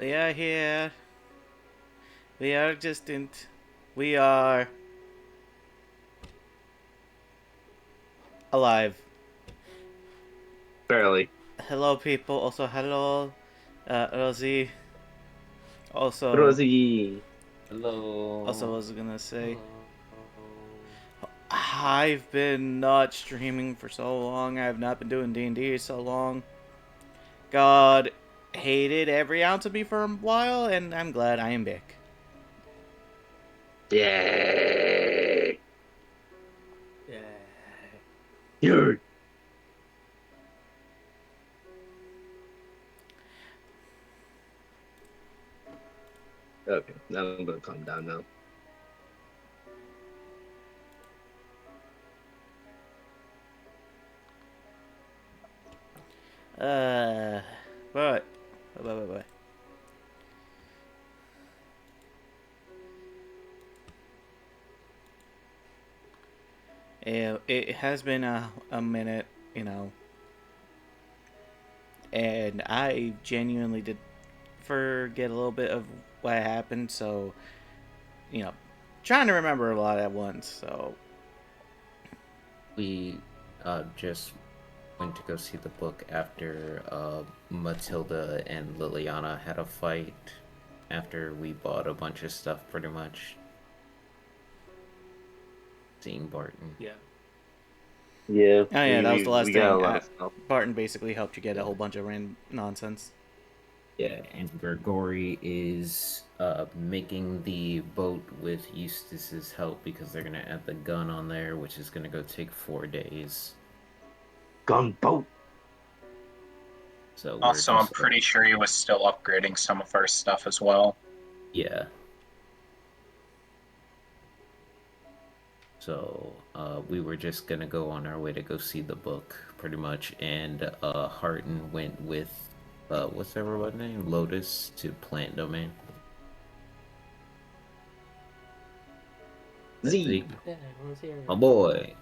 We are here. We are existent. We are alive. Barely. Hello, people. Also, hello, Rosie. Also, Rosie. I Hello. was gonna say, Hello. I've been not streaming for so long. I have not been doing D&D so long. God hated every ounce of me for a while, and I'm glad I am back. Yay! Yeah. Dude. Okay, now I'm gonna calm down now. Uh, but, but. It has been a minute, you know, and I genuinely did forget a little bit of what happened, so, you know, trying to remember a lot at once, so. We just went to go see the book after Matilda and Liliana had a fight after we bought a bunch of stuff pretty much. Seeing Barton. Yeah, Oh yeah, that was the last we got a thing. lot of stuff. Barton basically helped you get a Yeah. whole bunch of random nonsense. Yeah, and Grigori is making the boat with Eustace's help because they're gonna add the gun on there, which is gonna go take 4 days. Gunboat. So we're Also, I'm just pretty sure he was still upgrading some of our stuff as well. yeah. So we were just gonna go on our way to go see the book, pretty much, and Harton went with what's that robot name? Lotus to Plant Domain. Z. Yeah, everyone's here. My boy.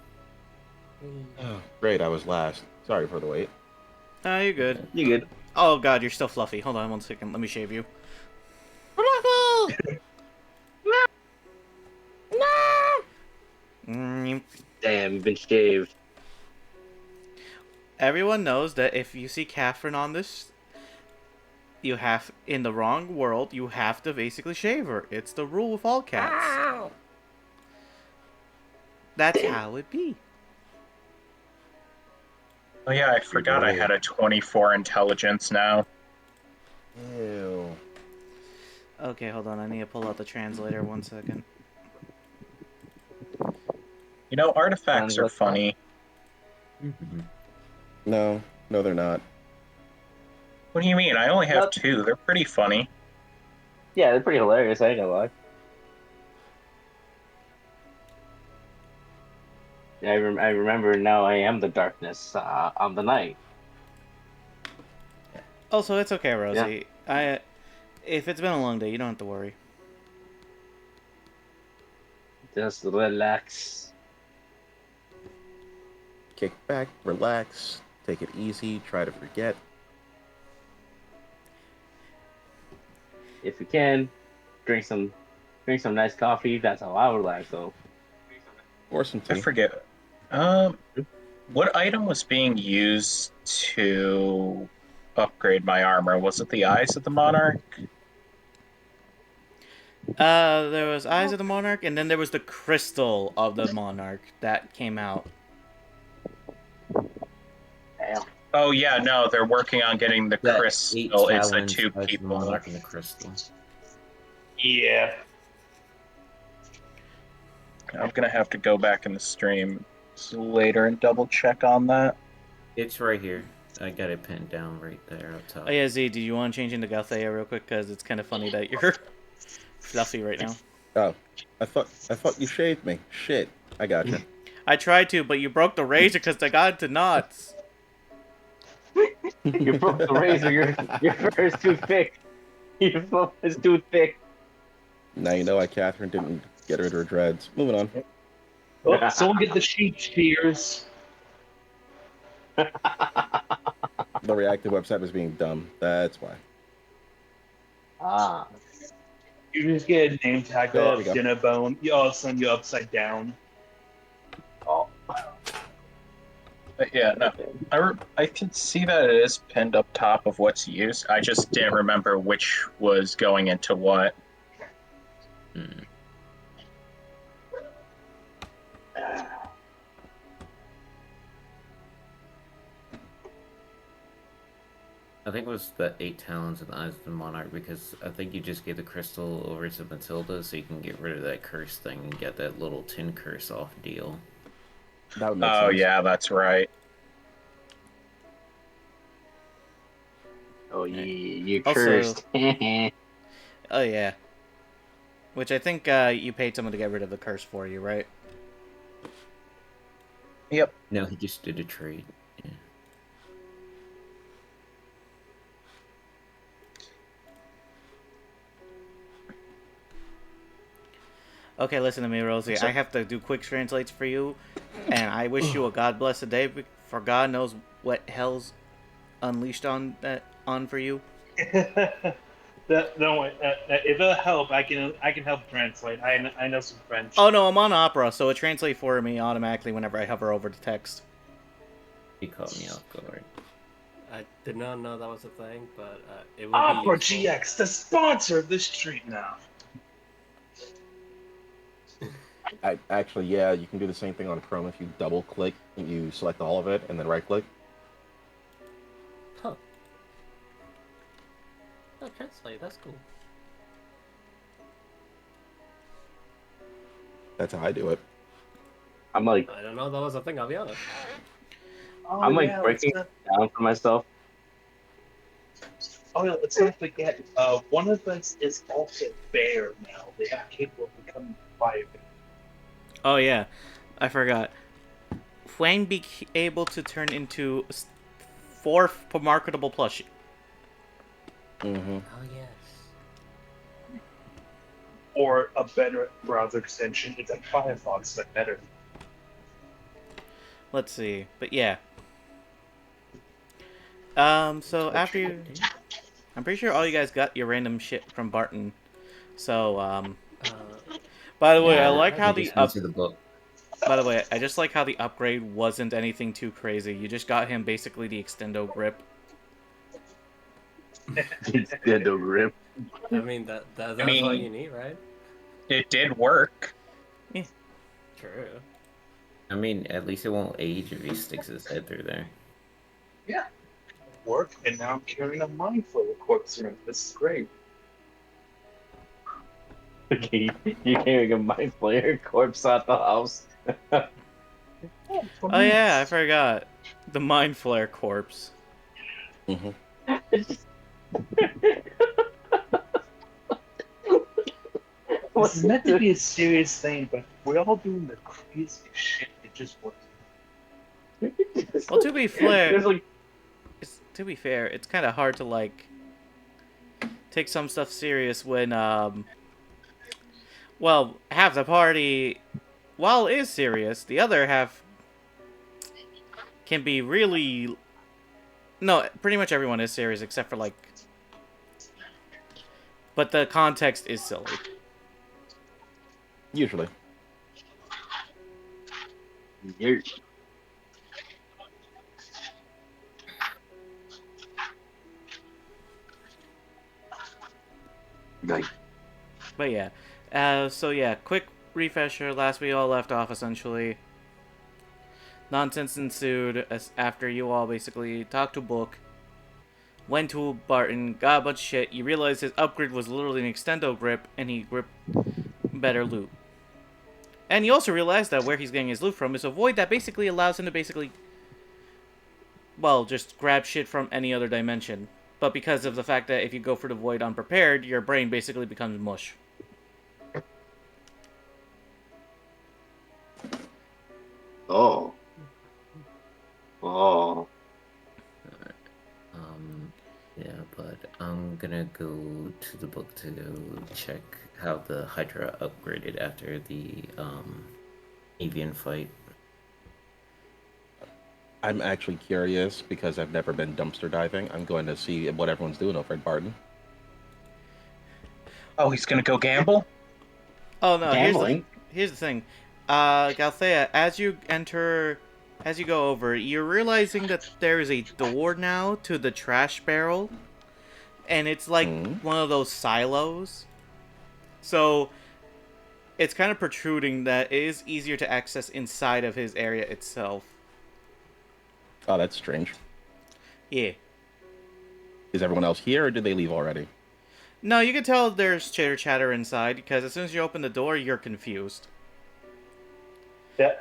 Oh, great, I was last. Sorry for the wait. Ah, you're good. You good? Oh god, you're still fluffy. Hold on one second. Let me shave you. Fluffy! Mm, Damn, you've been shaved. Everyone knows that if you see Catherine on this, you have, in the wrong world, you have to basically shave her. It's the rule with all cats. That's how it be. Oh yeah, I forgot I had a 24 intelligence now. Ew. Okay, hold on. I need to pull out the translator. One second. You know, artifacts Sounds are like funny. No, no, they're not. What do you mean? I only have Nope. 2. They're pretty funny. Yeah, they're pretty hilarious. I ain't gonna lie. I remember now. I am the darkness. I'm the night. Also, it's okay, Rosie. Yeah. If it's been a long day, you don't have to worry. Just relax. Kick back, relax, take it easy, try to forget. If you can, drink some nice coffee. That's how I would relax. So. Or some I tea. forget. What item was being used to upgrade my armor? Was it the Eyes of the Monarch? There was Eyes of the Monarch, and then there was the Crystal of the Monarch that came out. Damn. Oh yeah, no, they're working on getting the Got 8 crystal. It's the talons, 2 Eyes of the people. Monarch, and the crystal. Yeah. I'm gonna have to go back in the stream later and double check on that. It's right here. I got it pinned down right there up top. Oh yeah, Z, do you want to change into Galthea real quick? Because it's kind of funny that you're fluffy right now. Oh, I thought you shaved me. Shit, I gotcha. I tried to, but you broke the razor because I got into knots. You broke the razor. Your fur is too thick. Your fur is too thick. Now you know why Catherine didn't get rid of her dreads. Moving on. Oh, someone get the sheep shears. The reactive website was being dumb. That's why. Ah. You just get a name tag There we of go. Cinnabone. You all of a sudden you're upside down. Oh. But yeah, no. I can see that it is pinned up top of what's used. I just didn't remember which was going into what. Hmm. I think it was the 8 talons and the eyes of the monarch, because I think you just gave the crystal over to Matilda so you can get rid of that curse thing and get that little tin curse off deal. That would make Oh, sense. yeah, that's right. Oh, you're Also- cursed. Oh yeah. Which I think you paid someone to get rid of the curse for you, right? Yep. No, he just did a trade. Yeah. Okay, listen to me, Rosie. So- I have to do quick translates for you, and I wish you a God blessed day. For God knows what hell's unleashed on for you. No, if it'll help, I can help translate. I know some French. Oh no, I'm on Opera, so it translates for me automatically whenever I hover over the text. He caught me off guard. I did not know that was a thing, but it will Opera be useful. GX, the sponsor of this stream now. Actually, yeah, you can do the same thing on Chrome if you double click, you select all of it, and then right click. Huh. Oh, translate. That's cool. That's how I do it. I'm like, I don't know that was a thing. I'll be honest. Oh, I'm like yeah, breaking let's down for myself. let's not forget. One of us is also bear now. They are capable of becoming fire. Oh yeah, I forgot. Fwang be able to turn into 4 marketable plushie. Mm-hmm. Oh yes. Or a better browser extension. It's like Firefox, but better. Let's see, but yeah. So after you, I'm pretty sure all you guys got your random shit from Barton. So by the way, Yeah, I like how he the just went to the book. By the way, I just like how the upgrade wasn't anything too crazy. You just got him basically the extendo grip. It's dead to rip. I mean that's all mean- you need, right? It did work. True. I mean, at least it won't age if he sticks his head through there. Work, and now I'm carrying a mindful corpse around. This is great. Okay, you're carrying a mind flayer corpse out the house. Oh yeah, I forgot. The Mind Flare corpse. Mm-hmm. This is meant to be a serious thing, but we're all doing the craziest shit. It just works. Well, to be fair, There's like, it's kind of hard to like take some stuff serious when well, half the party, while it is serious, the other half can be really. No, pretty much everyone is serious except for like. But the context is silly. Usually. you're, like, But yeah. So yeah, quick refresher. Last we all left off essentially. Nonsense ensued after you all basically talked to Book, went to Barton, got a bunch of shit. You realized his upgrade was literally an extendo grip, and he gripped better loot. And you also realized that where he's getting his loot from is a void that basically allows him to basically, well, just grab shit from any other dimension. But because of the fact that if you go for the void unprepared, your brain basically becomes mush. oh. Oh. Yeah, but I'm gonna go to the book to check how the Hydra upgraded after the avian fight. I'm actually curious because I've never been dumpster diving. I'm going to see what everyone's doing over at Barton. Oh, he's gonna go gamble? Oh no, Gambling. here's the thing. Galthea, as you go over, you're realizing that there is a door now to the trash barrel, and it's like one of those silos. So it's kind of protruding that it is easier to access inside of his area itself. Oh, that's strange. Yeah. Is everyone else here, or did they leave already? No, you can tell there's chitter chatter inside because as soon as you open the door, you're confused. Yeah,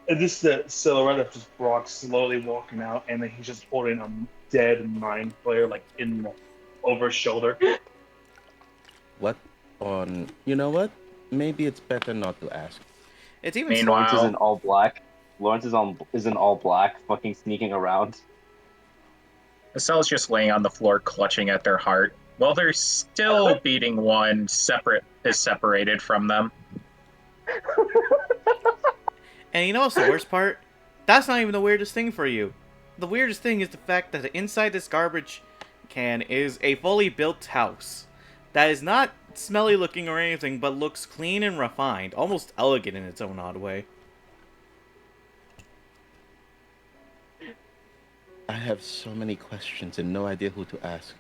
and this is the silhouette of just Brock slowly walking out, and then he's just holding a dead mind player like over his shoulder. What on... You know what? Maybe it's better not to ask. It's even Meanwhile- Lawrence is in all black. Lawrence is in all black, fucking sneaking around. Estelle's just laying on the floor, clutching at their heart. While they're still beating one, is separated from them. And you know what's the worst part? That's not even the weirdest thing for you. The weirdest thing is the fact that inside this garbage can is a fully built house. That is not smelly looking or anything, but looks clean and refined. Almost elegant in its own odd way. I have so many questions and no idea who to ask.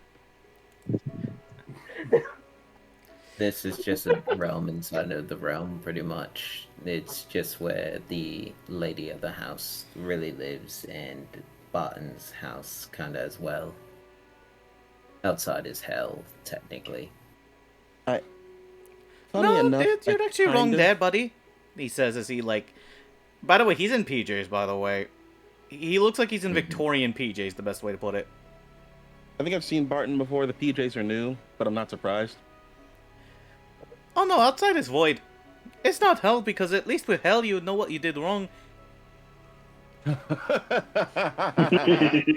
This is just a realm inside of the realm, pretty much. It's just where the lady of the house really lives, and Barton's house kind of as well. Outside is hell, technically. Funny No, enough, you're I actually wrong kinda- there, buddy. He says as he, like... By the way, he's in PJs, by the way. He looks like he's in Victorian PJs, the best way to put it. I think I've seen Barton before. The PJs are new, but I'm not surprised. Oh no, outside is void. It's not hell, because at least with hell you would know what you did wrong.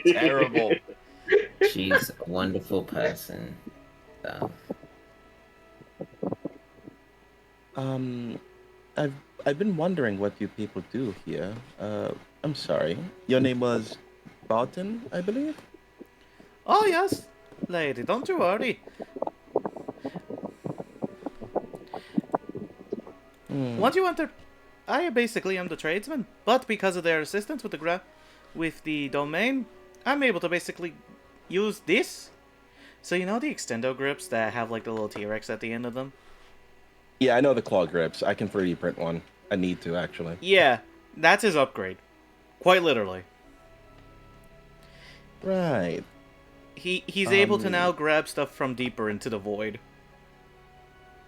Terrible. She's a wonderful person. So. I've been wondering what you people do here. I'm sorry. Your name was Barton, I believe? Oh yes, lady, don't you worry. Once you enter, I basically am the tradesman, but because of their assistance with the domain, I'm able to basically use this. So you know the extendo grips that have like the little T-Rex at the end of them? Yeah, I know the claw grips. I can 3D print one. I need to, actually. Yeah, that's his upgrade. Quite literally. Right. He's able to now grab stuff from deeper into the void.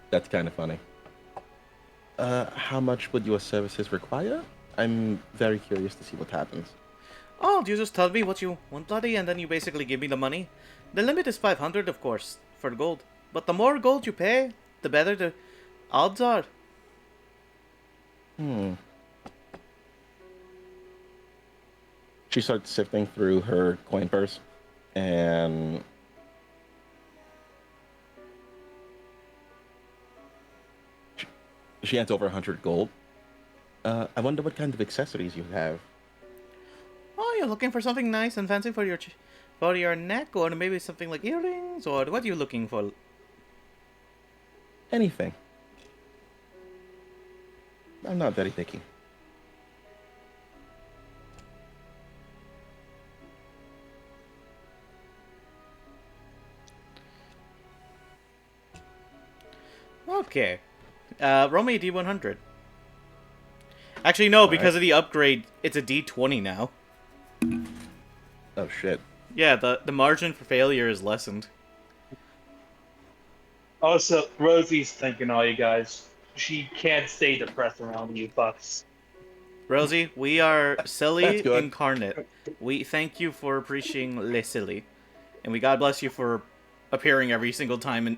That's kind of funny. How much would your services require? I'm very curious to see what happens. Oh, you just tell me what you want, buddy, and then you basically give me the money. The limit is 500, of course, for gold. But the more gold you pay, the better the odds are. She starts sifting through her coin purse, and she hands over 100 gold. I wonder what kind of accessories you have. Oh, you're looking for something nice and fancy for your neck, or maybe something like earrings, or what are you looking for? Anything. I'm not very picky. Okay. Roll me a D100. Actually, no, because of the upgrade, it's a D20 now. Oh shit. Yeah, the margin for failure is lessened. Also, Rosie's thinking all you guys. She can't stay depressed around you fucks. Rosie, we are silly That's good. incarnate. We thank you for appreciating Le Silly. And we God bless you for appearing every single time and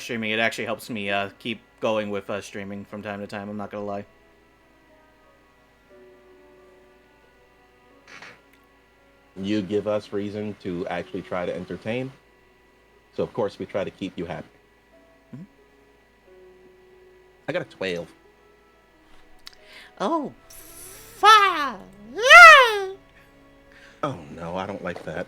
streaming. It actually helps me keep going with streaming from time to time, I'm not gonna lie. You give us reason to actually try to entertain. So of course we try to keep you happy. I got a 12. Oh, fire! Oh no, I don't like that.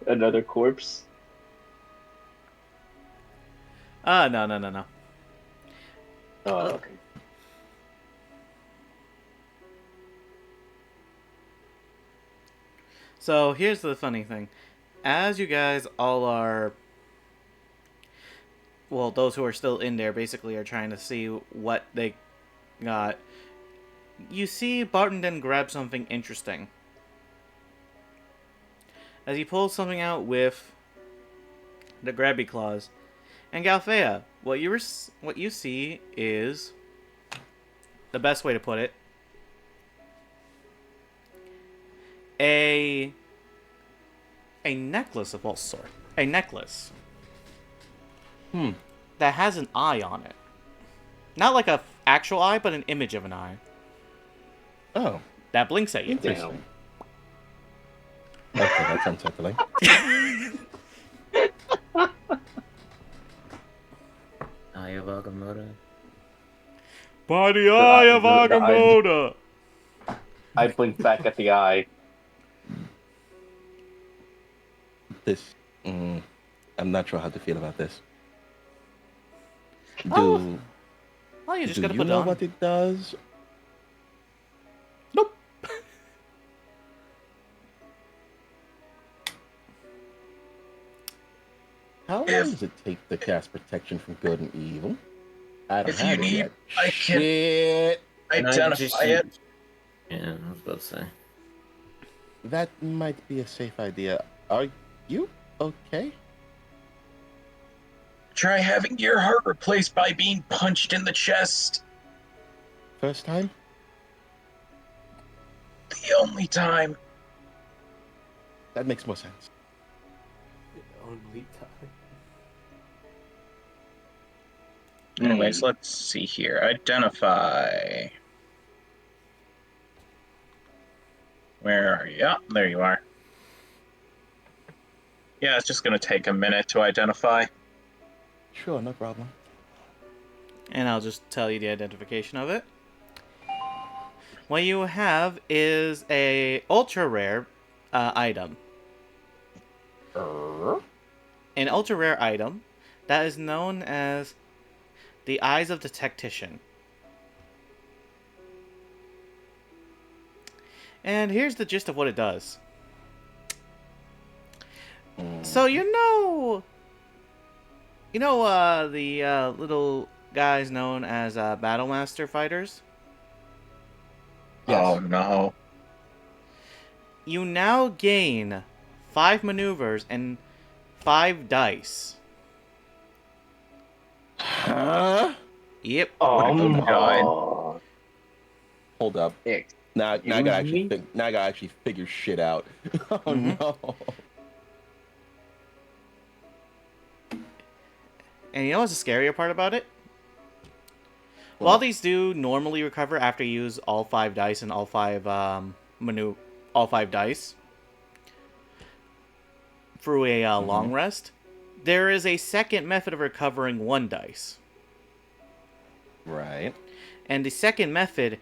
Another corpse. No. Oh, okay. So here's the funny thing. As you guys all are, well, those who are still in there basically are trying to see what they got, you see Barton then grab something interesting. As he pulls something out with the grabby claws. And Galfea, what you see is the best way to put it. A necklace of all sort. A necklace. That has an eye on it. Not like a actual eye, but an image of an eye. Oh, That blinks at you. interesting. Okay, that's unsettling. Eye of Agamotto. By the eye of the eye. Agamotto! I blinked back at the eye. This, I'm not sure how to feel about this. Oh, well, you just do gotta you put it know on. what it does? Nope. How long If- does it take to cast protection from good and evil? I don't If you have it need, yet. I can Shit. And I identify just it. used- Yeah, I was about to say. That might be a safe idea. Are you okay? Try having your heart replaced by being punched in the chest. First time? The only time. That makes more sense. Only time. Anyways, let's see here. Identify. Where are you? Yeah, there you are. Yeah, it's just gonna take a minute to identify. Sure, no problem. And I'll just tell you the identification of it. What you have is a ultra rare item. An ultra rare item that is known as the Eyes of the Tactician. And here's the gist of what it does. So the little guys known as Battlemaster fighters? Yes. Oh no. You now gain 5 maneuvers and 5 dice. Huh? Yep. Oh, What a good guy. no. Hold up. Ick. Now I Excuse gotta me? now I gotta actually figure shit out. Oh Mhm. no. And you know what's the scarier part about it? What? While these do normally recover after you use all 5 dice and all 5 all 5 dice through a long rest, there is a second method of recovering 1 dice. Right. And the second method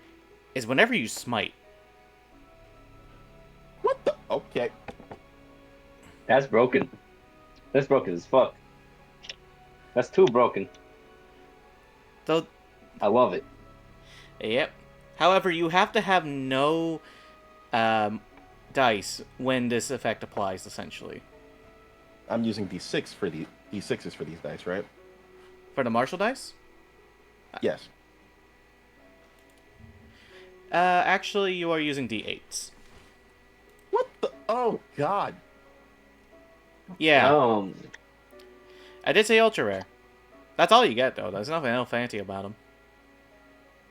is whenever you smite. What the? Okay. That's broken. That's broken as fuck. That's too broken. So, I love it. yep. However, you have to have no dice when this effect applies, essentially. I'm using D6 for the D6s for these dice, right? For the martial dice? Yes. Actually, you are using d8s. What the? Oh God. Yeah. I did say ultra rare. That's all you get, though. There's nothing else fancy about them.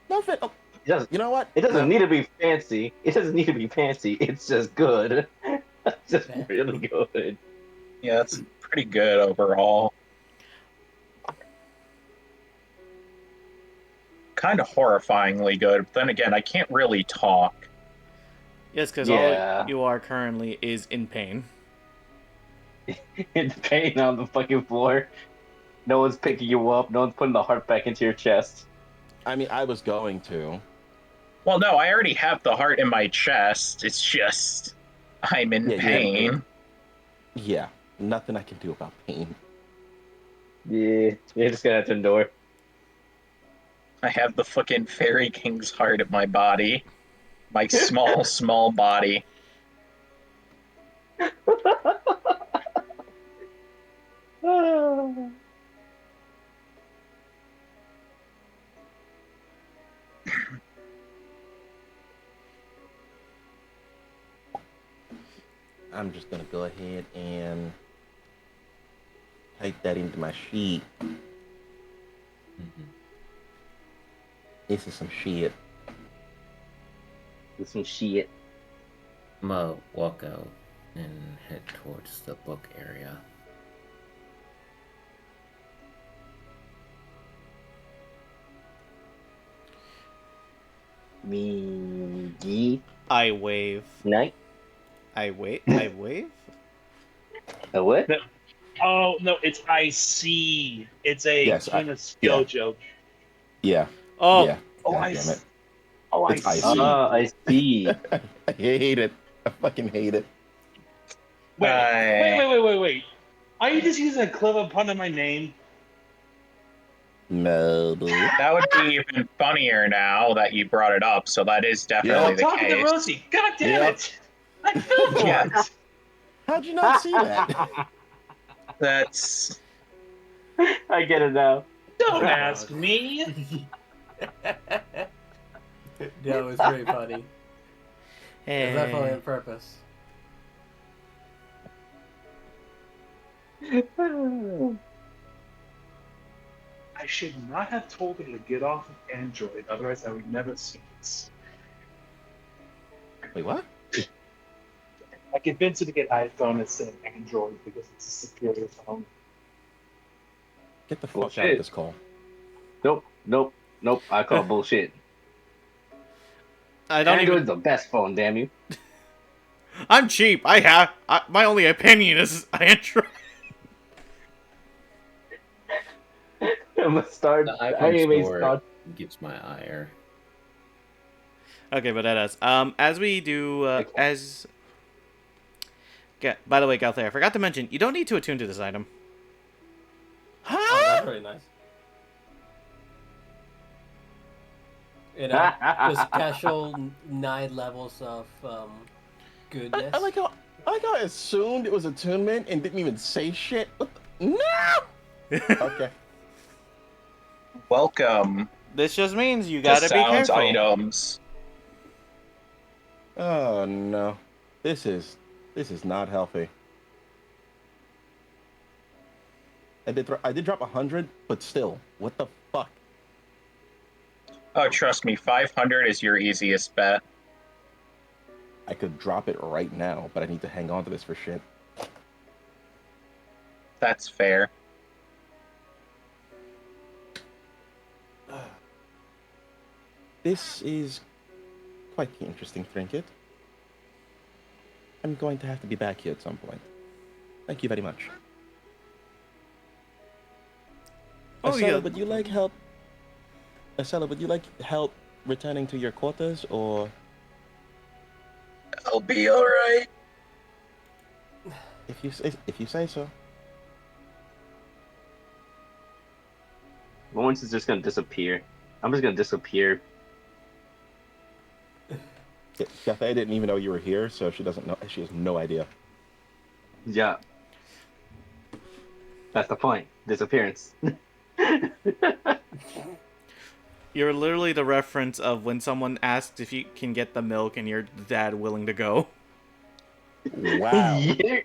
Nothing. Oh, It doesn't, you know what? it doesn't need to be fancy. It doesn't need to be fancy. It's just good. It's just really good. Yeah, it's pretty good overall. Kind of horrifyingly good, but then again, I can't really talk. Yes, because Yeah. all you are currently is in pain. It's pain on the fucking floor. No one's picking you up. No one's putting the heart back into your chest. I mean, I was going to. Well, no, I already have the heart in my chest. It's just I'm in Yeah, you have pain. Yeah, nothing I can do about pain. Yeah, you're just gonna have to endure. I have the fucking Fairy King's heart at my body. My small, small body. I'm just gonna go ahead and type that into my sheet. This is some shit. There's some shit. I'm gonna walk out and head towards the book area. Me, I wave. night. I wait. I wave. A what? No. Oh no, it's I see. It's a Yes, kind of skill yeah. joke. Yeah. Oh, Yeah. Oh, God I damn it. see. Oh, I It's I see. see. I see. I hate it. I fucking hate it. Wait. Are you just using a clever pun on my name? No, boo. That would be even funnier now that you brought it up, so that is definitely I'm the talking to case. Rosie. God damn Yep. it! I fell for Yeah. it. How'd you not see that? That's I get it now. Don't Oh, ask God. me. That was very funny. It was definitely hey. on purpose. I should not have told her to get off of Android, otherwise I would never see this. Wait, what? I convinced her to get iPhone instead of Android because it's a superior phone. Get the fuck out Bullshit. of this call. Nope. I call bullshit. I don't Android's even. the best phone, damn you. I'm cheap. My only opinion is Android. I'm gonna start. The I iPhone ain't even store start. gives my ire. Okay, but that is. As we do, as. By the way, Galthay, I forgot to mention, you don't need to attune to this item. Oh, that's really nice. You know, just casual 9 levels of goodness. I like how I assumed it was attunement and didn't even say shit. What the? No. Okay. welcome This just means you to gotta be sounds careful. items. Oh no. This is not healthy. I did drop 100, but still, what the fuck? Oh, trust me, 500 is your easiest bet. I could drop it right now, but I need to hang on to this for shit. That's fair. This is quite the interesting trinket. I'm going to have to be back here at some point. Thank you very much. Oh, Asela, yeah. would you like help? Asela, would you like help returning to your quarters, or I'll be alright. if you say so? Lawrence is just gonna disappear. I'm just gonna disappear. Cathay didn't even know you were here, so she doesn't know. She has no idea. Yeah. That's the point. Disappearance. You're literally the reference of when someone asks if you can get the milk and your dad willing to go. Wow. Yeah.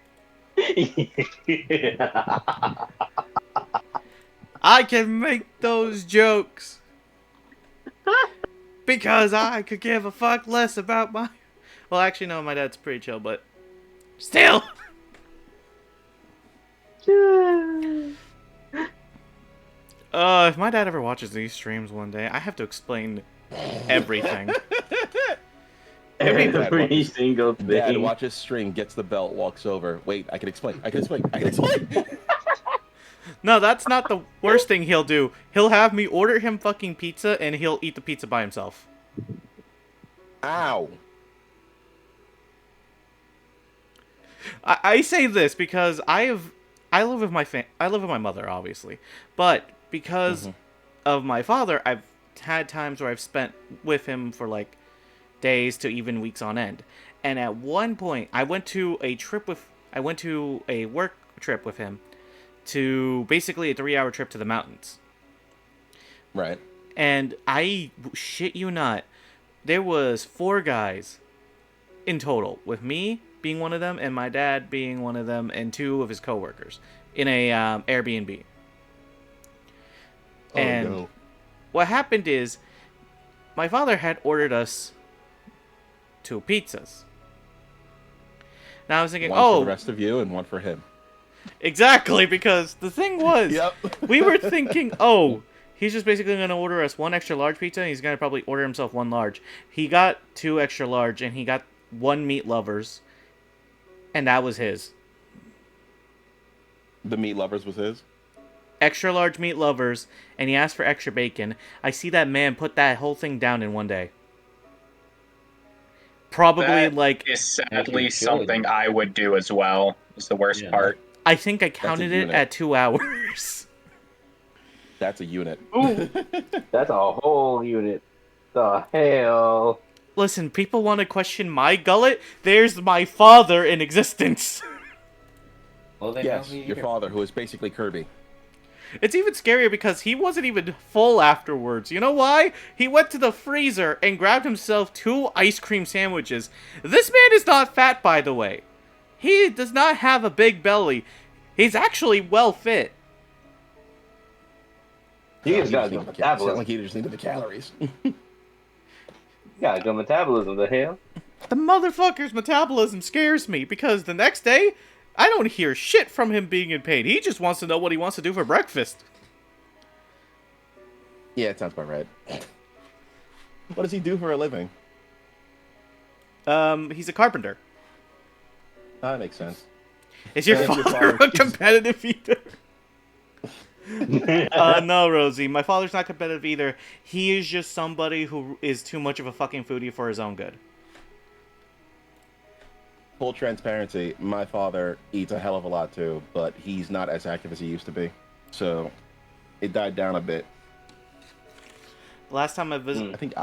I can make those jokes because I could give a fuck less about my. Well, actually, no, my dad's pretty chill, but still. If my dad ever watches these streams one day, I have to explain everything. Every single thing. Dad watches stream, gets the belt, walks over. Wait, I can explain. No, that's not the worst thing he'll do. He'll have me order him fucking pizza, and he'll eat the pizza by himself. Ow. I say this because I live with I live with my mother, obviously, but because of my father, I've had times where I've spent with him for like days to even weeks on end. And at one point, I went to a work trip with him to basically a 3-hour trip to the mountains. Right. And I shit you not, there was 4 guys in total, with me being one of them and my dad being one of them and 2 of his coworkers in a Airbnb. Oh, And no. what happened is my father had ordered us 2 pizzas. Now I was thinking, One for oh, the rest of you and one for him. exactly, because the thing was, Yep. we were thinking, oh, he's just basically going to order us 1 extra large pizza, and he's going to probably order himself 1 large. He got 2 extra large, and he got 1 meat lovers, and that was his. The meat lovers was his. Extra large meat lovers, and he asked for extra bacon. I see that man put that whole thing down in 1 day. Probably That like, is sadly should. something I would do as well. Is the worst Yeah. part. I think I counted it unit. at 2 hours. That's a unit. Ooh, that's a whole unit. The hell? Listen, people want to question my gullet. There's my father in existence. Well, they Yes, have me your here. father, who is basically Kirby. It's even scarier because he wasn't even full afterwards. You know why? He went to the freezer and grabbed himself 2 ice cream sandwiches. This man is not fat, by the way. He does not have a big belly. He's actually well fit. He just got a It's good not metabolism. like he just needed the calories. He got a good metabolism. The hell? The motherfucker's metabolism scares me because the next day, I don't hear shit from him being in pain. He just wants to know what he wants to do for breakfast. Yeah, it sounds about right. What does he do for a living? He's a carpenter. That makes sense. Is your Yeah, your father father- a competitive eater? No, Rosie. My father's not competitive either. He is just somebody who is too much of a fucking foodie for his own good. Full transparency, my father eats a hell of a lot too, but he's not as active as he used to be. So, it died down a bit. Last time I visited, I think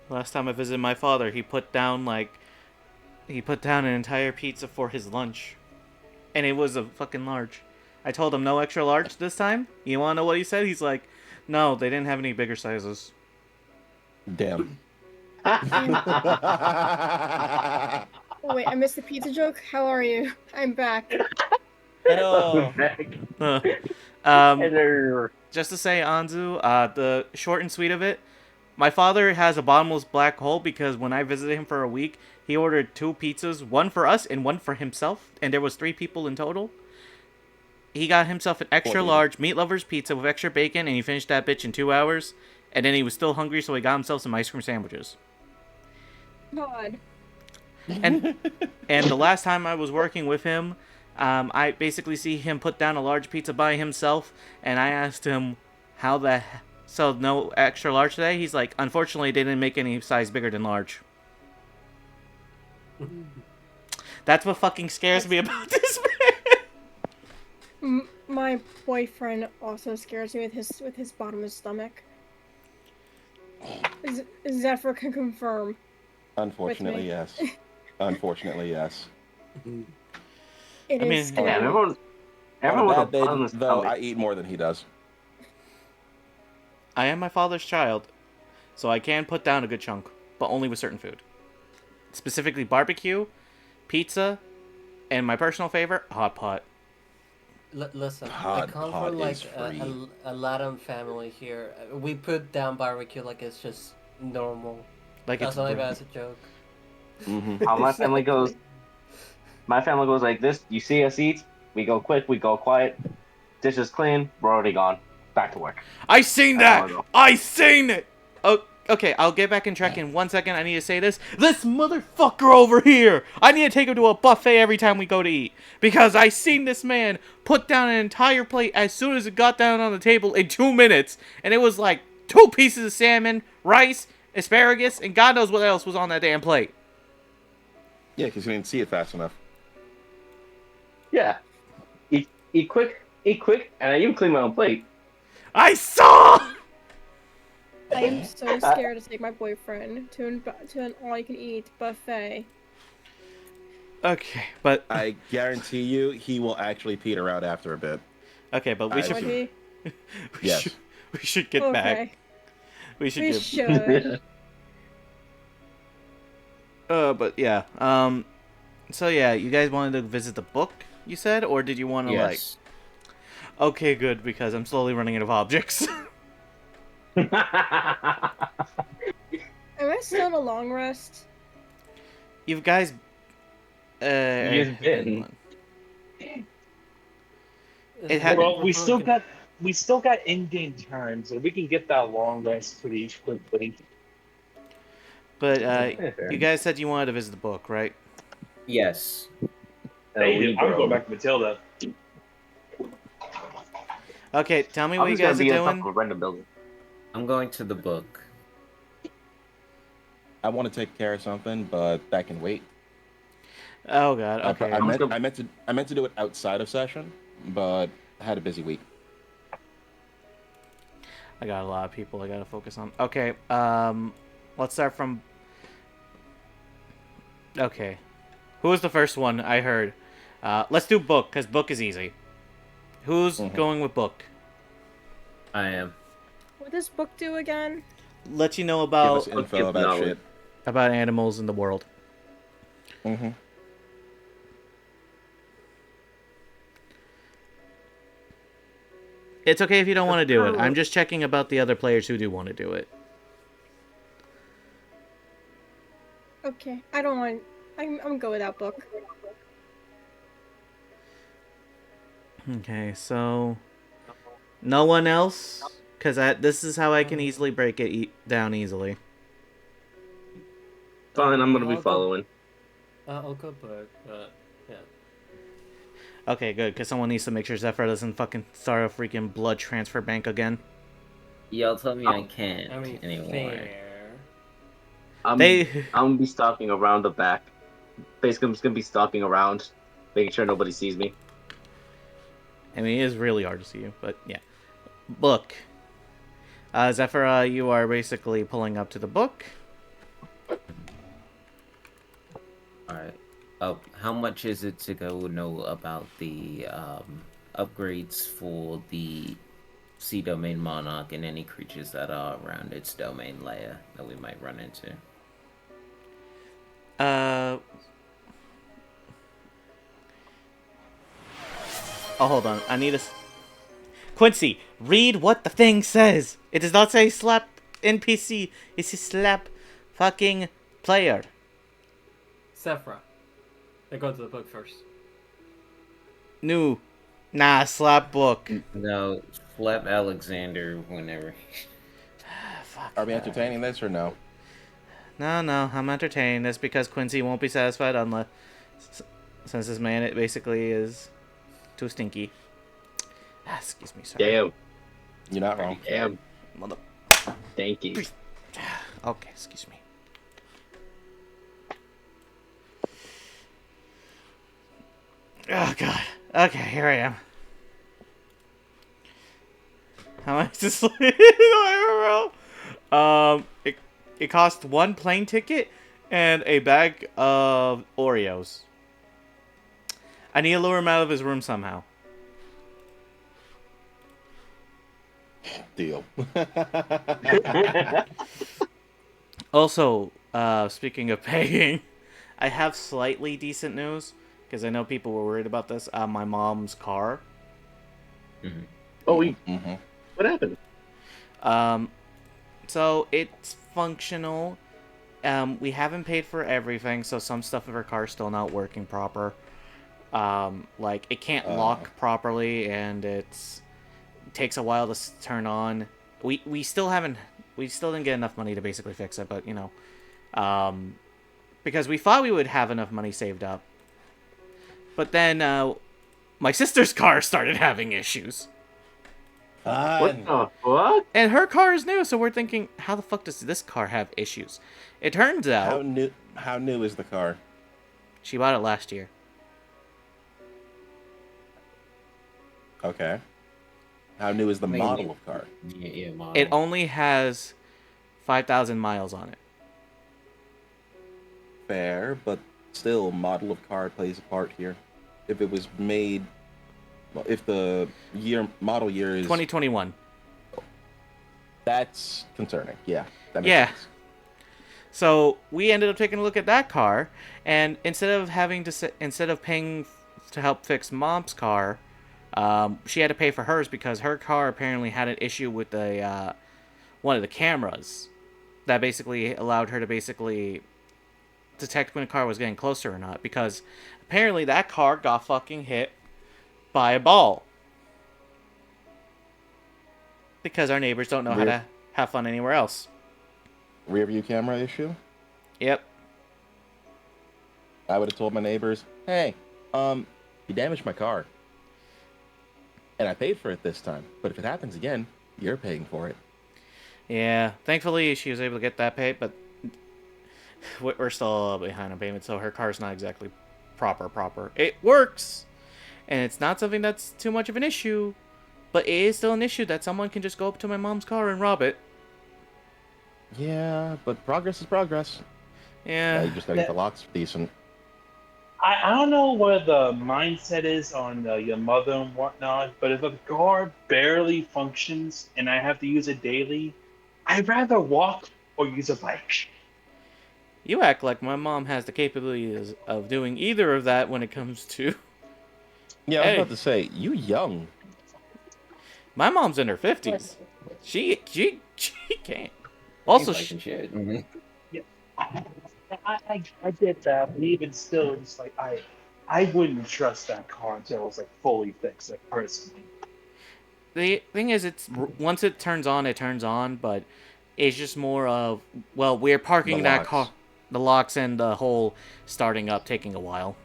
last time I visited my father, he put down an entire pizza for his lunch, and it was a fucking large. I told him no extra large this time. You want to know what he said? He's like, "No, they didn't have any bigger sizes." Damn. Oh, wait, I missed the pizza joke. How are you? I'm back. Hello. Hello. Just to say, Anzu, the short and sweet of it, my father has a bottomless black hole because when I visited him for a week, he ordered 2 pizzas, 1 for us and 1 for himself, and there was 3 people in total. He got himself an extra large meat lovers pizza with extra bacon, and he finished that bitch in 2 hours. And then he was still hungry, so he got himself some ice cream sandwiches. God. And the last time I was working with him, I basically see him put down a large pizza by himself, and I asked him so no extra large today? He's like, unfortunately, they didn't make any size bigger than large. That's what fucking scares me about this man. My boyfriend also scares me with his bottomless stomach. Zephyr can confirm. Unfortunately, me. yes. Unfortunately, yes. It I mean, is scary. Yeah, everyone On a with a bad day, bottomless though, stomach. I eat more than he does. I am my father's child, so I can put down a good chunk, but only with certain food. Specifically barbecue, pizza, and my personal favorite, hot pot. Listen, I Hot come pot from like is free. a Latin family here. We put down barbecue like it's just normal. Like That's it's not even br- as a joke. Hmm How my family goes. My family goes like this. You see us eat, we go quick, we go quiet. Dishes clean, we're already gone. Back to work. I seen That's how that! I go. I seen it! Oh, okay, I'll get back in track in 1 second. I need to say this. This motherfucker over here! I need to take him to a buffet every time we go to eat. Because I seen this man put down an entire plate as soon as it got down on the table in 2 minutes. And it was like 2 pieces of salmon, rice, asparagus, and God knows what else was on that damn plate. Yeah, because you didn't see it fast enough. Yeah. Eat quick, and I even clean my own plate. I saw. I am so scared to take my boyfriend to an all-you-can-eat buffet. Okay, but I guarantee you, he will actually peter out after a bit. okay, but we I should Would see. he? Yes. we should get back. Okay. We should We get. should. But yeah. So yeah, you guys wanted to visit the book, you said, or did you want to Yes. Okay, good, because I'm slowly running out of objects. Am I still in a long rest? You guys. You've been. It had- Well, we still got in-game time, so we can get that long rest pretty quickly. But fair. you guys said you wanted to visit the book, right? Yes. Hey, I'm going back to Matilda. Okay, tell me I'm what you just gonna guys are be on top doing. of a random building. I'm going to the book. I want to take care of something, but that can wait. Oh god. Okay. I meant to do it outside of session, but I had a busy week. I got a lot of people I gotta focus on. Okay. Let's start from. Okay. Who was the first one I heard? Let's do book, because book is easy. Who's going with book? I am. What does book do again? Let you know Give about us info give about knowledge. shit. animals in the world. Mm-hmm. It's okay if you don't want to do it. I'm just checking about the other players who do want to do it. Okay, I don't want. I'm gonna go without book. Okay, so no one else, because this is how I can easily break it down easily. Fine, I'm gonna be I'll go- following. I'll go book, but yeah. Okay, good, because someone needs to make sure Zephyr doesn't fucking start a freaking blood transfer bank again. Y'all tell me I can't I mean, anymore. fair. I'm gonna be stalking around the back. Basically, I'm just gonna be stalking around, making sure nobody sees me. I mean, it is really hard to see you, but yeah. Book. Zephyr, you are basically pulling up to the book. Alright. How much is it to go know about the upgrades for the Sea Domain Monarch and any creatures that are around its domain layer that we might run into? Oh, hold on. I need a... Quincy, read what the thing says. It does not say slap NPC. It says slap fucking player. Sephra. I go to the book first. No. Nah, slap book. No, slap Alexander whenever. Fuck. Are we entertaining this or no? No, I'm entertaining this because Quincy won't be satisfied unless... Since this man, it basically is too stinky. Excuse me, sir. Damn. You're not wrong. Damn. Mother... Thank you. Okay, excuse me. Oh, God. Okay, here I am. How much is it cost 1 plane ticket and a bag of Oreos. I need to lure him out of his room somehow. Deal. Also, speaking of paying, I have slightly decent news, because I know people were worried about this. My mom's car. Mm-hmm. Oh, Mm-hmm. what happened? So it's functional. We haven't paid for everything, so some stuff of her car's still not working proper. Like it can't lock properly, and it takes a while to turn on. We still didn't get enough money to basically fix it, but you know, because we thought we would have enough money saved up, but then my sister's car started having issues. What the fuck? And her car is new, so we're thinking, how the fuck does this car have issues? It turns out... How new is the car? She bought it last year. Okay. How new is the Wait, model wait. of car? Yeah, model. It only has 5,000 miles on it. Fair, but still, model of car plays a part here. If it was made, well, if the model year is 2021. that's concerning. Yeah, that makes Yeah. sense. So we ended up taking a look at that car, and instead of paying to help fix Mom's car, she had to pay for hers because her car apparently had an issue with the one of the cameras that basically allowed her to basically detect when a car was getting closer or not. Because apparently that car got fucking hit by a ball. Because our neighbors don't know how to have fun anywhere else. Rear view camera issue. Yep. I would have told my neighbors, "Hey, you damaged my car, and I paid for it this time. But if it happens again, you're paying for it." Yeah, thankfully she was able to get that paid, but we're still behind on payment, so her car's not exactly proper. It works, and it's not something that's too much of an issue, but it is still an issue that someone can just go up to my mom's car and rob it. Yeah, but progress is progress. Yeah. You just gotta get the locks decent. I don't know where the mindset is on your mother and whatnot, but if a car barely functions and I have to use it daily, I'd rather walk or use a bike. You act like my mom has the capabilities of doing either of that when it comes to... Yeah, I was Hey. about to say, you young. My mom's in her 50s. She can't. Also, Fucking shit. Mhm. I get that, but even still, it's like I wouldn't trust that car until it was like fully fixed, like personally. the thing is, it's once it turns on, but it's just more of, well, we're parking The that locks. car, the locks and the whole starting up taking a while.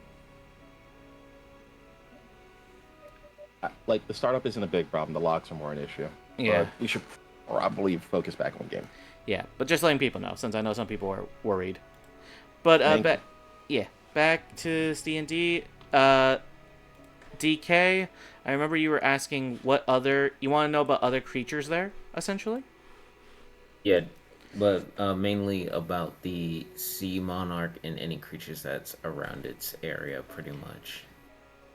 Like, the startup isn't a big problem. The locks are more an issue. Yeah. But we should probably focus back on the game. Yeah, but just letting people know, since I know some people are worried. But Thank you. back to D&D. DK, I remember you were asking what other, you want to know about other creatures there, essentially? Yeah, but mainly about the sea monarch and any creatures that's around its area, pretty much.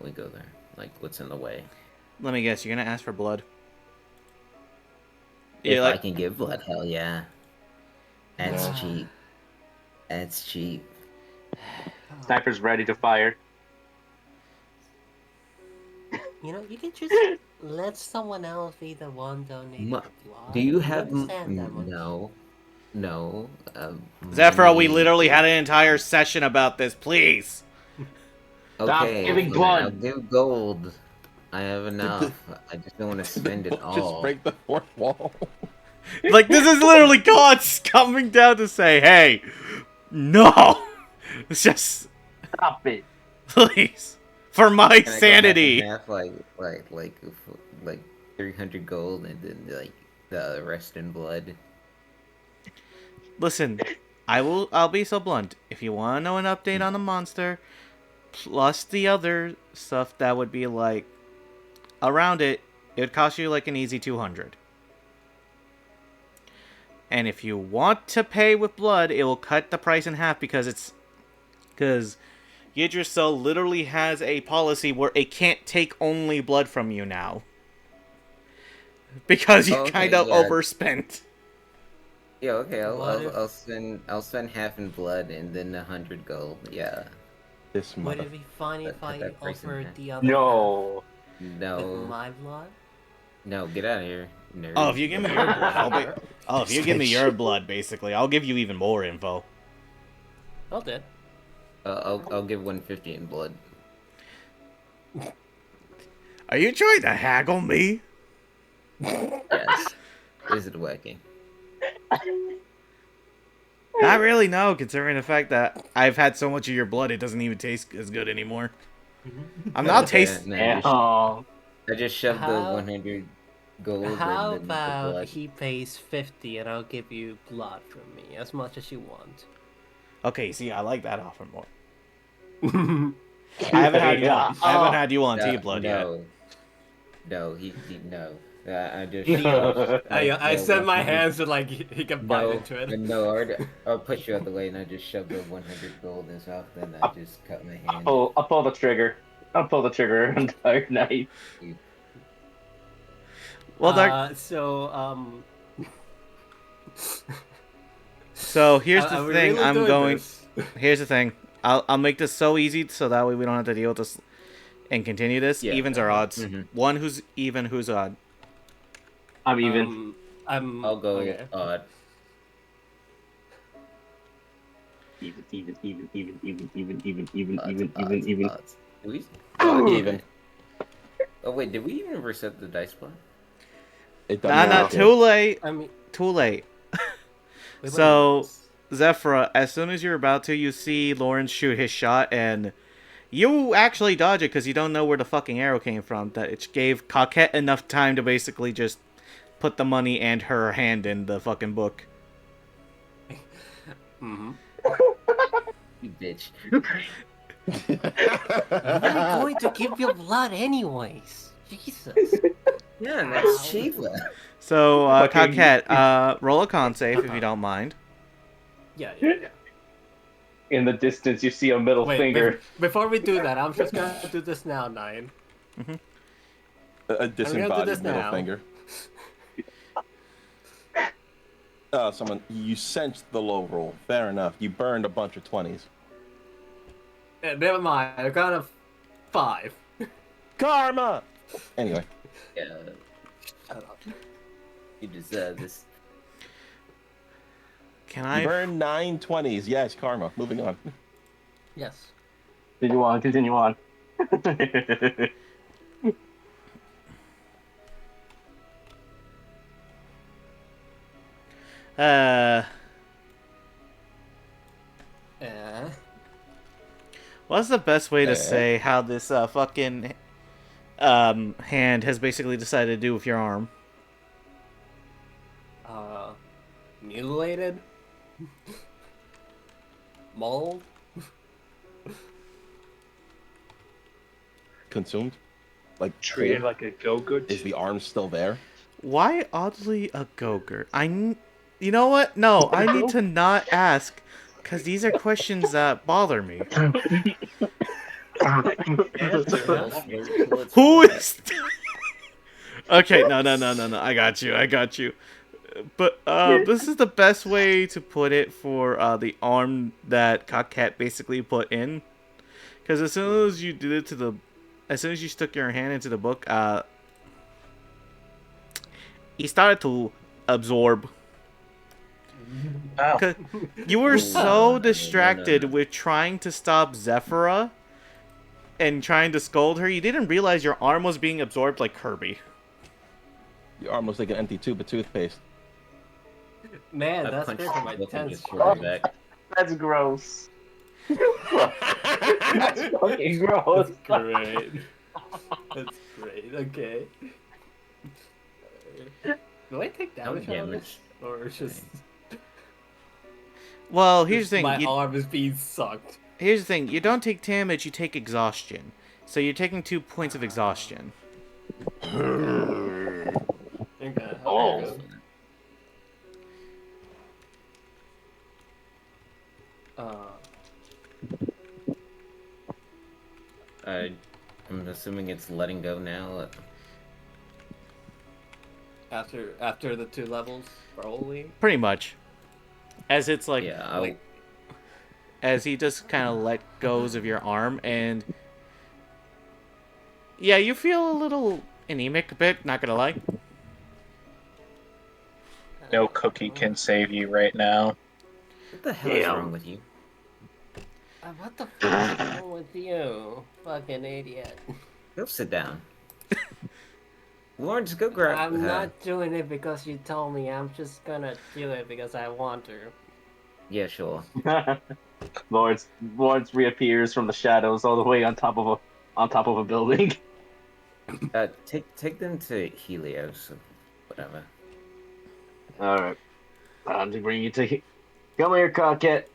We go there. Like, what's in the way? Let me guess, you're gonna ask for blood. If Yeah, I like, can give blood, hell yeah. That's Yeah. cheap. That's cheap. Sniper's ready to fire. You know, you can just let someone else be the one donating Ma- blood. Do you have understand that much? No. Zephyr, we money- literally had an entire session about this, please. Stop Okay, giving fine, blood. I'll give gold. I have enough. I just don't want to spend it Don't just all. break the fourth wall. Like, this is literally God coming down to say, hey, no. It's just, Stop it. please. For my Can I go sanity. half and half, like 300 gold and then like the rest in blood. Listen, I'll be so blunt. If you want to know an update on the monster, plus the other stuff that would be like around it, it would cost you like an easy 200. And if you want to pay with blood, it will cut the price in half because Yggdrasil literally has a policy where it can't take only blood from you now. Because you Okay, kind of yeah. overspent. Yeah, okay. What if- I'll spend half in blood and then 100 gold. Yeah. This Would mother. it be fine if Cut I that price in offered half. the other No. half with No. my blood? No, get out of here, nerd. Oh, if you give me your blood, if you give me your blood, basically, I'll give you even more info. I'll do. I'll give 150 in blood. Are you trying to haggle me? Yes. Is it working? Not really, no, considering the fact that I've had so much of your blood, it doesn't even taste as good anymore. I'm not Okay, tasting. no, Oh. I just shoved the How- 100 gold How and then the about blood. he pays 50 and I'll give you blood from me, as much as you want. Okay, see, I like that offer more. I haven't had you on. I haven't had you on No, T-Blood yet. no, he no. I just. I set my hands so like he can bite No, into it. no, I'll push you out the way, and I just shoved the 100 gold in his mouth, then I just cut my hand. I'll pull the trigger. I'll pull the trigger and Dark Knight. Well, Dark. So here's Are the we thing. really I'm doing going. this? Here's the thing. I'll make this so easy so that way we don't have to deal with this and continue this. Yeah, Evens or odds. mhm. One who's even, who's odd. I'm even. I'll go okay. odd. Even. Odds. Did we? Even. Oh wait, did we even reset the dice bar? It Nah, doesn't not matter. too late. I mean, Too late. wait, So- wait. Zephyra, as soon as you're about to, you see Lawrence shoot his shot, and you actually dodge it because you don't know where the fucking arrow came from. That it gave Coquette enough time to basically just put the money and her hand in the fucking book. Mm-hmm. You bitch. You're going to give your blood anyways. Jesus. Yeah, that's Shiva. So, Fucking- Coquette, roll a con save if you don't mind. Yeah. In the distance, you see a middle Wait, finger. before we do that, I'm just gonna do this now, Nine. A disembodied this middle now. finger. Someone, you sensed the low roll. Fair enough. You burned a bunch of 20s. Never mind. I got a 5. Karma! Anyway. Yeah, Shut up. you deserve this. Can You I? burned 9 20s. Yes, karma. Moving on. Yes. Continue on. Continue on. What's the best way to Eh? say how this fucking hand has basically decided to do with your arm? Mutilated? Mauled? Consumed? Like, Treated cold? like a go-good. Is the arm still there? Why oddly a Gogurt? You know what? No, I need to not ask, because these are questions that bother me. Who is? Okay, no. I got you. But this is the best way to put it for the arm that Coquette basically put in, because as soon as you did it as soon as you stuck your hand into the book, he started to absorb. Ow. 'Cause you were so distracted with trying to stop Zephyra and trying to scold her, you didn't realize your arm was being absorbed like Kirby. Your arm looks like an empty tube of toothpaste. Man, I that's punched good for my the book and tense. just threw it back. That's gross. That's fucking gross. Great. That's great. Okay. Do I take damage on this? Or it's just Well, here's the thing. my arm is being sucked? Here's the thing. You don't take damage, you take exhaustion. So you're taking 2 points of exhaustion. Okay. Oh. I'm assuming it's letting go now. After the 2 levels, probably. Pretty much. As it's like, Yeah, I'll, like- as he just kind of let goes of your arm, and yeah, you feel a little anemic a bit, not gonna lie. No cookie can save you right now. what the hell is Damn. wrong with you? What the fuck is wrong with you? Fucking idiot. Go sit down. Lawrence, go grab. I'm not doing it because you told me. I'm just gonna do it because I want to. Yeah, sure. Lawrence reappears from the shadows all the way on top of a building. Take them to Helios, or whatever. All right, time to bring you to. Come here, Coquette.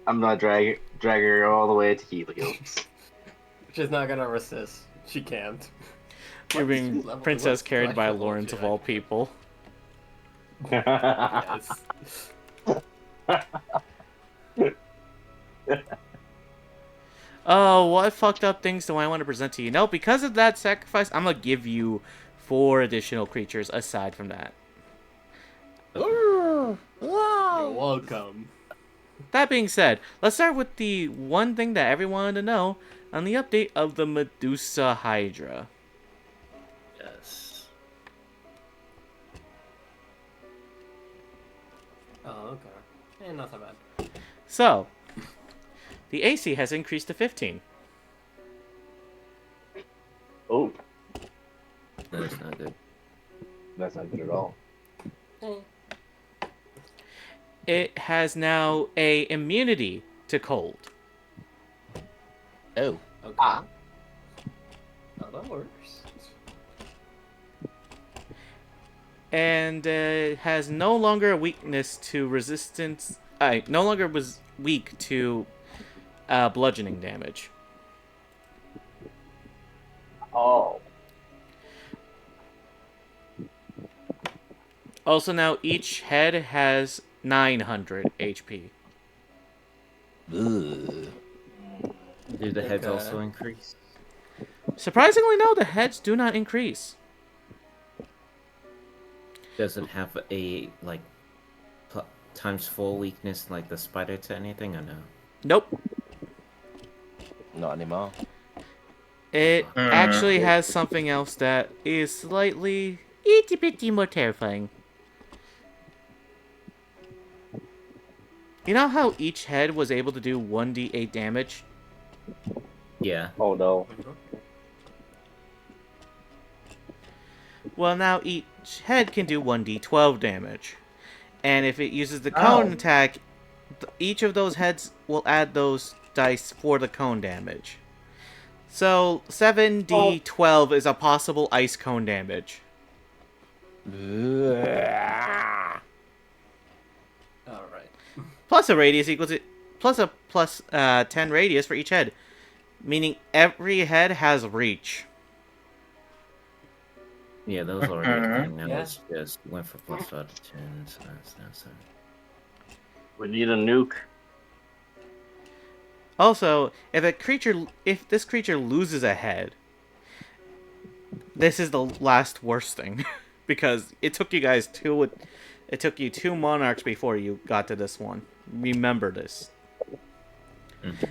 I'm not dragging her all the way to Helios. She's not gonna resist. She can't. You're being Level- princess what's carried by threshold Lawrence should of I all do? people. Yes. Oh, what fucked up things do I want to present to you? No, because of that sacrifice, I'm gonna give you 4 additional creatures aside from that. You're welcome. That being said, let's start with the one thing that everyone wanted to know on the update of the Medusa Hydra. Yes. Oh, okay. Not so bad. So, the AC has increased to 15. Oh, That's not good. that's not good at all. It has now a immunity to cold. Oh. Okay. Ah. Oh, that works. And has no longer a weakness to resistance. No longer was weak to bludgeoning damage. Oh. Also, now each head has 900 HP. Ugh. Do the heads Okay. also increase? Surprisingly, no, the heads do not increase. Does it have a like ×4 weakness like the spider to anything or no? Nope. Not anymore. It actually has something else that is slightly itty bitty more terrifying. You know how each head was able to do 1d8 damage? Yeah. Oh no. Well, now each head can do 1d12 damage. And if it uses the cone attack, each of those heads will add those dice for the cone damage. So, 7d12 is a possible ice cone damage. Alright. Plus a radius equals it. Plus 10 radius for each head. Meaning every head has reach. Yeah, that was already a thing. Now Yeah. it's just went for +5 to 10, so that's now 7. We need a nuke. Also, if this creature loses a head, this is the last worst thing. Because it took you guys it took you 2 monarchs before you got to this one. Remember this. Mhm.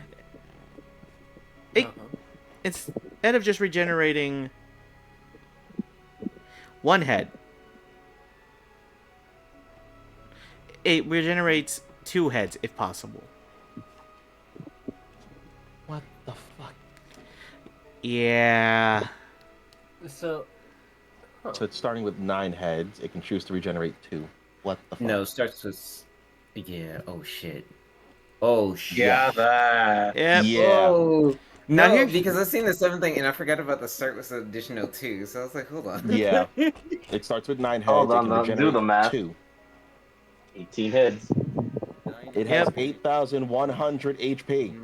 Instead of just regenerating 1 head, it regenerates 2 heads if possible. What the fuck? Yeah. So, So it's starting with 9 heads. It can choose to regenerate 2. What the fuck? No, it starts with. Yeah. Oh shit. Oh shit. Yeah, that. Yep. Yeah. Oh. Now No, here's- because I've seen the 7 thing and I forgot about the start with the additional 2, so I was like, hold on. Yeah. It starts with 9 heads. Hold It on, can do regenerate the math. 2. 18 heads. It has Yep. 8,100 HP.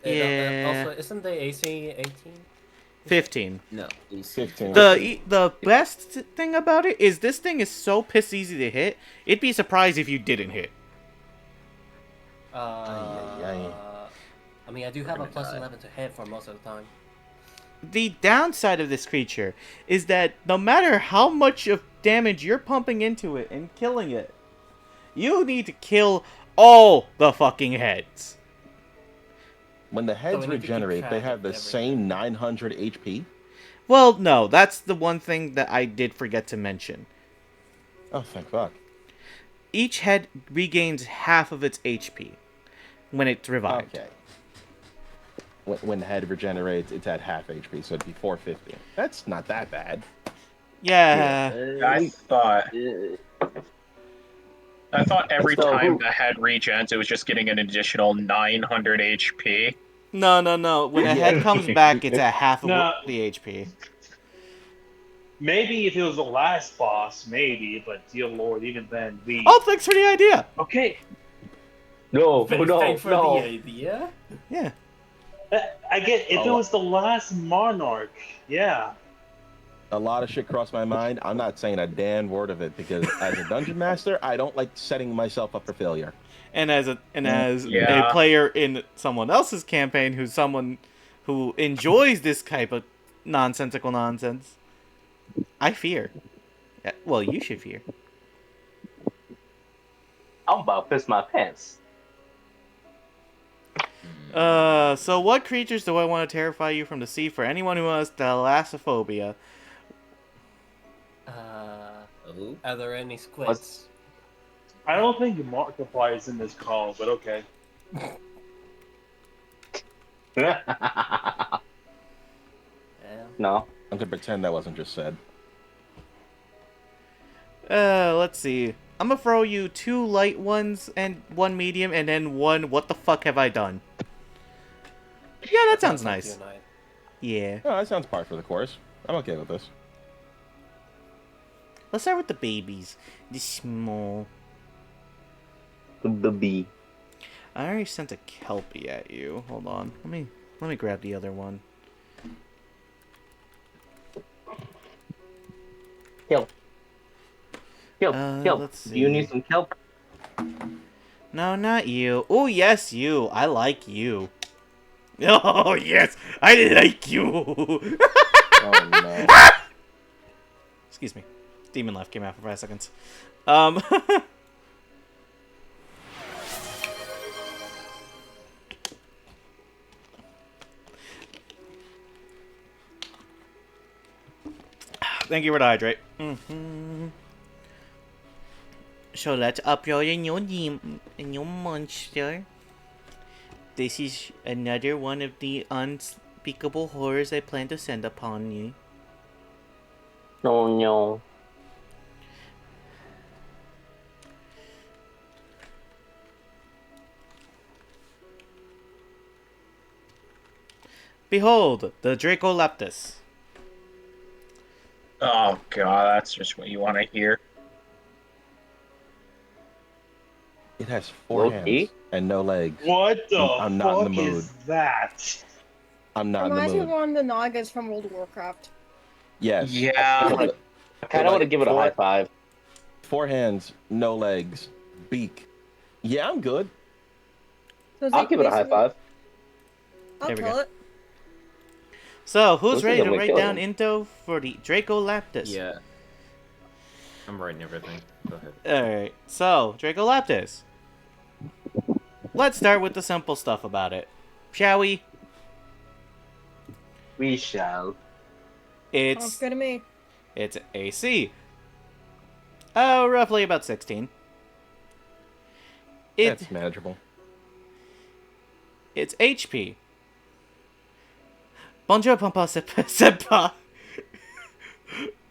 Yeah. Also, isn't the AC 18? 15. No, 15. The best thing about it is this thing is so piss easy to hit. It'd be surprised if you didn't hit. Ay. I mean, I do have a Gonna plus die. 11 to hit for most of the time. The downside of this creature is that no matter how much of damage you're pumping into it and killing it, you need to kill all the fucking heads. When the heads we need to keep regenerate, they track have of the everything. same 900 HP. Well, no, that's the one thing that I did forget to mention. Oh, thank fuck. Each head regains half of its HP when it's revived. Okay. When the head regenerates, it's at half HP, so it'd be 450. That's not that bad. Yeah. I thought every So time who- the head regens, it was just getting an additional 900 HP. No. When a head comes back, it's at half of No. the HP. Maybe if it was the last boss, maybe, but dear lord, even then, we. Oh, thanks for the idea. Okay. No, Thanks for the no. idea. Yeah. I get if it was the last monarch, yeah. A lot of shit crossed my mind. I'm not saying a damn word of it because as a dungeon master, I don't like setting myself up for failure. And as a Yeah. player in someone else's campaign who's someone who enjoys this type of nonsensical nonsense, I fear. Yeah, well, you should fear. I'm about to piss my pants. So what creatures do I want to terrify you from the sea for anyone who has thalassophobia? Oh. Are there any squids? I don't think Markiplier is in this call, but okay. Yeah. No. I'm gonna pretend that wasn't just said. Let's see. I'm gonna throw you 2 light ones and 1 medium, and then 1. What the fuck have I done? Yeah, that sounds nice. Yeah. Oh, that sounds par for the course. I'm okay with this. Let's start with the babies. The small. The bee. I already sent a kelpie at you. Hold on. Let me grab the other one. Kelp. Kelp. Let's Do you see. need some kelp? No, not you. Oh, yes, you. I like you. Oh, yes, I like you. Oh no. Excuse me. Demon Life came out for 5 seconds. Thank you for the hydrate. So let's upload a new monster. This is another one of the unspeakable horrors I plan to send upon you. Oh no. Behold, the Dracoleptus. Oh god, that's just what you want to hear. It has 4 Low-key? hands and no legs. What the I'm not in fuck the mood. is that? I'm not in Reminds the me of mood. one of the Nagas from World of Warcraft. Yes. Yeah. I kind of want to give it a high five. 4 hands, no legs, beak. Yeah, I'm good. So it's I'll like give it a high basically- five. I'll There we kill go. it. So, who's Those ready things to are write killing down them. info for the Dracoleptus? Yeah. I'm writing everything. Go ahead. Alright, so, Dracoleptus. Let's start with the simple stuff about it. Shall we? We shall. Sounds It's good to me. It's AC. Oh, roughly about 16. That's manageable. It's HP. Bonjour, Pampa Senpai.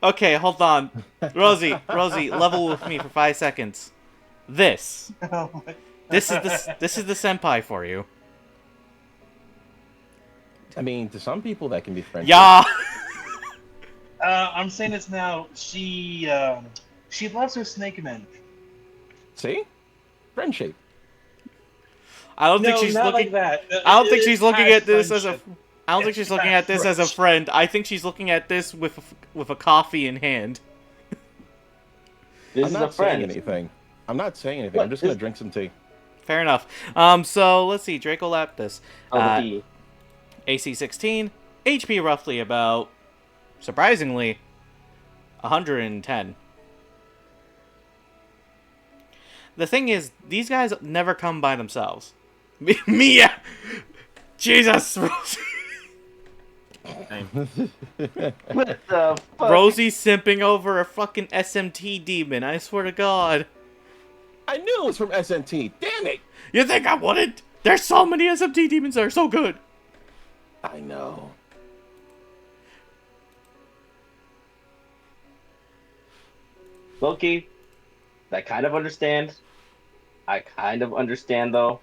Okay, hold on. Rosie, level with me for 5 seconds. This is the senpai for you. I mean, to some people that can be friendly. Yeah. I'm saying this now. She loves her snake men. See? Friendship. I don't think No, she's not looking. like that. I don't think she's looking Past at this as a. friendship. I don't think It's she's looking past at this as a friendship. friend. I think she's looking at this with a coffee in hand. This I'm is a not saying friend. anything. I'm not saying anything. I'm just gonna drink some tea. Fair enough. So let's see. Dracoleptus. Oh, the bee. AC 16, HP roughly about, surprisingly, 110. The thing is, these guys never come by themselves. Mia! Jesus! What the fuck? Rosie's simping over a fucking SMT demon, I swear to God. I knew it was from SNT. Damn it! You think I wouldn't? There's so many SMT demons that are so good. I know. Loki, I kind of understand. I kind of understand though.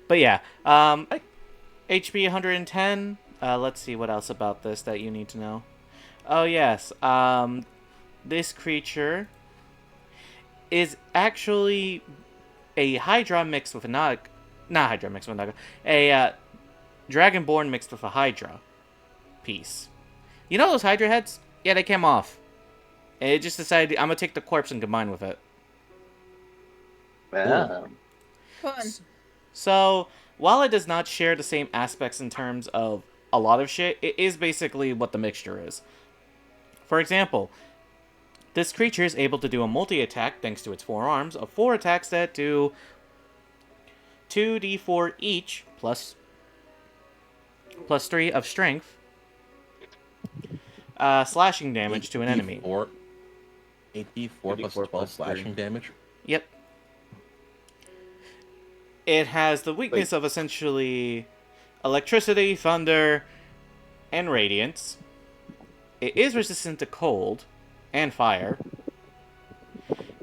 But yeah, HP 110. Let's see what else about this that you need to know. Oh yes, this creature is actually a Hydra mixed with a not Hydra mixed with a Naga, a Dragonborn mixed with a Hydra piece. You know those Hydra heads? Yeah, they came off. And it just decided I'm gonna take the corpse and combine with it. Fun. So, while it does not share the same aspects in terms of a lot of shit, it is basically what the mixture is. For example, this creature is able to do a multi-attack thanks to its 4 arms of 4 attacks that do 2d4 each plus 3 of strength slashing damage to an enemy. 8d4 plus 12 slashing damage? Yep. It has the weakness of essentially electricity, thunder, and radiance. It is resistant to cold and fire.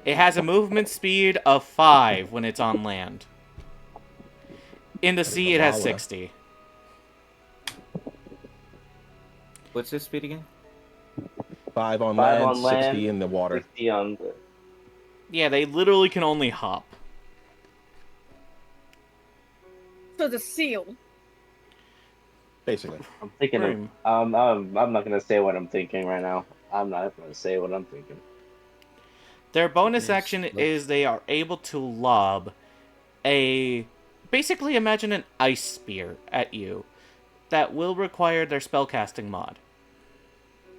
It has a movement speed of 5 when it's on land. In the sea, it has 60. What's this speed again? 5 on 5 land, on land, 60 in the water. 60 on the... Yeah, they literally can only hop. So the seal. Basically. I'm thinking Room. of... I'm not going to say what I'm thinking right now. I'm not going to say what I'm thinking. Their bonus action is they are able to lob a... Basically, imagine an ice spear at you that will require their spellcasting mod,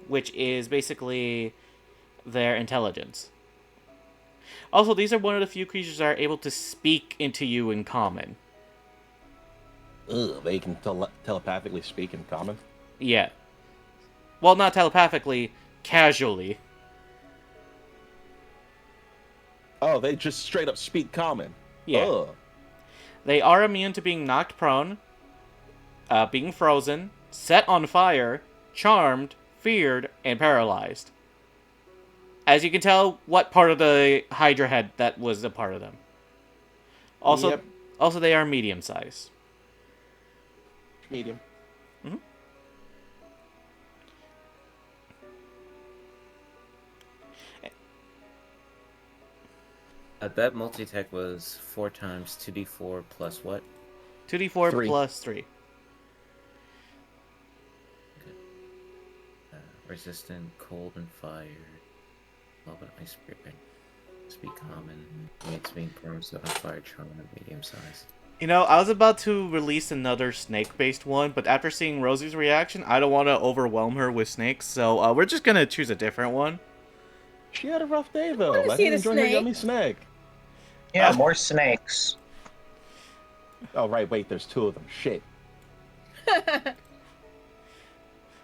which is basically their intelligence. Also, these are one of the few creatures that are able to speak into you in common. Ugh, they can telepathically speak in common? Yeah. Well, not telepathically, casually. Oh, they just straight up speak common? Yeah. Ugh. They are immune to being knocked prone, being frozen, set on fire, charmed, feared, and paralyzed. As you can tell, what part of the Hydra head that was a part of them. Also, Yep. also they are medium size. Medium. That multi-attack was 4 times 2d4 plus what? 2d4 3. plus 3. Resistant, cold, and fire. Love an ice spirit. Speak common. Makes being prone, set on fire, charm, and medium size. You know, I was about to release another snake-based one, but after seeing Rosie's reaction, I don't want to overwhelm her with snakes, so we're just gonna choose a different one. She had a rough day, though. wanna Let see her the enjoy her snake. yummy snack. Yeah, more snakes. Oh, right, wait, there's 2 of them. Shit.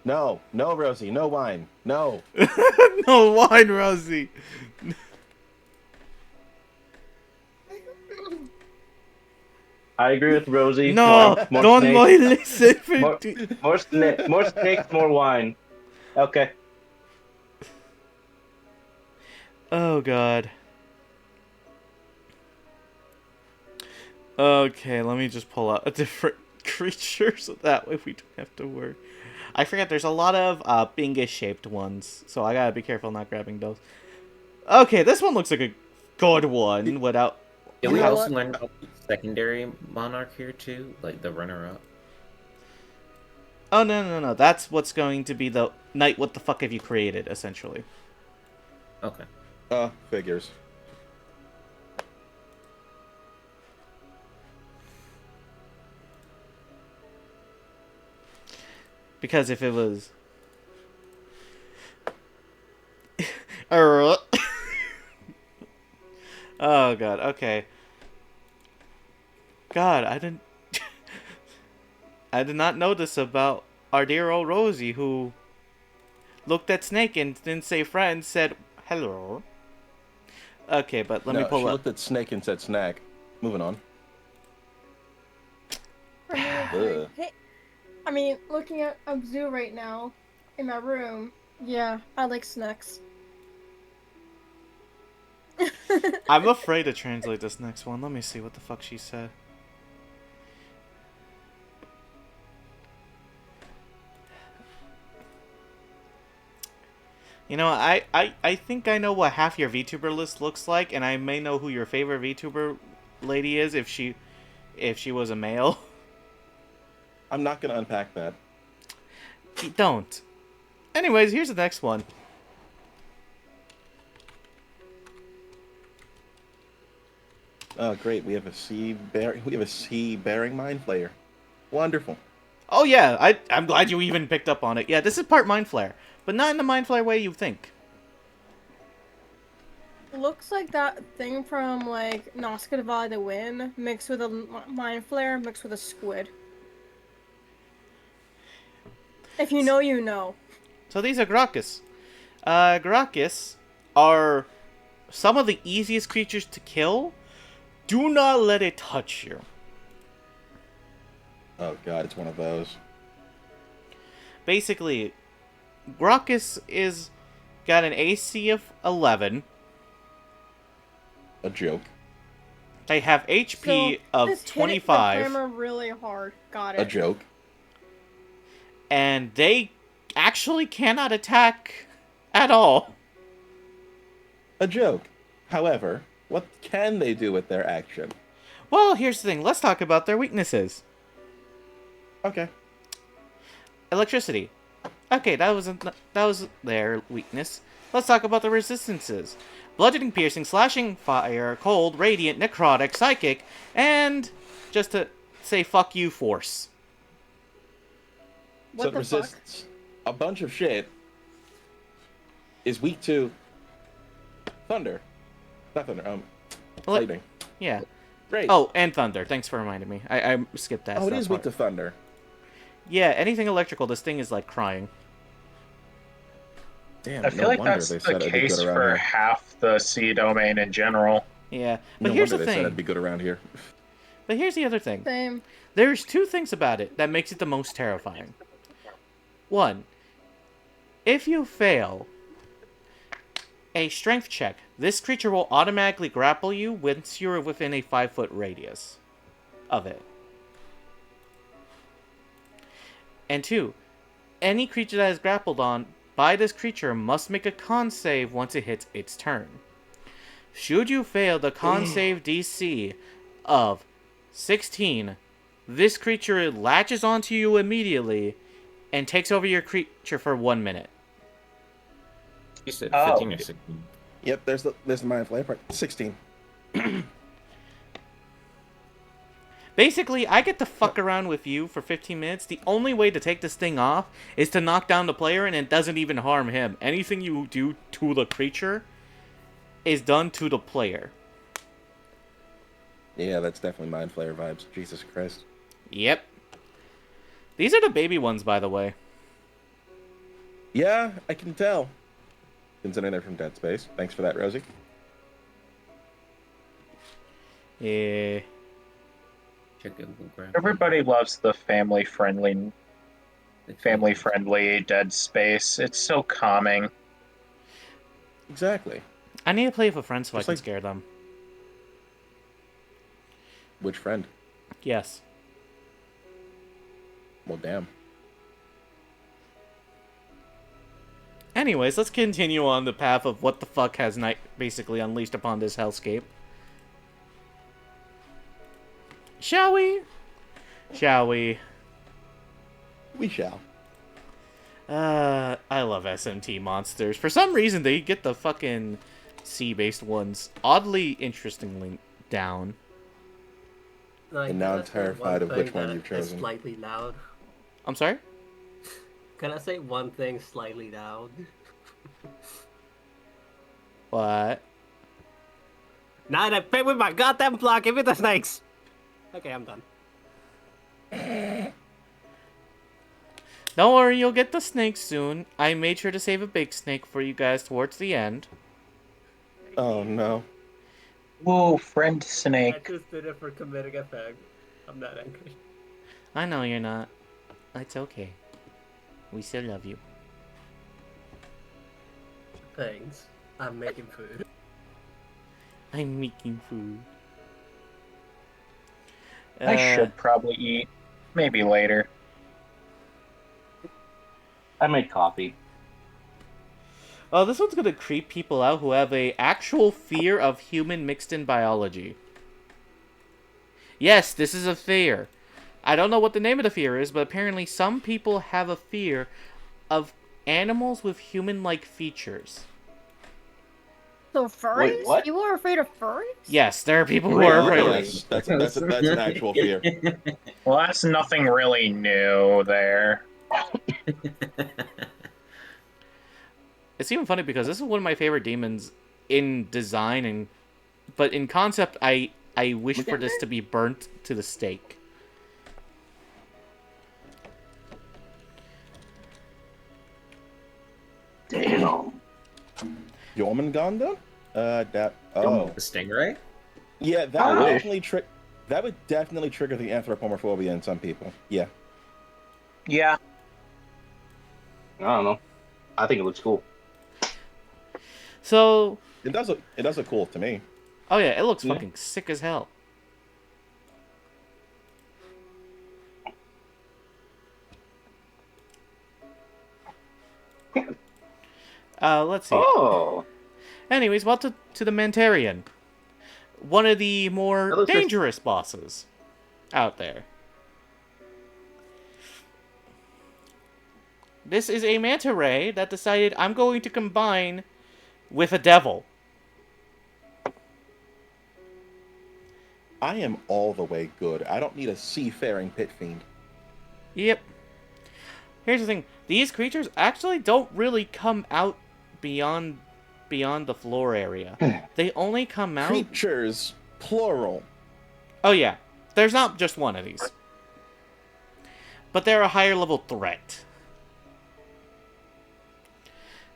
No, Rosie, no wine. No. No wine, Rosie! I agree with Rosie. No! More Don't snakes. listen! More snakes, more wine. Okay. Oh, God. Okay, let me just pull out a different creature so that way we don't have to worry. I forget there's a lot of bingus-shaped ones, so I gotta be careful not grabbing those. Okay, this one looks like a good one without... Did we know also what? learn about the secondary monarch here too? Like the runner-up? Oh, no. That's what's going to be the knight what the fuck have you created, essentially. Okay. Figures. Because if it was... Oh, God, okay. God, I didn't... I did not know this about our dear old Rosie, who looked at Snake and didn't say friend, said hello. Okay, but let me pull she up. looked at Snake and said snack. Moving on. Ugh. Hey, I mean, looking at a zoo right now in my room. Yeah, I like snacks. I'm afraid to translate this next one. Let me see what the fuck she said. You know, I think I know what half your VTuber list looks like, and I may know who your favorite VTuber lady is if she was a male? I'm not gonna unpack that. Don't. Anyways, here's the next one. Oh, great. We have a sea-bearing mind flayer. Wonderful. Oh yeah, I'm glad you even picked up on it. Yeah, this is part Mind Flare, but not in the Mind Flare way you think. Looks like that thing from like Nazca Divide the Wind mixed with a mind flare mixed with a squid. If you know, you know. So these are Gracchus. Gracchus are some of the easiest creatures to kill. Do not let it touch you. Oh god, it's one of those. Basically, Gracchus is got an AC of 11. A joke. They have HP of just hit 25. the hammer really hard. Got it. A joke. And they actually cannot attack at all. A joke. However, what can they do with their action? Well, here's the thing. Let's talk about their weaknesses. Okay. Electricity. Okay, that was their weakness. Let's talk about the resistances. Bludgeoning, piercing, slashing, fire, cold, radiant, necrotic, psychic, and just to say fuck you, force. What So it the resists a bunch of shit. Is weak to thunder. Not thunder, lightning. Yeah. Great. Oh, and thunder. Thanks for reminding me. I skipped that. Oh, it that is part. weak to thunder. Yeah, anything electrical, this thing is like crying. Damn, I feel no like wonder that's they the said it'd be case good around for here. half the sea domain in general. Yeah, but No here's wonder the they said it'd thing. be good around here. But here's the other thing. Same. There's two things about it that makes it the most terrifying. One, if you fail a strength check, this creature will automatically grapple you once you're within a 5-foot radius of it. And two, any creature that is grappled on by this creature must make a con save once it hits its turn. Should you fail the con save DC of 16, this creature latches onto you immediately and takes over your creature for 1 minute. You said Oh. 15 or 16. Yep, there's the mind flare part. 16. Basically, I get to fuck around with you for 15 minutes. The only way to take this thing off is to knock down the player, and it doesn't even harm him. Anything you do to the creature is done to the player. Yeah, that's definitely mind flare vibes. Jesus Christ. Yep. These are the baby ones, by the way. Yeah, I can tell. Considering they're from Dead Space. Thanks for that, Rosie. Yeah. Check Google Graph. Everybody loves the family-friendly Dead Space. It's so calming. Exactly. I need to play with a friend so I Just can like- scare them. Which friend? Yes. Well, damn. Anyways, let's continue on the path of what the fuck has Night basically unleashed upon this hellscape. Shall we? Shall we? We shall. I love SMT monsters. For some reason, they get the fucking sea-based ones oddly interestingly down. Like, And now I'm can I say terrified of which thing one that you've is chosen. Slightly loud. I'm sorry? Can I say one thing slightly loud? What? Now I play with my goddamn block. Give me the snakes. Okay, I'm done. Don't worry, you'll get the snake soon. I made sure to save a big snake for you guys towards the end. Oh, no. Whoa, friend I snake. just did it for comedic effect. I'm not angry. I know you're not. It's okay. We still love you. Thanks. I'm making food. I'm making food. I should probably eat. Maybe later. I made coffee. Oh, this one's gonna creep people out who have a actual fear of human mixed in biology. Yes, this is a fear. I don't know what the name of the fear is, but apparently some people have a fear of animals with human-like features. So furries? Wait, what? You are afraid of furries? Yes, there are people who Wait, are really? afraid. Yes, that's an actual fear. Well, that's nothing really new there. It's even funny because this is one of my favorite demons in design, but in concept, I wish for this to be burnt to the stake. Damn. Jormungandr? The stingray? Yeah, that I would wish. definitely trigger the anthropomophobia in some people. Yeah. Yeah. I don't know. I think it looks cool. So, It does look cool to me. oh yeah, it looks Yeah. fucking sick as hell. Let's see. Oh. Anyways, well, to the Mantarian. One of the That more looks dangerous bosses out there. This is a manta ray that decided I'm going to combine with a devil. I am all the way good. I don't need a seafaring pit fiend. Yep. Here's the thing. These creatures actually don't really come out beyond the floor area. They only come out... Creatures, plural. Oh yeah. There's not just one of these. But they're a higher level threat.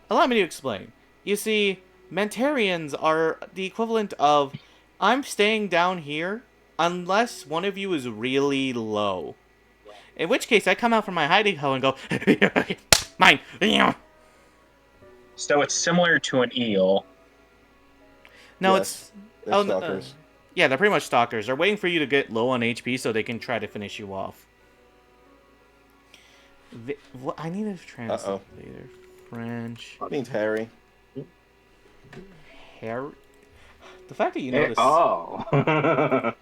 Allow me to explain. You see, Mantarians are the equivalent of, I'm staying down here unless one of you is really low. In which case, I come out from my hiding hole and go, mine! So it's similar to an eel. No, Yes, they're oh, stalkers. yeah, they're pretty much stalkers. They're waiting for you to get low on HP so they can try to finish you off. I need a translator. French. That means Harry. Harry. The fact that you know this. Oh.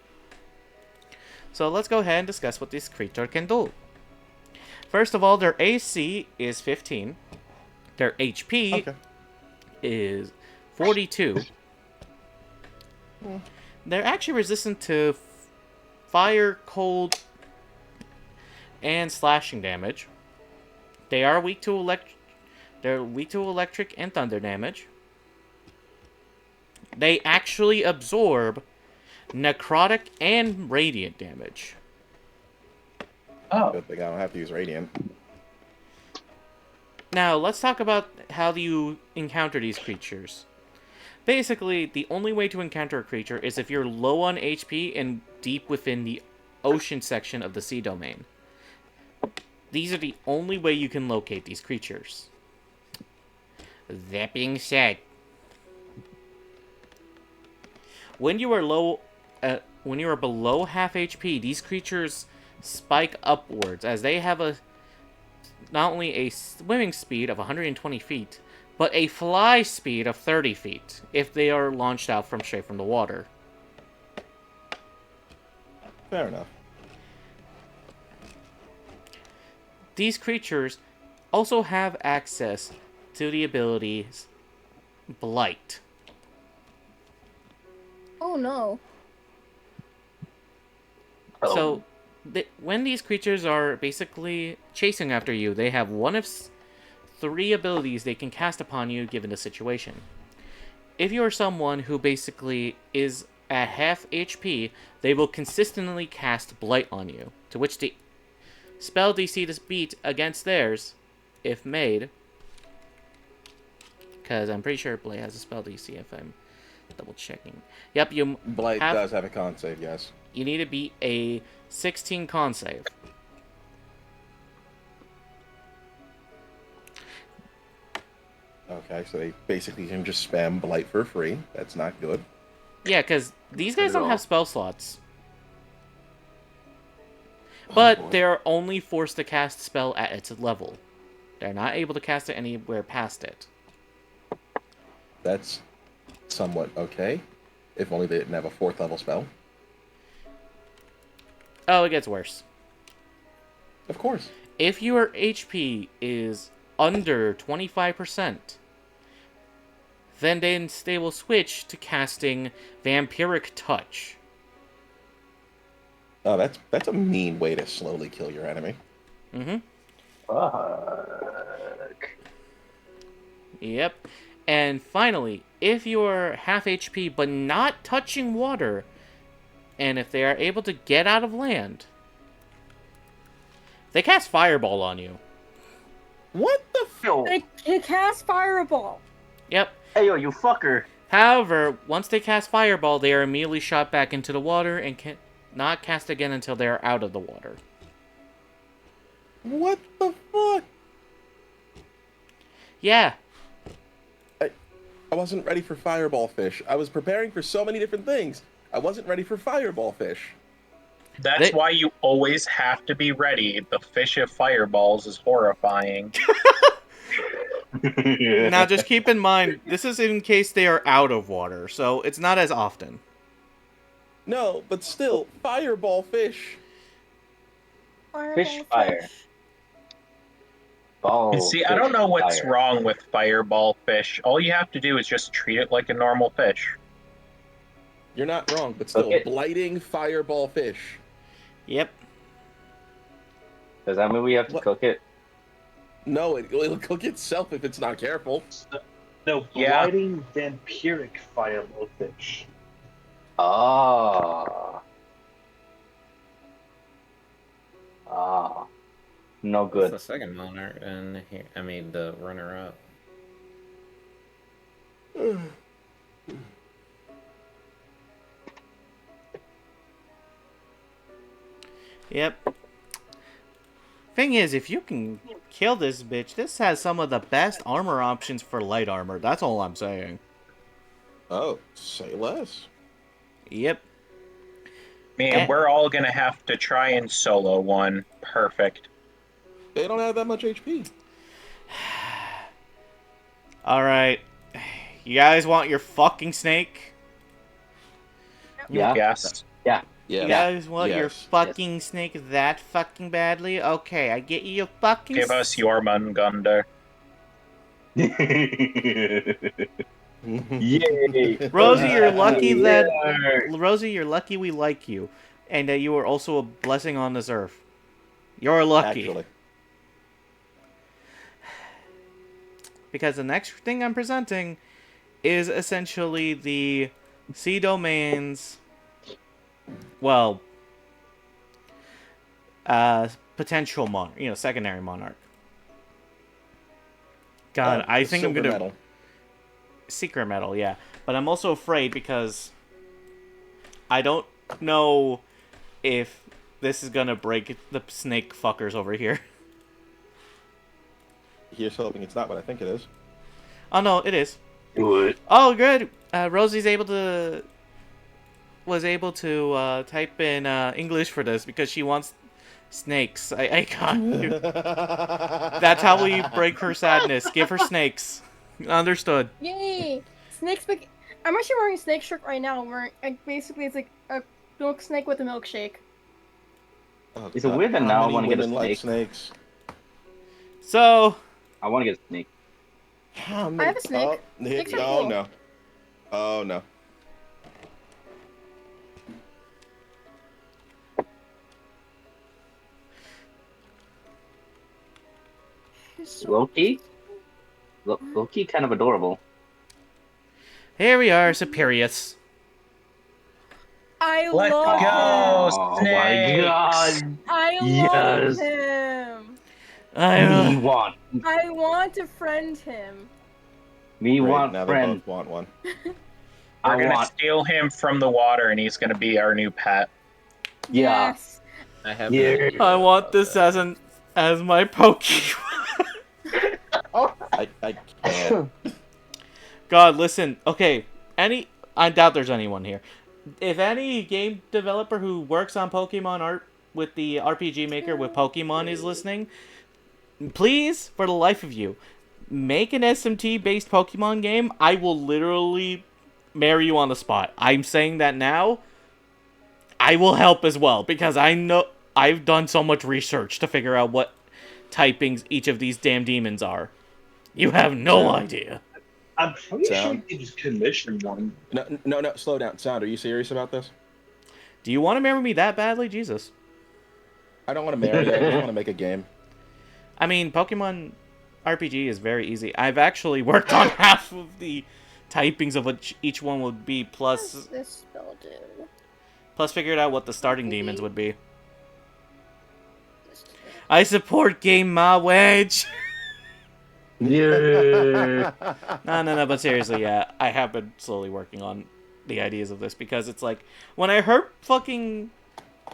So let's go ahead and discuss what this creature can do. First of all, their AC is 15. Their HP Okay. is 42. They're actually resistant to fire, cold, and slashing damage. They are weak to electric and thunder damage. They actually absorb necrotic and radiant damage. Oh. Good thing I don't have to use radiant. Now, let's talk about how you encounter these creatures. Basically, the only way to encounter a creature is if you're low on HP and deep within the ocean section of the sea domain. These are the only way you can locate these creatures. That being said, when you are below half HP, these creatures spike upwards as they have not only a swimming speed of 120 feet, but a fly speed of 30 feet if they are launched out straight from the water. Fair enough. These creatures also have access to the abilities Blight. Oh no. So, when these creatures are basically chasing after you, they have one of 3 abilities they can cast upon you given the situation. If you are someone who basically is at half HP, they will consistently cast Blight on you, to which the spell DC to beat against theirs, if made, because I'm pretty sure Blight has a spell DC if I'm double checking. Yep, Blight does have a con save, yes. You need to beat a 16 con save. Okay, so they basically can just spam Blight for free. That's not good. Yeah, because these guys Not at don't all. have spell slots. Oh, But boy. they're only forced to cast spell at its level. They're not able to cast it anywhere past it. That's somewhat okay. If only they didn't have a 4th level spell. Oh, it gets worse. Of course. If your HP is under 25%, then they will switch to casting Vampiric Touch. Oh, that's a mean way to slowly kill your enemy. Mm-hmm. Fuck. Yep. And finally, if you're half HP but not touching water, and if they are able to get out of land, they cast Fireball on you. What the Yo. They cast Fireball. Yep. Hey, yo, you fucker. However, once they cast Fireball, they are immediately shot back into the water and can not cast again until they are out of the water. What the fuck? Yeah. I wasn't ready for Fireball Fish. I was preparing for so many different things. I wasn't ready for Fireball Fish. That's why you always have to be ready. The fish of fireballs is horrifying. Now, just keep in mind, this is in case they are out of water, so it's not as often. No, but still, Fireball Fish. Fish fire. Ball. You see, I don't know what's wrong with fireball fish. All you have to do is just treat it like a normal fish. You're not wrong, but still, Okay. blighting Fireball Fish. Yep. Does that mean we have to What? cook it? No, it'll cook itself if it's not careful. No, Yeah. blighting vampiric fireball fish. Ah. Ah. No What's good. the second monarch? And here, I mean the runner-up. Yep. Thing is, if you can kill this bitch, this has some of the best armor options for light armor. That's all I'm saying. Oh, say less. Yep. Man, we're all gonna have to try and solo one. Perfect. They don't have that much HP. Alright. You guys want your fucking snake? Yeah. Yes. Yeah. You guys want your Yes. fucking snake that fucking badly? Okay, I get you your fucking Give us your Mungunder. Yay. Rosie, you're lucky that Yeah. Rosie, you're lucky we like you, and that you are also a blessing on this earth. You're lucky. Actually. Because the next thing I'm presenting is essentially the Sea Domains, well, potential monarch, secondary monarch. God, I think I'm Silver gonna medal. secret medal, yeah. But I'm also afraid because I don't know if this is gonna break the snake fuckers over here. Here's hoping it's not what I think it is. Oh no, it is. Do it. Oh, good. Rosie's was able to type in English for this because she wants snakes. I can't. That's how we break her sadness. Give her snakes. Understood. Yay! Snakes. I'm actually wearing a snake shirt right now. Basically, it's like a milk snake with a milkshake. Oh, Is it God. weird that How now I many wanna get a women like snake? snakes? So, I want to get a snake. How many? have a snake. Oh, Snakes are oh cool. no. Oh no. Loki? Loki kind of adorable. here we are, Superius. I Let's love go, him. Oh my snakes. god. I Yes. love him. I, Me want. I want to friend him. Me Great, want now friend. they both want one. We're I gonna want. steal him from the water, and he's gonna be our new pet. Yeah. Yes. I have. Yeah. an idea I want about this that. as my Pokemon. I can't. God, listen. Okay, I doubt there's anyone here. If any game developer who works on Pokemon art with the RPG Maker with Pokemon is listening, please, for the life of you, make an SMT-based Pokemon game. I will literally marry you on the spot. I'm saying that now. I will help as well, because I know I've done so much research to figure out what typings each of these damn demons are. You have no idea. I'm pretty sure Sound. you just commissioned one. No, slow down. Sound, are you serious about this? Do you want to marry me that badly? Jesus. I don't want to marry you. I just want to make a game. I mean, Pokemon RPG is very easy. I've actually worked on half of the typings of what each one would be, What plus does this spell do? figured out what the starting demons would be. This spell. I support Game Ma Wedge. Yeah. No, but seriously, yeah, I have been slowly working on the ideas of this, because it's like, when I heard fucking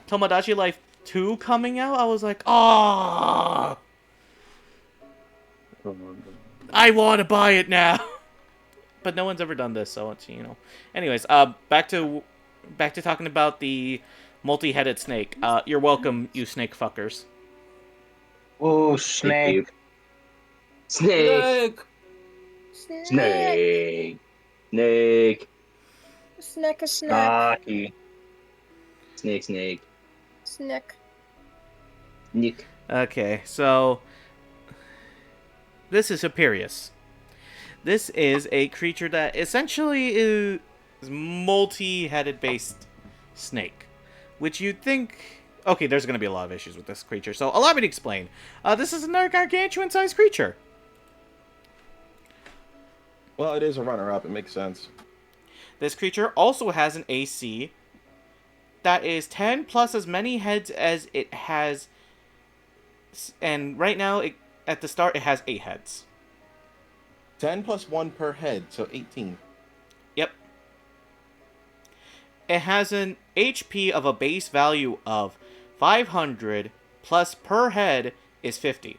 Tomodachi Life 2 coming out, I was like, oh, I want to buy it now. But no one's ever done this, so it's, Anyways, back to talking about the multi-headed snake. You're welcome, you snake fuckers. Ooh, Thank you. snake. Snake. Snake. Snake. Snack a snack. Snarky. Snake. Snack. Nick. Okay, so this is Hyperius. This is a creature that essentially is multi-headed based snake, which you'd think... Okay, there's going to be a lot of issues with this creature, so allow me to explain. This is another gargantuan-sized creature. Well, it is a runner-up. It makes sense. This creature also has an AC that is 10 plus as many heads as it has, and right now, at the start, it has 8 heads. 10 plus 1 per head, so 18. Yep. It has an HP of a base value of 500, plus per head is 50.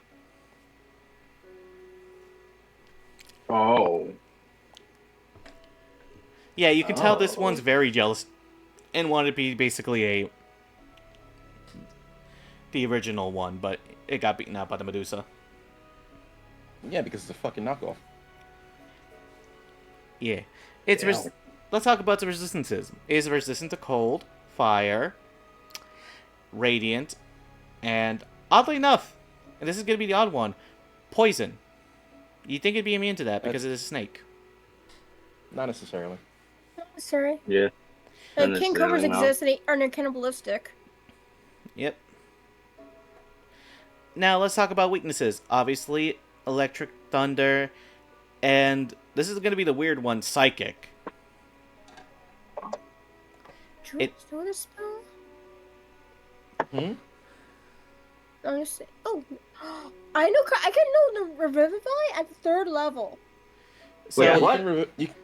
Oh. Yeah, you can tell this Oh. one's very jealous and wanted to be basically the original one, but it got beaten out by the Medusa. Yeah, because it's a fucking knockoff. Yeah. Let's talk about the resistances. It is resistant to cold, fire, radiant, and oddly enough, and this is going to be the odd one, poison. You'd think it'd be immune to that because it is a snake. Not necessarily. Sorry. Yeah. And Not king cobras necessarily, no. exist and are not cannibalistic. Yep. Now, let's talk about weaknesses. Obviously, electric, thunder, and this is going to be the weird one, psychic. Do It- you know this spell? Hmm? I'm just saying. Oh, I know. I can know the Revivify at the 3rd level. So, Wait, Yeah, what?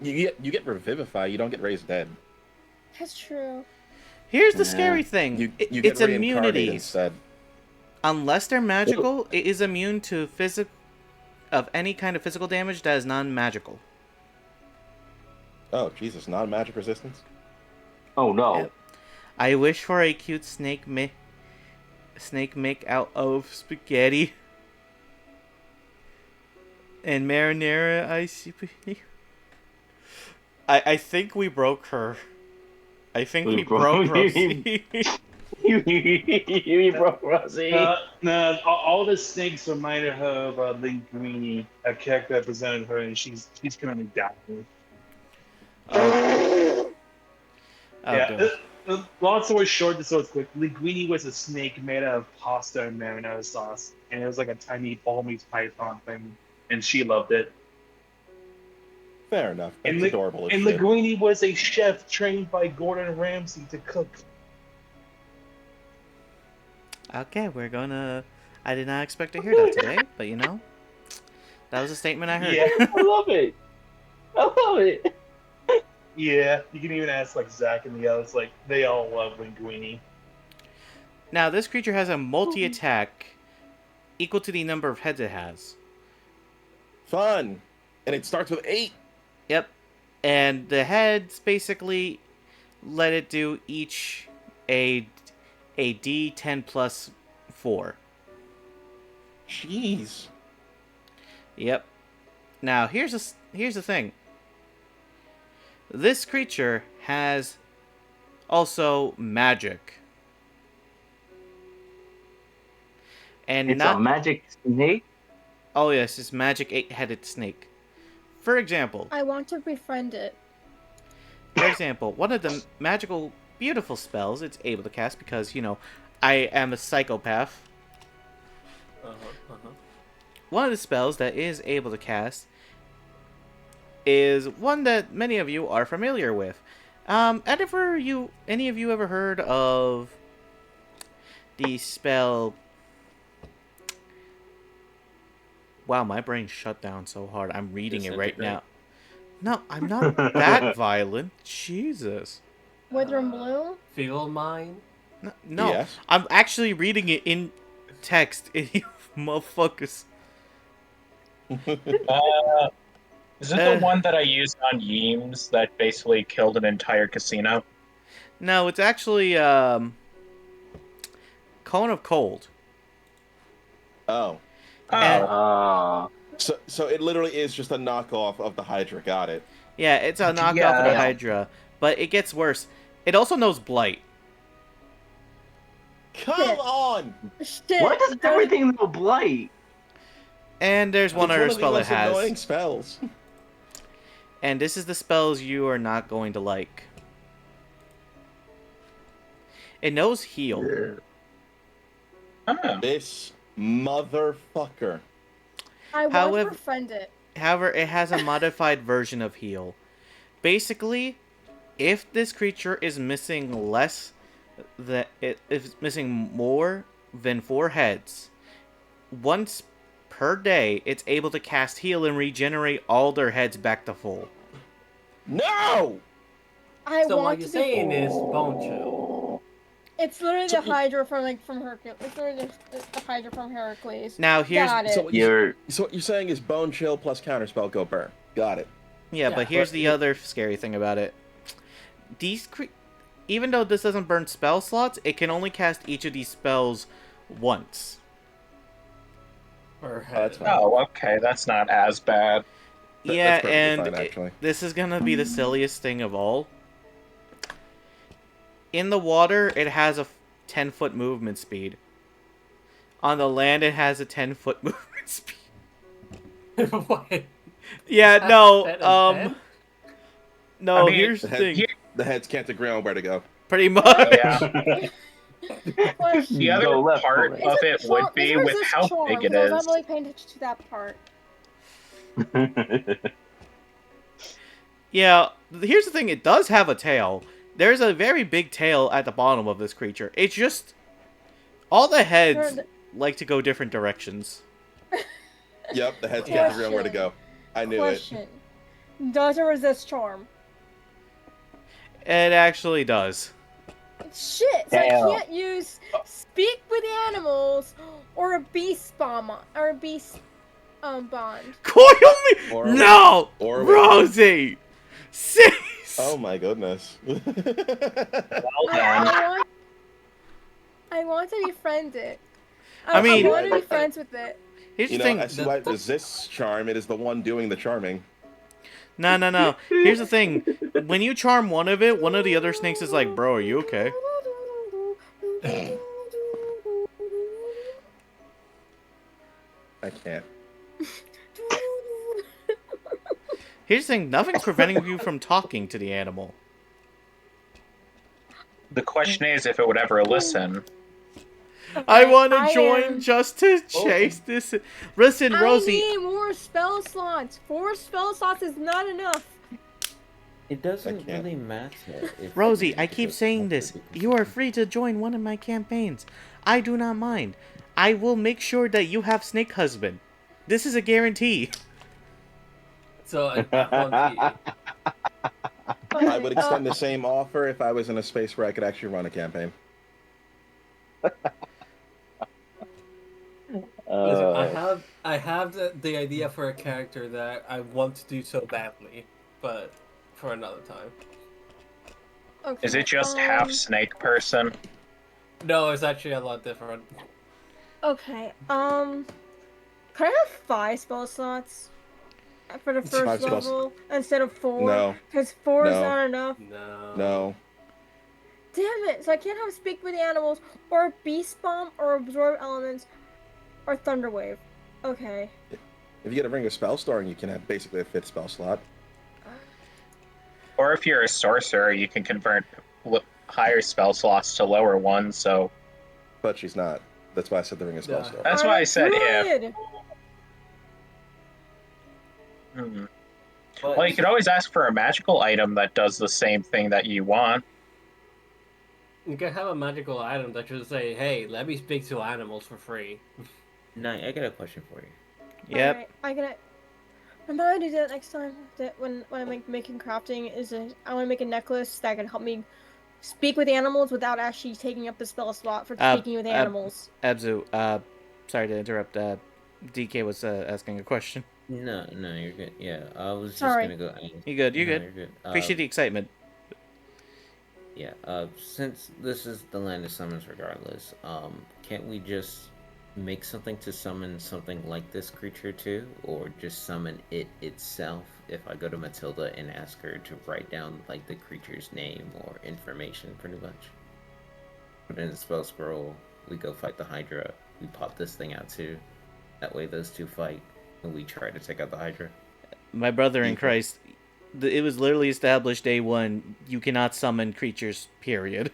you get Revivify, you don't get raised dead. That's true. here's the Yeah. scary thing. You get It's reincarnated immunity. instead. Unless they're magical, it is immune to of any kind of physical damage that is non-magical. Oh, Jesus, non-magic resistance? Oh no. Yep. I wish for a cute snake make out of spaghetti and marinara ICP. I think we broke her. I think we broke Rosie. You broke Rosie. No, all the snakes reminded her of Linguini, a character that presented her, and she's currently dying. Oh, Yeah. God. Long story short, this was quick. Linguini was a snake made out of pasta and marinara sauce, and it was like a tiny balmy python thing, and she loved it. Fair enough. That's And adorable as And shit. Linguini was a chef trained by Gordon Ramsay to cook. Okay, I did not expect to hear that today, but that was a statement I heard. Yeah. I love it. I love it. Yeah, you can even ask like Zach and the others. Like they all love Linguini. Now, this creature has a multi-attack equal to the number of heads it has. Fun! And it starts with 8! Yep. And the heads basically let it do each a D10 plus 4. Jeez. Yep. Now, here's the thing. This creature has Also, magic. And It's not a magic snake. oh yes, it's magic 8-headed snake. For example, I want to befriend it. one of the magical, beautiful spells it's able to cast because, you know, I am a psychopath. One of the spells that is able to cast is one that many of you are familiar with. Any of you ever heard of the spell? Wow, my brain shut down so hard. I'm reading it right now. No, I'm not that violent. Jesus. Wither and Bloom? Feeble Mind? No, Yes. I'm actually reading it in text. You motherfuckers. Is it the one that I used on Yeems that basically killed an entire casino? No, it's actually Cone of Cold. Oh. And- So it literally is just a knockoff of the Hydra. Got it. Yeah, it's a knockoff of the Hydra, but it gets worse. It also knows Blight. Come on! Shit. What does everything know blight? And there's one It's other of the spell it most annoying has. spells. And this is the spells you are not going to like. It knows Heal. Oh. This motherfucker. I want However- to befriend it. However, it has a modified version of Heal. Basically, if this creature is missing more than 4 heads, once per day, it's able to cast Heal and regenerate all their heads back to full. No! I So want what to you're be. saying is Bone Chill. It's literally the Hydra from Hercules. It's literally the Hydra from Hercules. Now here's Got it. So what you're saying is Bone Chill plus Counterspell go burn. Got it. Yeah, Yeah, but here's but the other scary thing about it. Even though this doesn't burn spell slots, it can only cast each of these spells once. Or that's fine. Oh, okay, that's not as bad. Yeah, That's perfectly and fine, actually. this is gonna be the silliest thing of all. In the water, it has a 10-foot movement speed. On the land, it has a 10-foot movement speed. What? Yeah, That's no, better than no, I mean, here's the thing. The heads can't agree on where to go. Pretty much. Yeah. Question. The other Go left, part go of Is it would be with resist how charm? big it 'Cause I was not is. really paying attention to that part. Yeah, here's the thing. It does have a tail. There's a very big tail at the bottom of this creature. It's just... all the heads like to go different directions. Yep, the heads can't agree on where to go. I knew it. Question. Does it resist charm? It actually does. Shit, so Damn. I can't use speak with animals or a beast bond. Coil me! Or- No! or- Rosie! Cease! Oh my goodness. Well done. I want to befriend it. I mean- I want to be friends with it. Here's You the know, thing. I see why it resists charm. It is the one doing the charming. No. Here's the thing. When you charm one of it, one of the other snakes is like, bro, are you okay? I can't. Here's the thing. Nothing's preventing you from talking to the animal. The question is if it would ever listen. I want I to join am- just to chase this. Listen, Rosie. I need more spell slots. 4 spell slots is not enough. It doesn't can't. really matter. If Rosie, I keep saying this. You are free to join one of my campaigns. I do not mind. I will make sure that you have Snake Husband. This is a guarantee. So I I would extend the same offer if I was in a space where I could actually run a campaign. Listen, I have the idea for a character that I want to do so badly, but for another time. Okay. Is it just half snake person? No, it's actually a lot different. Okay. Can I have 5 spell slots for the It's first 5 spells. level instead of 4? No. Because 4 is No. not enough. No. No. Damn it! So I can't have speak with animals, or beast bomb, or absorb elements, or thunder wave. Okay. If you get a ring of spell storing, you can have basically a 5th spell slot. Or if you're a sorcerer, you can convert higher spell slots to lower ones. So But she's not. That's why I said the ring of spell Yeah. storing. that's why I said if. Druid! Hmm. But Well, you could always ask for a magical item that does the same thing that you want. you can have a magical item that should say, "Hey, let me speak to animals for free." No, I got a question for you. Yep. Alright, I gotta. I'm gonna do that next time. That when I'm making crafting I want to make a necklace that can help me speak with animals without actually taking up the spell slot for speaking with animals. Abzu, sorry to interrupt. DK was asking a question. No, you're good. Yeah, I was just Sorry. gonna go. You good? You No, good? You're good. Appreciate the excitement. Yeah. Since this is the land of summons, regardless, can't we just make something to summon something like this creature too, or just summon it itself? If I go to Matilda and ask her to write down like the creature's name or information, pretty much. Put in the spell scroll. We go fight the Hydra. We pop this thing out too. That way, those two fight, and we try to take out the Hydra. My brother in Christ, it was literally established day one. You cannot summon creatures. Period.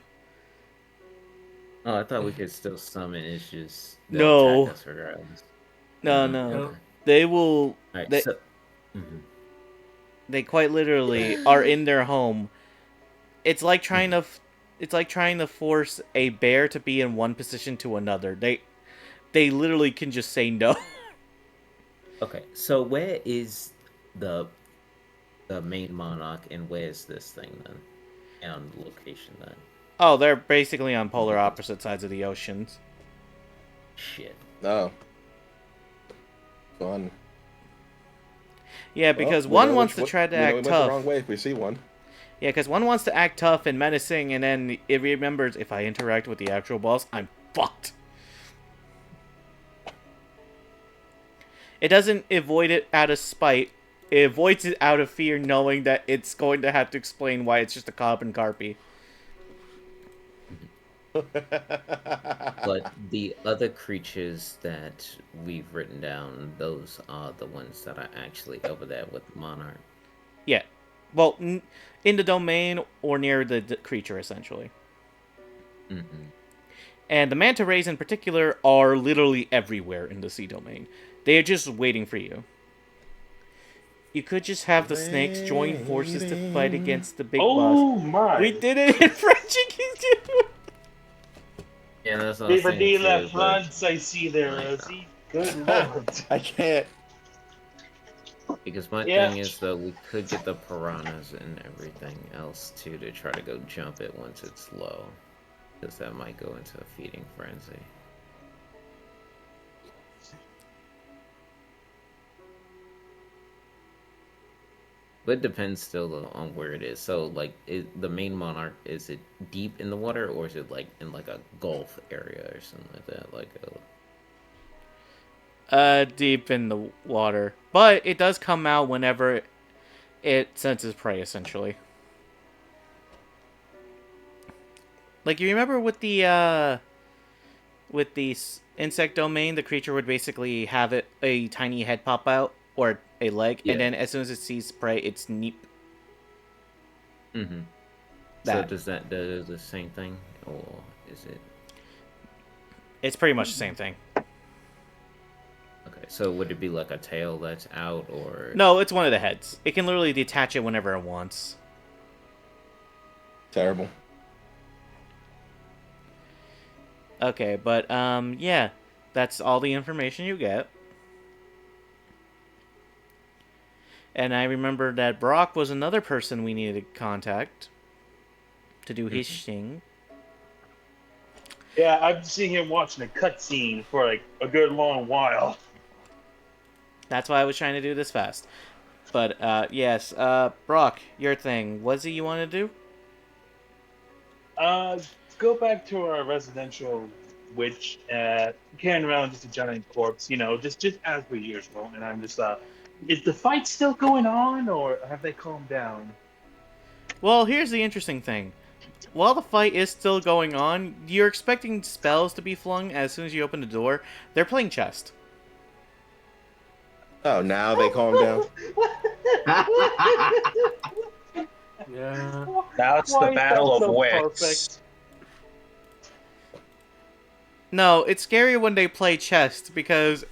Oh, I thought we could still summon. It's just No. they'll attack us regardless. No, Mhm. no. Okay. They will. Alright, They, so. Mhm. they quite literally are in their home. It's like trying to. It's like trying to force a bear to be in one position to another. They literally can just say no. Okay, so where is the main monarch, and where is this thing then? On location then? Oh, they're basically on polar opposite sides of the oceans. Shit. No. Fun. Yeah, because Well, we one know wants which- to try to we know we act went the tough. wrong way if we see one. Yeah, because one wants to act tough and menacing, and then it remembers, if I interact with the actual boss, I'm fucked. It doesn't avoid it out of spite. It avoids it out of fear, knowing that it's going to have to explain why it's just a carbon carpy. But the other creatures that we've written down, those are the ones that are actually over there with Monarch. Yeah. Well, in the domain or near the creature, essentially. Mm-hmm. And the manta rays in particular are literally everywhere in the sea domain. They are just waiting for you. You could just have the snakes join forces to fight against the big boss. Oh my! We did it in French again. Yeah, that's what I was Viva saying de la too, but- France, I see there, Rosie. Good lord. I can't. Because my Yeah. thing is, though, we could get the piranhas and everything else, too, to try to go jump it once it's low. Because that might go into a feeding frenzy. But it depends still though, on where it is. So, like, the main monarch, is it deep in the water, or is it like in like a gulf area or something like that? Like a... Deep in the water, but it does come out whenever it senses prey, essentially. Like, you remember with the insect domain, the creature would basically have a tiny head pop out, or a leg, Yeah. and then as soon as it sees prey, it's neep. Mm-hmm. So That. does that do the same thing, or is it? It's pretty much the same thing. Okay, so would it be like a tail that's out, or? No, it's one of the heads. It can literally detach it whenever it wants. Terrible. Okay, but, yeah. That's all the information you get. And I remember that Brock was another person we needed to contact to do his thing. Yeah, I've seen him watching a cutscene for like a good long while. That's why I was trying to do this fast. But, yes, Brock, your thing. What's it you want to do? Go back to our residential witch, carrying around just a giant corpse, just as per usual. And I'm just, is the fight still going on, or have they calmed down? Well, here's the interesting thing. while the fight is still going on, you're expecting spells to be flung as soon as you open the door. They're playing chess. Oh, now they calm down. Yeah. Now it's Why the is battle that of so wits. perfect? No, it's scary when they play chess because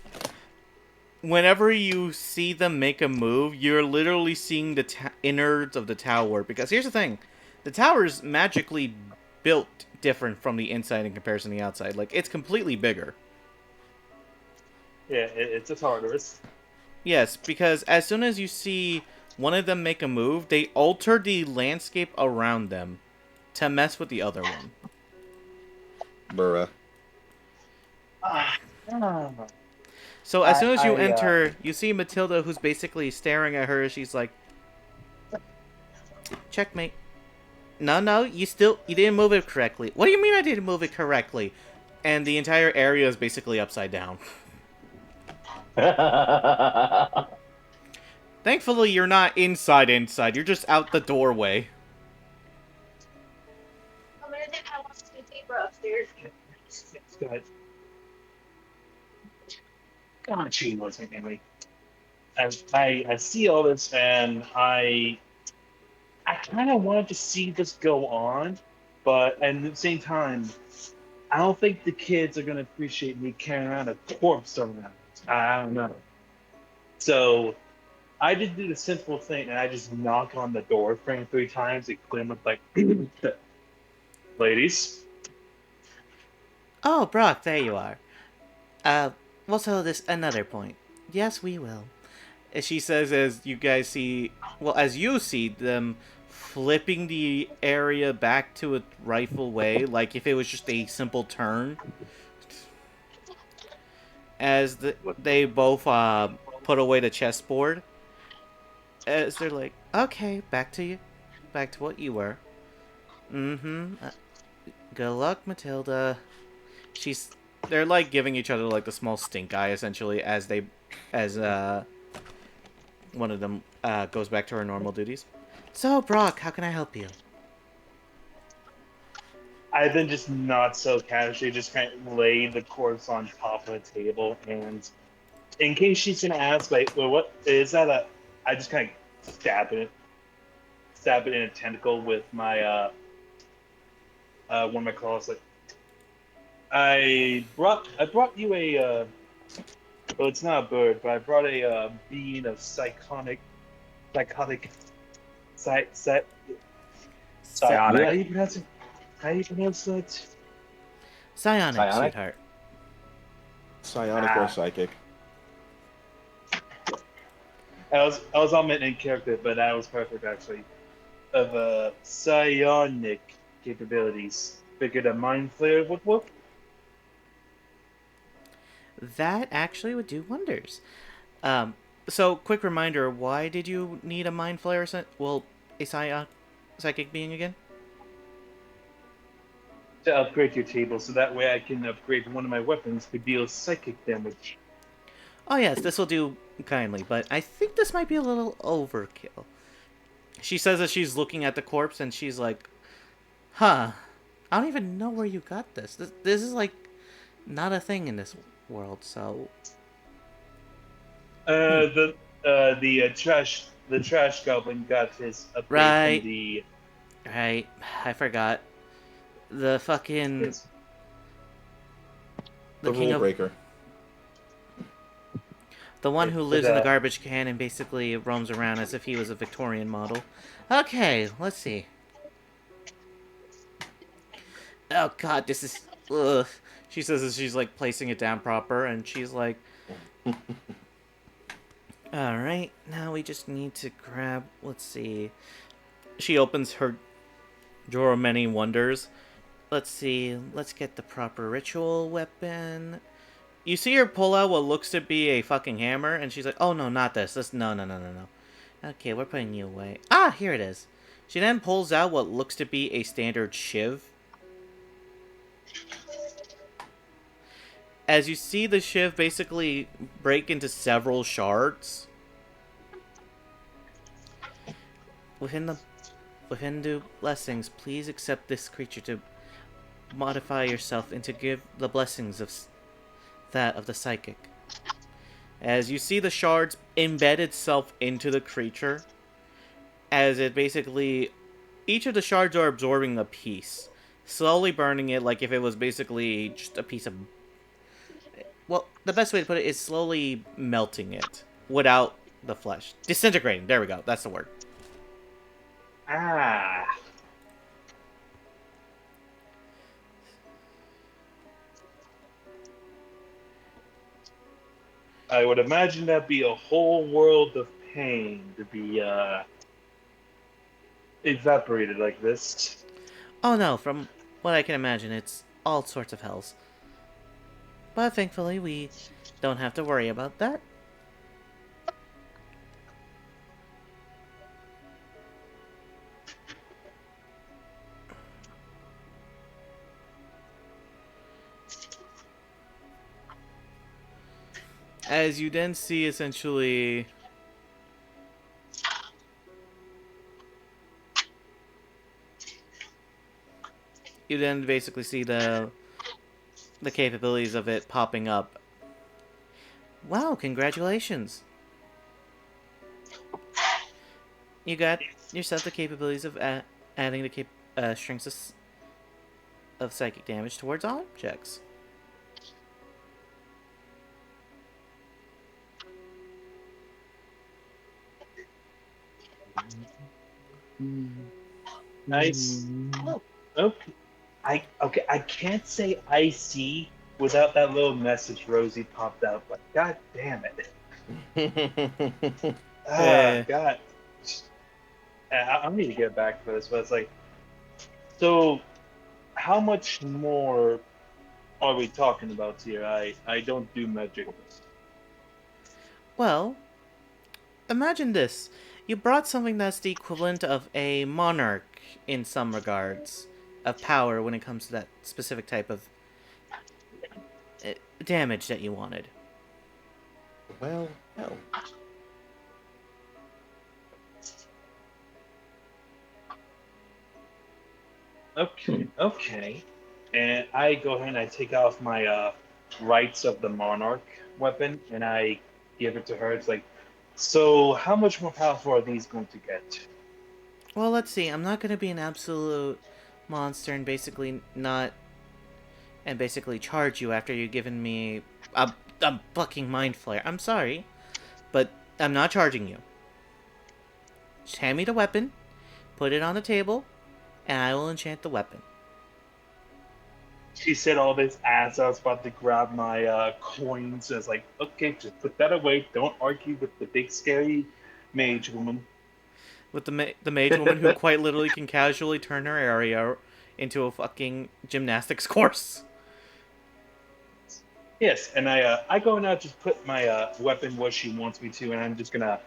whenever you see them make a move, you're literally seeing the innards of the tower. Because here's the thing, the tower is magically built different from the inside in comparison to the outside. Like, it's completely bigger. Yeah, it's a Tartarus. Yes, because as soon as you see one of them make a move, they alter the landscape around them to mess with the other one. Bruh. So as soon as you enter, you see Matilda, who's basically staring at her. She's like, "Checkmate." No, you didn't move it correctly. What do you mean I didn't move it correctly? And the entire area is basically upside down. Thankfully, you're not inside. You're just out the doorway. Good. God, she was anyway. I see all this, and I kind of wanted to see this go on, but at the same time, I don't think the kids are gonna appreciate me carrying around a corpse around. I don't know. So I just do the simple thing, and I just knock on the door frame 3 times. It clear with like, ladies. Oh, Brock, there you are. We'll settle this another point. Yes, we will. As she says, as you guys see, well, as you see them flipping the area back to its rightful way, like if it was just a simple turn. As they both put away the chessboard. As they're like, okay, back to what you were. Mm-hmm. Good luck, Matilda. They're like giving each other like the small stink eye essentially as one of them goes back to her normal duties. So, Brock, how can I help you? I then just not so casually just kind of lay the corpse on top of the table, and in case she's gonna ask, like, well, what is that? I just kind of stab it in a tentacle with my one of my claws. Like, I brought you a well, it's not a bird, but I brought a being of psychotic. How do you pronounce it? How do you pronounce that? Psionic, sweetheart. Psionic or psychic? I was on my in character, but that was perfect actually. Of psionic capabilities. Figured a mind flare would work. That actually would do wonders. So, quick reminder, why did you need a mind flare? Well, a psychic being again? To upgrade your table, so that way I can upgrade one of my weapons to deal psychic damage. Oh yes, this will do kindly, but I think this might be a little overkill. She says that she's looking at the corpse, and she's like, huh, I don't even know where you got this. This is like, not a thing in this world, so... The trash goblin got his upgrade from the... Right, I forgot. The fucking... The king rule of... breaker. The one who lives in the garbage can and basically roams around as if he was a Victorian model. Okay, let's see. Oh god, this is... Ugh. She says as she's like placing it down proper, and she's like... Alright, now we just need to grab... Let's see. She opens her drawer of many wonders. Let's see. Let's get the proper ritual weapon. You see her pull out what looks to be a fucking hammer, and she's like, oh no, not this. No. Okay, we're putting you away. Ah, here it is. She then pulls out what looks to be a standard shiv. As you see the shiv basically break into several shards. Within with Hindu blessings, please accept this creature to modify yourself and to give the blessings of that of the psychic. As you see the shards embed itself into the creature, as it basically, each of the shards are absorbing a piece, slowly burning it like if it was basically just a piece of, well, the best way to put it is slowly melting it without the flesh. Disintegrating, there we go, that's the word. Ah. I would imagine that'd be a whole world of pain to be evaporated like this. Oh no, from what I can imagine, it's all sorts of hells. But thankfully, we don't have to worry about that. As you then see, essentially, you then basically see the capabilities of it popping up. Wow, congratulations. You got yourself the capabilities of adding the strengths of psychic damage towards objects. Nice. Oh, okay. I can't say I see without that little message Rosie popped out. But god damn it. God. I need to get back to this, but it's like, so how much more are we talking about here? I don't do magic. Well, imagine this. You brought something that's the equivalent of a monarch in some regards of power when it comes to that specific type of damage that you wanted. Well. Okay. And I go ahead and I take off my rights of the monarch weapon and I give it to her. It's like, so how much more powerful are these going to get? Well, let's see. I'm not going to be an absolute monster and basically charge you after you've given me a fucking mind flare. I'm sorry, but I'm not charging you. Just hand me the weapon, put it on the table, and I will enchant the weapon. She said all this as I was about to grab my coins. I was like, okay, just put that away. Don't argue with the big scary mage woman. With the mage woman who quite literally can casually turn her area into a fucking gymnastics course. Yes, and I go and I just put my weapon where she wants me to, and I'm just gonna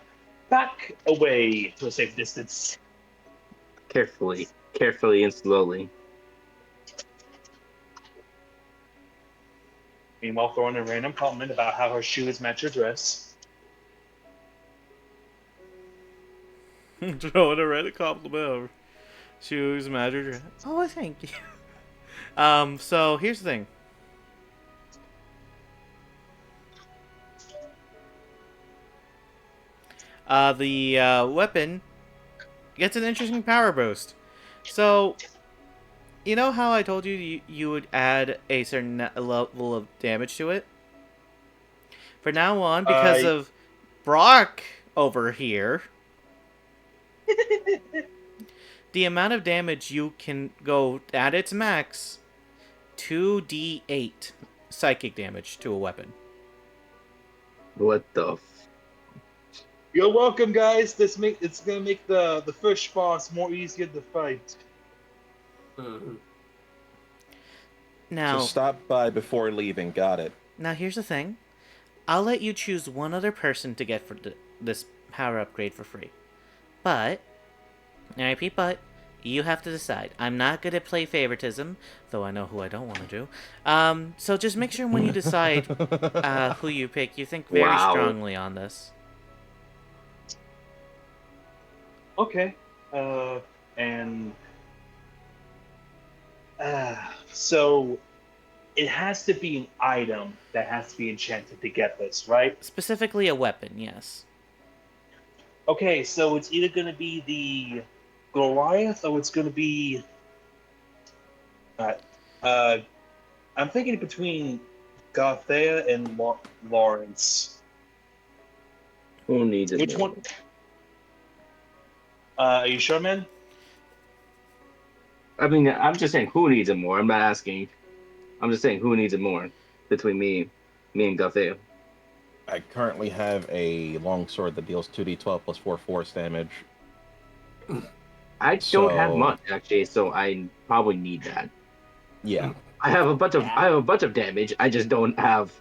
back away to a safe distance. Carefully and slowly. Meanwhile, throwing a random compliment about how her shoes match her dress. Throwing a random compliment. Shoes match her dress. Oh, thank you. So here's the thing. The weapon gets an interesting power boost. So, you know how I told you you would add a certain level of damage to it? For now on, because of Brock over here, the amount of damage you can go at its max, 2d8 psychic damage to a weapon. What the You're welcome, guys. It's gonna make the first boss more easier to fight. Now, So stop by before leaving. Got it. Now here's the thing. I'll let you choose one other person to get for this power upgrade for free. But, and I repeat, but, you have to decide. I'm not going to play favoritism, though I know who I don't want to do. So just make sure when you decide who you pick, you think very strongly on this. Okay. and so it has to be an item that has to be enchanted to get this, right? Specifically a weapon, yes. Okay, so it's either going to be the Goliath or it's going to be. I'm thinking between Gothea and Lawrence. Who needs it? Which more? one? Are you sure, man? I mean, I'm just saying who needs it more. I'm not asking. I'm just saying who needs it more between me and Gothea. I currently have a longsword that deals 2d12 plus 4 force damage. I don't have much actually, so I probably need that. Yeah. I have a bunch of damage. I just don't have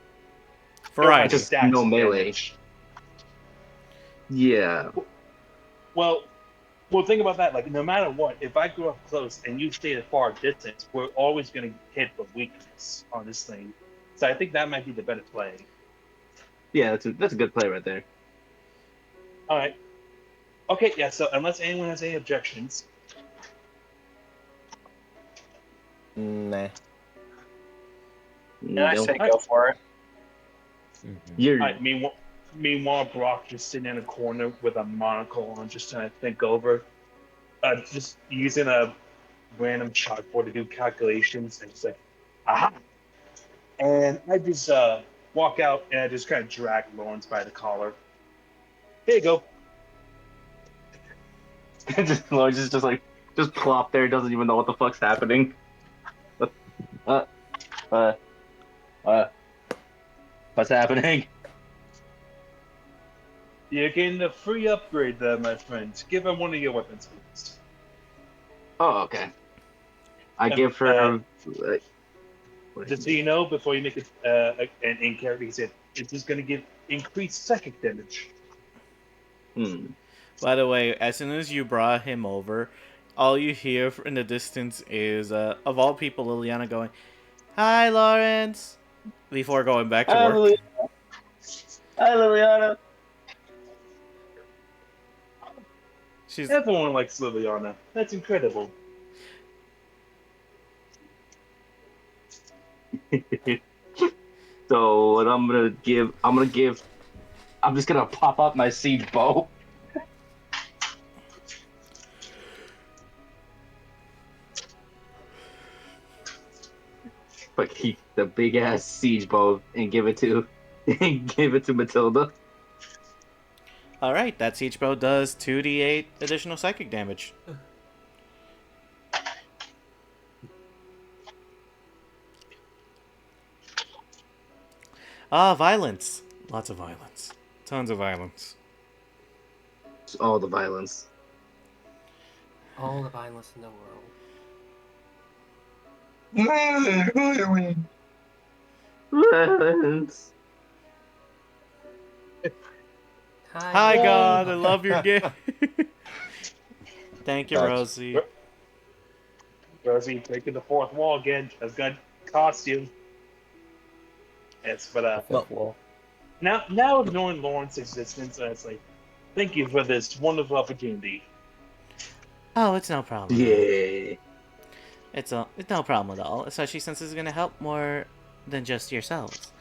Variety. just Stacks no of melee. damage. Yeah. Well, think about that. Like, no matter what, if I go up close and you stay at far distance, we're always going to hit the weakness on this thing. So I think that might be the better play. Yeah, that's a good play right there. All right. Okay, yeah. So unless anyone has any objections, Nah. And I No. say go for it. You're all right, meanwhile, Brock just sitting in a corner with a monocle on, just trying to think over, just using a random chalkboard to do calculations, and it's like, aha! And I just walk out and I just kind of drag Lawrence by the collar. Here you go. Lawrence is just plop there, doesn't even know what the fuck's happening. What's happening? You're getting a free upgrade there, my friend. Give him one of your weapons, please. Oh, okay. I give her. Just so you know, before you make it an in character, he said it's just going to give increased psychic damage. By the way, as soon as you brought him over, all you hear in the distance is, of all people, Liliana going, "Hi, Lawrence," before going back to work. Hi, Liliana. Everyone likes Liliana. That's incredible. So what I'm just gonna pop up my siege bow. But keep the big ass siege bow and give it to Matilda. Alright, that siege bow does 2d8 additional psychic damage. Violence. Lots of violence. Tons of violence. It's all the violence. All the violence in the world. Violence. Hi, God, I love your game. Thank you, Rosie. Rosie breaking the fourth wall again. That's gonna cost you. Yes, but now knowing Lawrence's existence, it's like, thank you for this wonderful opportunity. Oh, it's no problem. Yeah. It's no problem at all, especially since it's gonna help more than just yourselves.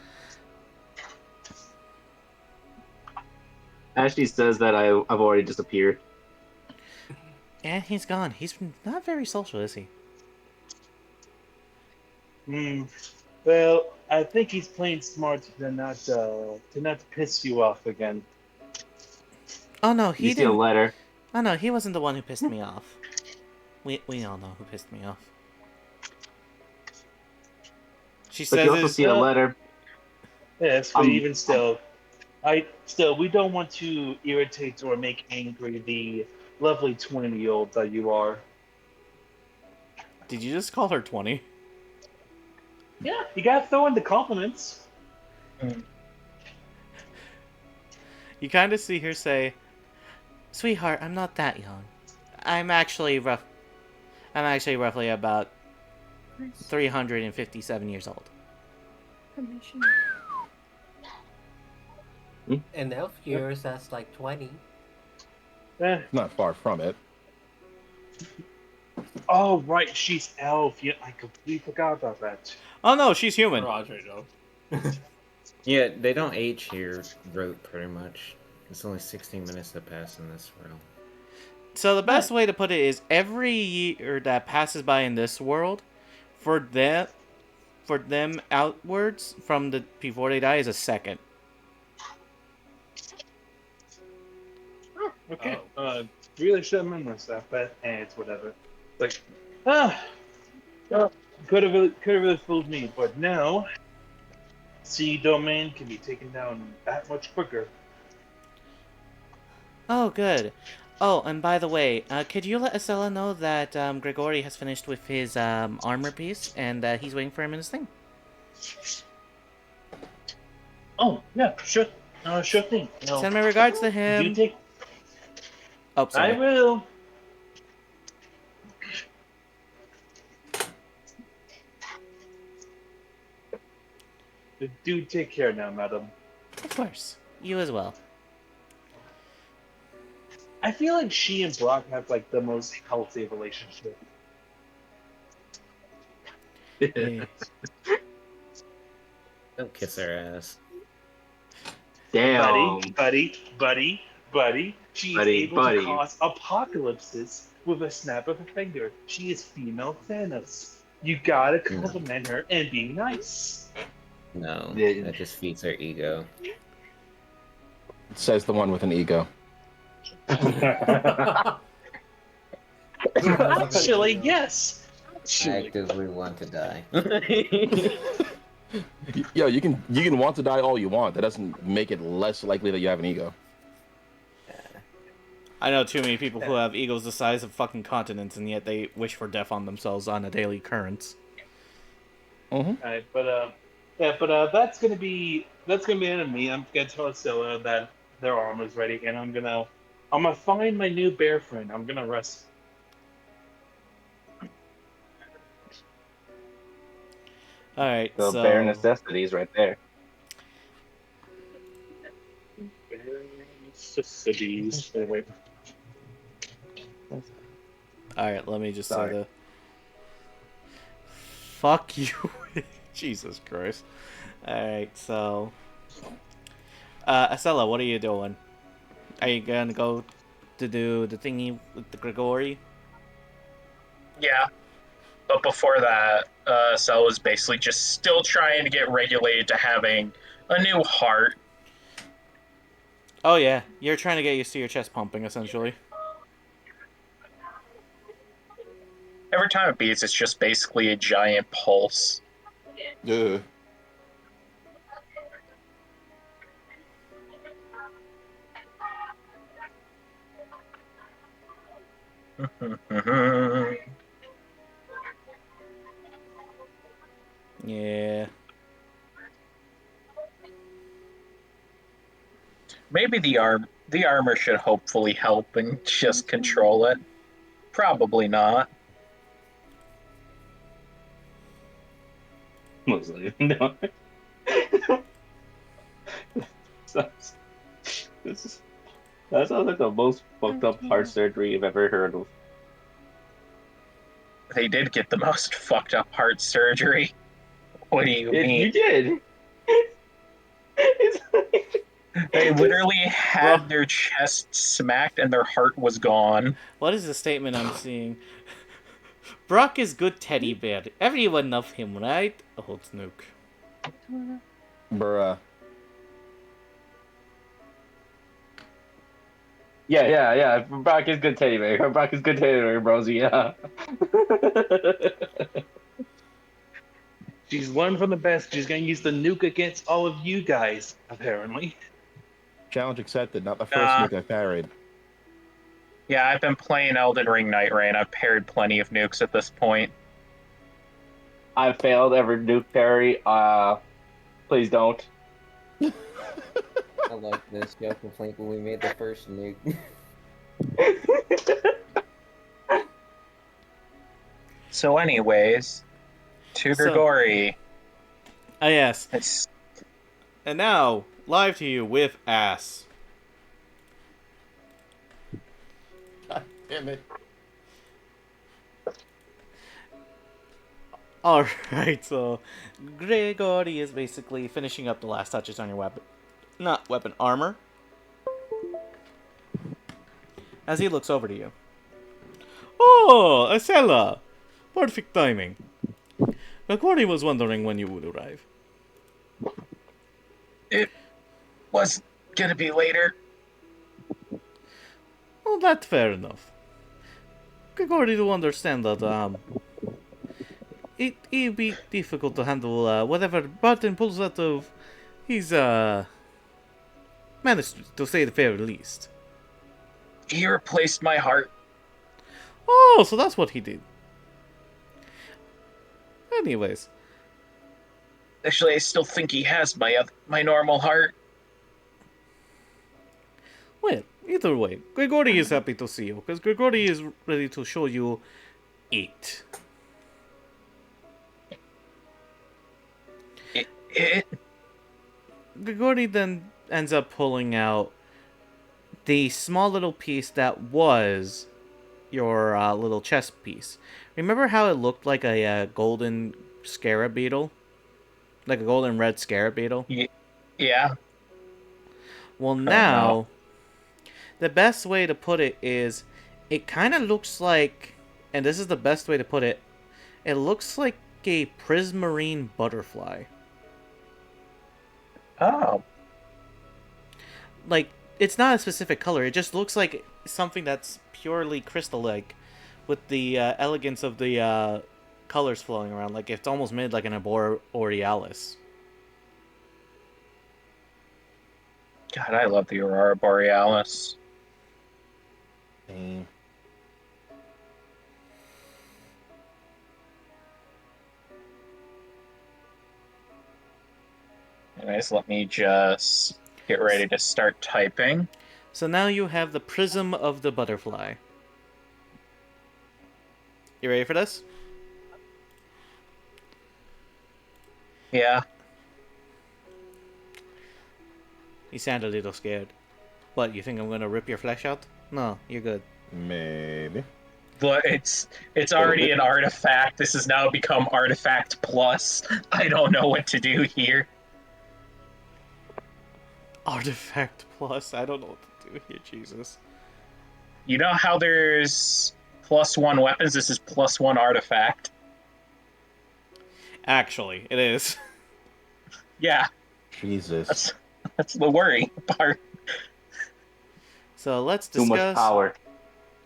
Ashley says that I've already disappeared. And he's gone. He's not very social, is he? Well, I think he's playing smart to not piss you off again. Oh no, he You see a didn't. letter. Oh no, he wasn't the one who pissed me off. We all know who pissed me off. She But says you also see a letter. Yes, but even still, we don't want to irritate or make angry the lovely 20-year-old that you are. Did you just call her 20? Yeah, you gotta throw in the compliments. You kind of see her say, "Sweetheart, I'm not that young. I'm actually roughly about 357 years old." In elf years, that's like 20. Eh, Not far from it. Oh, right, she's elf. Yeah, I completely forgot about that. Oh no, she's human. Roger, no. Yeah, they don't age here, pretty much. It's only 16 minutes that pass in this realm. So the best way to put it is every year that passes by in this world, for them outwards from the before they die is a second. Okay. Oh. Really should have memorized that, but it's whatever. Like, could have really fooled me, but now, sea domain can be taken down that much quicker. Oh, good. Oh, and by the way, could you let Acela know that Grigori has finished with his armor piece, and he's waiting for him in his thing? Oh yeah, sure thing. No, Send my regards to him. you take. Oh, sorry. I will. Do take care now, madam. Of course. You as well. I feel like she and Brock have like the most healthy relationship. Yeah. Don't kiss her ass. Damn. Buddy. She is able Buddy. to cause apocalypses with a snap of a finger. She is female Thanos. You gotta compliment her and be nice. No, Yeah. that just feeds her ego. Says the one with an ego. Actually, yes. I actively want to die. Yo, you can want to die all you want. That doesn't make it less likely that you have an ego. I know too many people who have egos the size of fucking continents, and yet they wish for death on themselves on a daily occurrence. Mm-hmm. Alright, but that's gonna be the end of me. I'm gonna tell Scylla that their armor's ready, and I'm gonna find my new bear friend. I'm gonna rest. Alright, The so... bare necessities right there. Necessities. Wait. Alright, let me just Sorry. say the... Fuck you. Jesus Christ. Alright, so... Acela, what are you doing? Are you gonna go to do the thingy with the Grigori? Yeah. But before that, Cell was basically just still trying to get regulated to having a new heart. Oh yeah, you're trying to get used to your chest pumping, essentially. Every time it beats, it's just basically a giant pulse. Yeah. Yeah. Maybe the armor should hopefully help and just control it. Probably not. Mostly. No. That sounds like the most fucked up heart surgery you've ever heard of. They did get the most fucked up heart surgery. What do you mean? You did. It's like... They literally had their chest smacked and their heart was gone. What is the statement I'm seeing? Brock is good teddy bear. Everyone loves him, right? Oh, Snook. Bruh. Yeah. Brock is good teddy bear. Brock is good teddy bear, bros. Yeah. She's learned from the best. She's gonna use the nuke against all of you guys, apparently. Challenge accepted. Not the first Nah. nuke I parried. Yeah, I've been playing Elden Ring Night Rain. I've parried plenty of nukes at this point. I failed every nuke parry. Please don't. I like this. Y'all complained when we made the first nuke. So anyways, to So- Grigori, Ah, yes. it's And now, live to you with Ass. God damn it. Alright, so Gregory is basically finishing up the last touches on your weapon. Not weapon, armor. As he looks over to you. Oh, Acela! Perfect timing. Gregory was wondering when you would arrive. It was gonna be later. Well, that's fair enough. Gregory do understand that, it'd be difficult to handle, whatever Barton pulls out of his, managed to say the very least. He replaced my heart. Oh, so that's what he did. Anyways, Actually, I still think he has my normal heart. well, either way, Gregory is happy to see you, because Gregory is ready to show you it. It Gregory then ends up pulling out the small little piece that was your little chest piece. Remember how it looked like a golden scarab beetle? Like a golden red scarab beetle? yeah. Well, no. now, the best way to put it is, it kind of looks like, and this is the best way to put it, it looks like a prismarine butterfly. Oh. Like, it's not a specific color, it just looks like something that's purely crystal-like, with the elegance of the colors flowing around. Like, it's almost made like an Aurora Borealis. God, I love the Aurora Borealis. Same. Anyways, let me just get ready to start typing. So now you have the prism of the butterfly. You ready for this? Yeah. You sound a little scared. What, you think I'm gonna rip your flesh out? No, you're good. Maybe. But it's already an artifact. This has now become Artifact Plus. I don't know what to do here. Artifact Plus? I don't know what to do here, Jesus. You know how there's +1 weapons? This is +1 artifact. Actually, it is. Yeah, Jesus. that's the worry part. So let's Too much discuss power.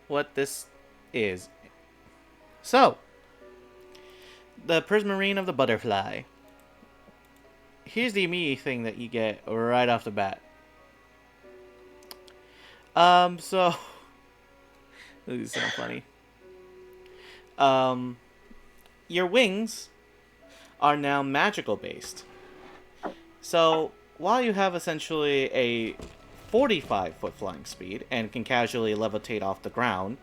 what this is. So, the prismarine of the butterfly. Here's the immediate thing that you get right off the bat. So this is so funny. Your wings are now magical based. So while you have essentially a 45-foot flying speed and can casually levitate off the ground,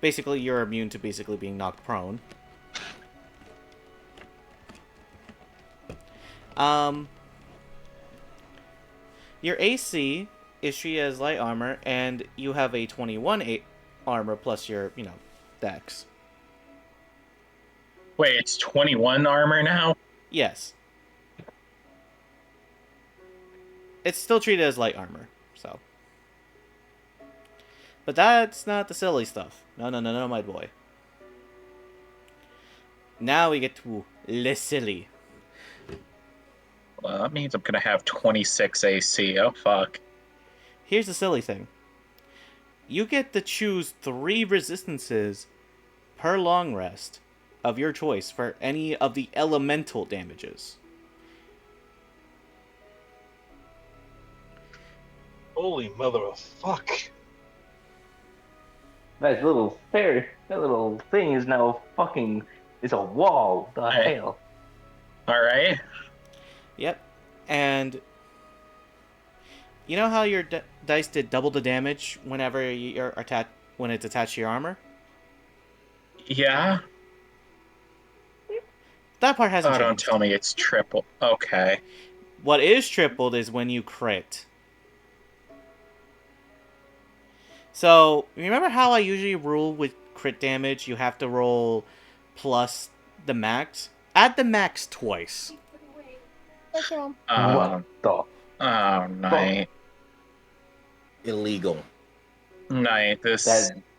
basically you're immune to basically being knocked prone. Your AC is she has light armor, and you have a 21 armor plus your, dex. Wait, it's 21 armor now? Yes. It's still treated as light armor, so. But that's not the silly stuff. No, my boy. Now we get to le silly. Well, that means I'm gonna have 26 AC. Oh, fuck. Here's the silly thing. You get to choose 3 resistances per long rest of your choice for any of the elemental damages. Holy mother of fuck. That little thing is now fucking. It's a wall. The Hey. hell. Alright. Yep. And you know how your dice did double the damage whenever you're when it's attached to your armor? Yeah? That part hasn't Oh, don't changed. tell me it's triple. Okay. What is tripled is when you crit. So, remember how I usually rule with crit damage? You have to roll plus the max? at the max twice. Thank you, Mom. Um, What the? oh, night. Illegal. Night, this...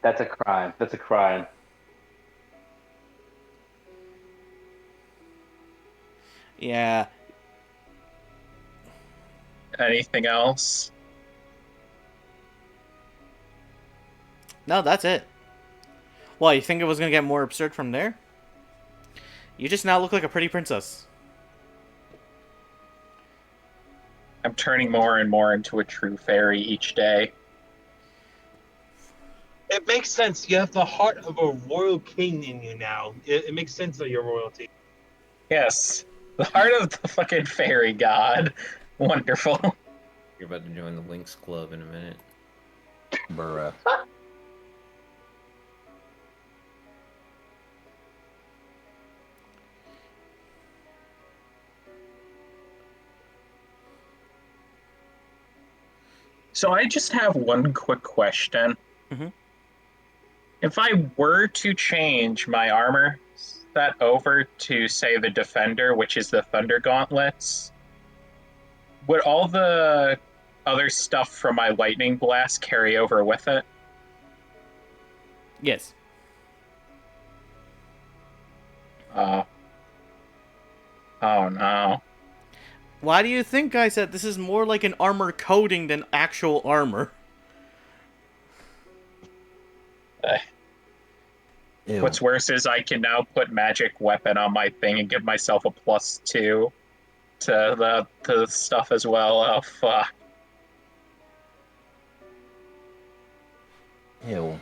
That's a crime. That's a crime. Yeah. Anything else? No, that's it. Well, you think it was gonna get more absurd from there? You just now look like a pretty princess. I'm turning more and more into a true fairy each day. It makes sense. You have the heart of a royal king in you now. It makes sense that you're royalty. Yes, the heart of the fucking fairy god. Wonderful. You're about to join the Winx Club in a minute. Bruh. So I just have one quick question. Mhm. If I were to change my armor set over to, say, the Defender, which is the Thunder Gauntlets, would all the other stuff from my Lightning Blast carry over with it? Yes. Oh no. Why do you think I said this is more like an armor coating than actual armor? Ew. What's worse is I can now put magic weapon on my thing and give myself a +2 to the stuff as well. Oh fuck. Ew.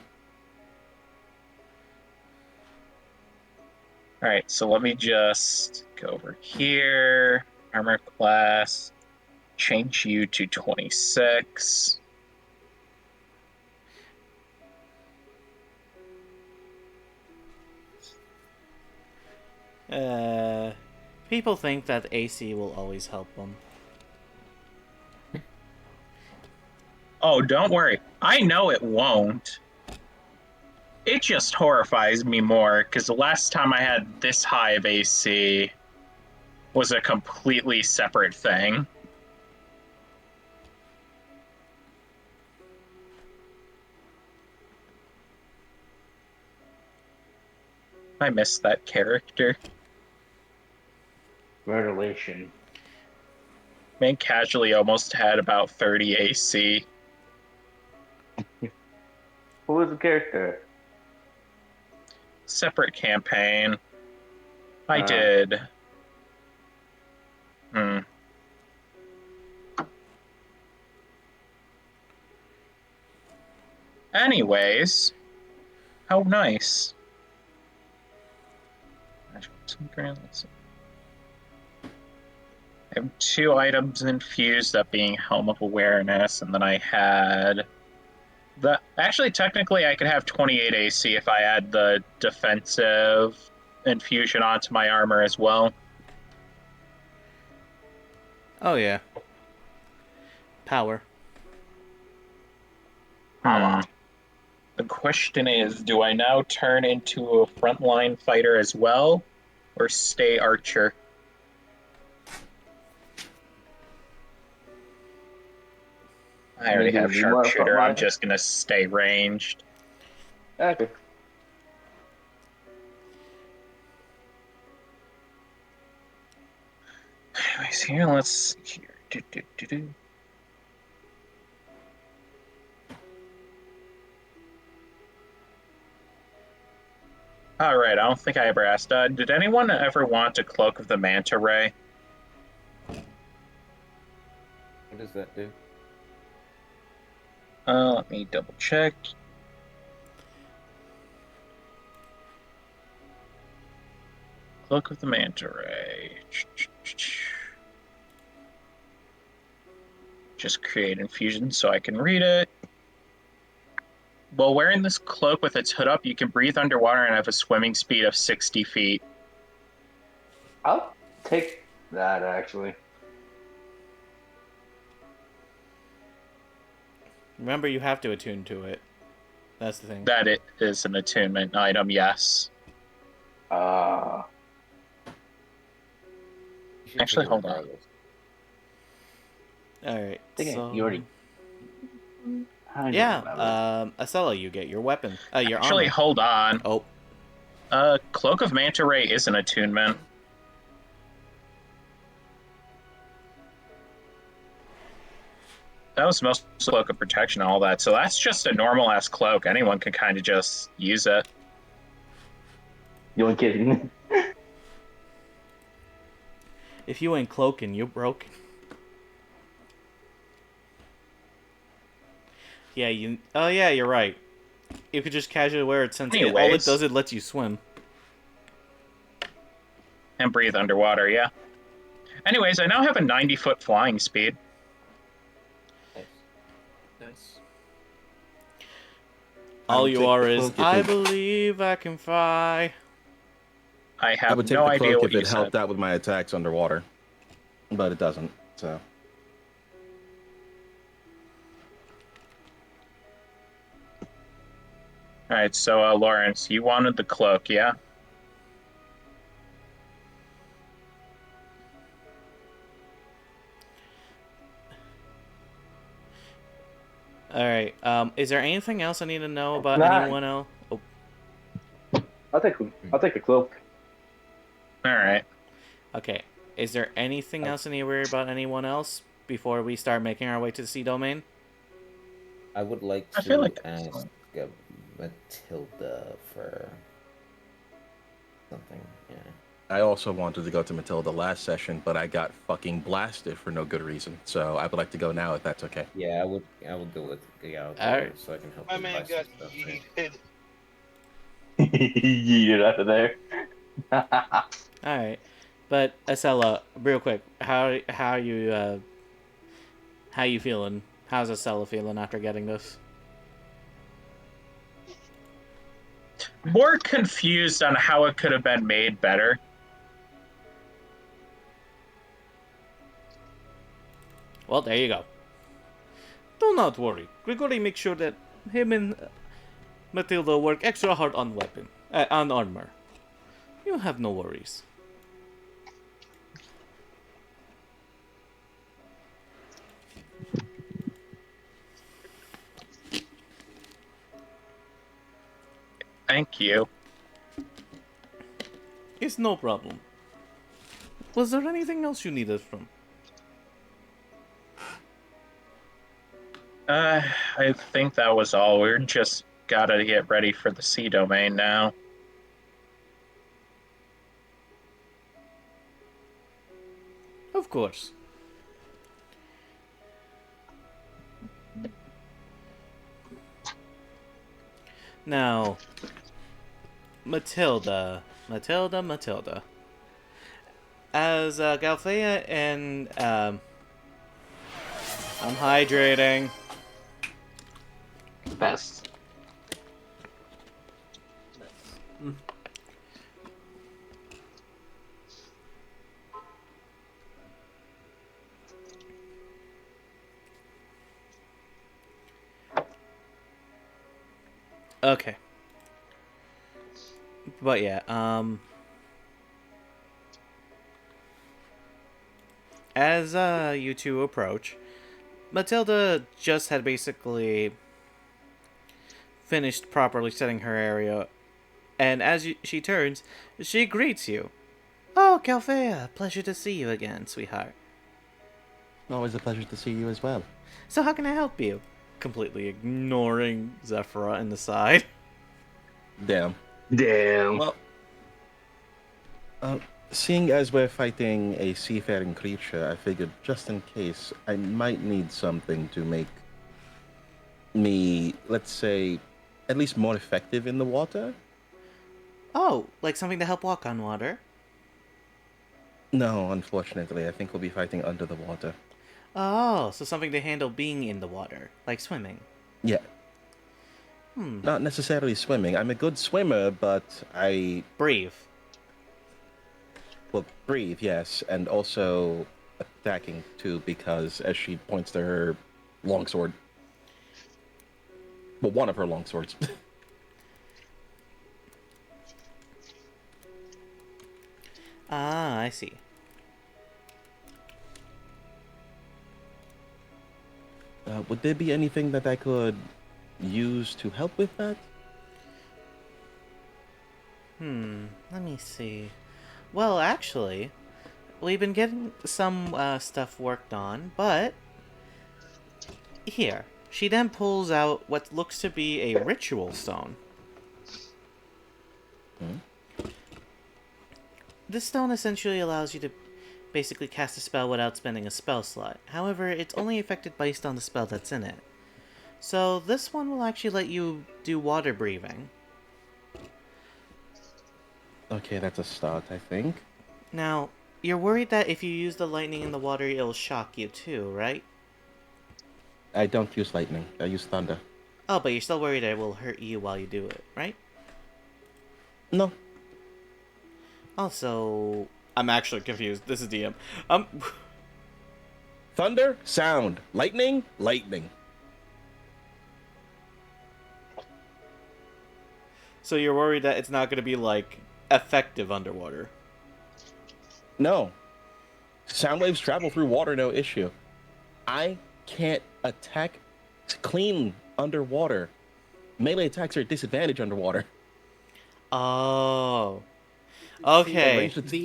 Alright, so let me just go over here. Armor class. Change you to 26. People think that AC will always help them. Oh, don't worry. I know it won't. It just horrifies me more, because the last time I had this high of AC was a completely separate thing. I miss that character. Mutilation. Man casually almost had about 30 AC. Who was the character? Separate campaign. I did. Anyways, how nice. Let's see. I have 2 items infused, that being Helm of Awareness, and then I had the... Actually, technically, I could have 28 AC if I add the defensive infusion onto my armor as well. Oh yeah. Power. The question is, do I now turn into a frontline fighter as well, or stay archer? I already have sharpshooter, I'm just gonna stay ranged. Okay. Anyways, here, let's see here. Alright, I don't think I ever asked. Did anyone ever want a Cloak of the Manta Ray? What does that do? Let me double check. Cloak of the Manta Ray. Just create infusion so I can read it. While wearing this cloak with its hood up, you can breathe underwater and have a swimming speed of 60 feet. I'll take that, actually. Remember, you have to attune to it. That's the thing. That it is an attunement item, yes. Actually, hold on. Alright, I think so... you already. I don't Yeah, remember. Acela, you get your weapon. Your Actually, armor. hold on. Oh, Cloak of Manta Ray is an attunement. That was mostly Cloak of Protection and all that, so that's just a normal-ass cloak. Anyone can kind of just use it. You ain't kidding. if you ain't cloaking, you broken. Yeah, you... Oh, yeah, you're right. You could just casually wear it since all it Anyways. does, it lets you swim. And breathe underwater, yeah. Anyways, I now have a 90-foot flying speed. Nice. All would you take are the is, cloak if I it- believe I can fly. I I have would take no the idea cloak what if you it said. helped out with my attacks underwater, but it doesn't. So Alright, so, Lawrence, you wanted the cloak, yeah? Alright, is there anything else I need to know about Nah. anyone else? Oh, I'll take a cloak. Alright. okay. Is there anything else I need to worry about anyone else before we start making our way to the sea domain? I would like I feel to like ask Matilda for something. Yeah. I also wanted to go to Matilda last session, but I got fucking blasted for no good reason. So I would like to go now if that's okay. Yeah, I would go with Alright. so I can help My you man buy got some stuff. Right? yeeted. Yeet out of there. Alright. But, Acela, real quick, how you feeling? How's Acela feeling after getting this? More confused on how it could have been made better. Well, there you go. Do not worry. Grigori makes sure that him and Matilda work extra hard on on armor. You have no worries. Thank you. It's no problem. Was there anything else you needed from? I think that was all. We're just gotta get ready for the sea domain now. Of course. Now, Matilda. As Galthea and I'm hydrating. Best. Okay. But yeah, as you two approach, Matilda just had basically finished properly setting her area, and as she turns, she greets you. Oh, Calfea, pleasure to see you again, sweetheart. Always a pleasure to see you as well. So how can I help you? Completely ignoring Zephyra in the side. Damn. Damn. Well, seeing as we're fighting a seafaring creature, I figured just in case, I might need something to make me, let's say, at least more effective in the water. Oh, like something to help walk on water? No, unfortunately, I think we'll be fighting under the water. Oh, so something to handle being in the water, like swimming. Yeah. Hmm. Not necessarily swimming. I'm a good swimmer, but I Breathe. will breathe, yes, and also attacking too, because as she points to her longsword. Well, one of her longswords. Ah, I see. would there be anything that I could use to help with that? Let me see. Well, actually, we've been getting some stuff worked on, but here. She then pulls out what looks to be a ritual stone. This stone essentially allows you to basically cast a spell without spending a spell slot. However, it's only affected based on the spell that's in it. So this one will actually let you do water breathing. Okay, that's a start, I think. Now, you're worried that if you use the lightning in the water, it'll shock you too, right? I don't use lightning. I use thunder. Oh, but you're still worried that it will hurt you while you do it, right? No. Also, I'm actually confused. This is DM. Thunder, sound. Lightning, lightning. So you're worried that it's not going to be, like, effective underwater? No. Sound waves travel through water, no issue. I can't attack clean underwater. Melee attacks are at disadvantage underwater. Oh. Okay.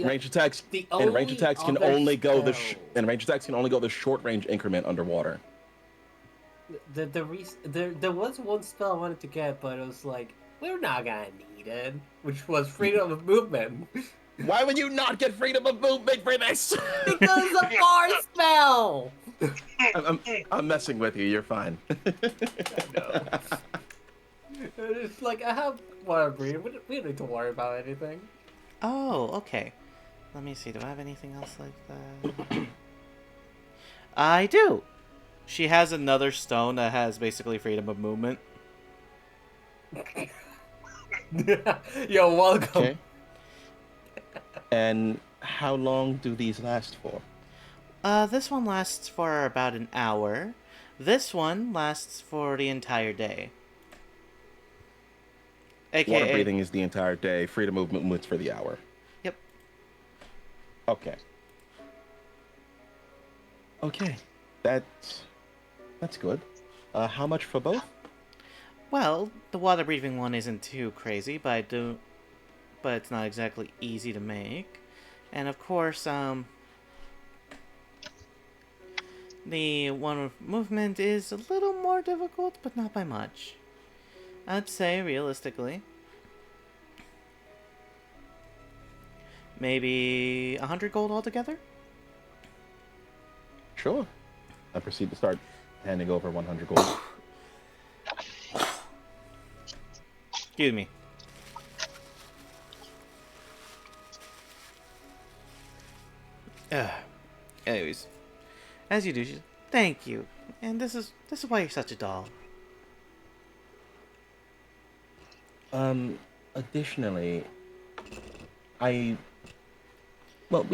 Range attacks can only go the short range increment underwater. There was one spell I wanted to get, but it was like, we're not gonna need it, which was freedom of movement. Why would you not get freedom of movement for this? Because it's a bar spell. I'm messing with you. You're fine. No. It's like, I have water breathing. We don't need to worry about anything. Oh, okay. Let me see. Do I have anything else like that? I do. She has another stone that has basically freedom of movement. Yo, welcome. Okay. And how long do these last for? This one lasts for about an hour. This one lasts for the entire day. AKA... Water breathing is the entire day. Freedom of movement's for the hour. Yep. Okay. Okay. That's good. How much for both? Well, the water breathing one isn't too crazy, but it's not exactly easy to make. And of course, the one with movement is a little more difficult, but not by much. I'd say, realistically, maybe 100 gold altogether? Sure. I proceed to start handing over 100 gold. Excuse me. Anyways, as you do, thank you. And this is why you're such a doll. Additionally, we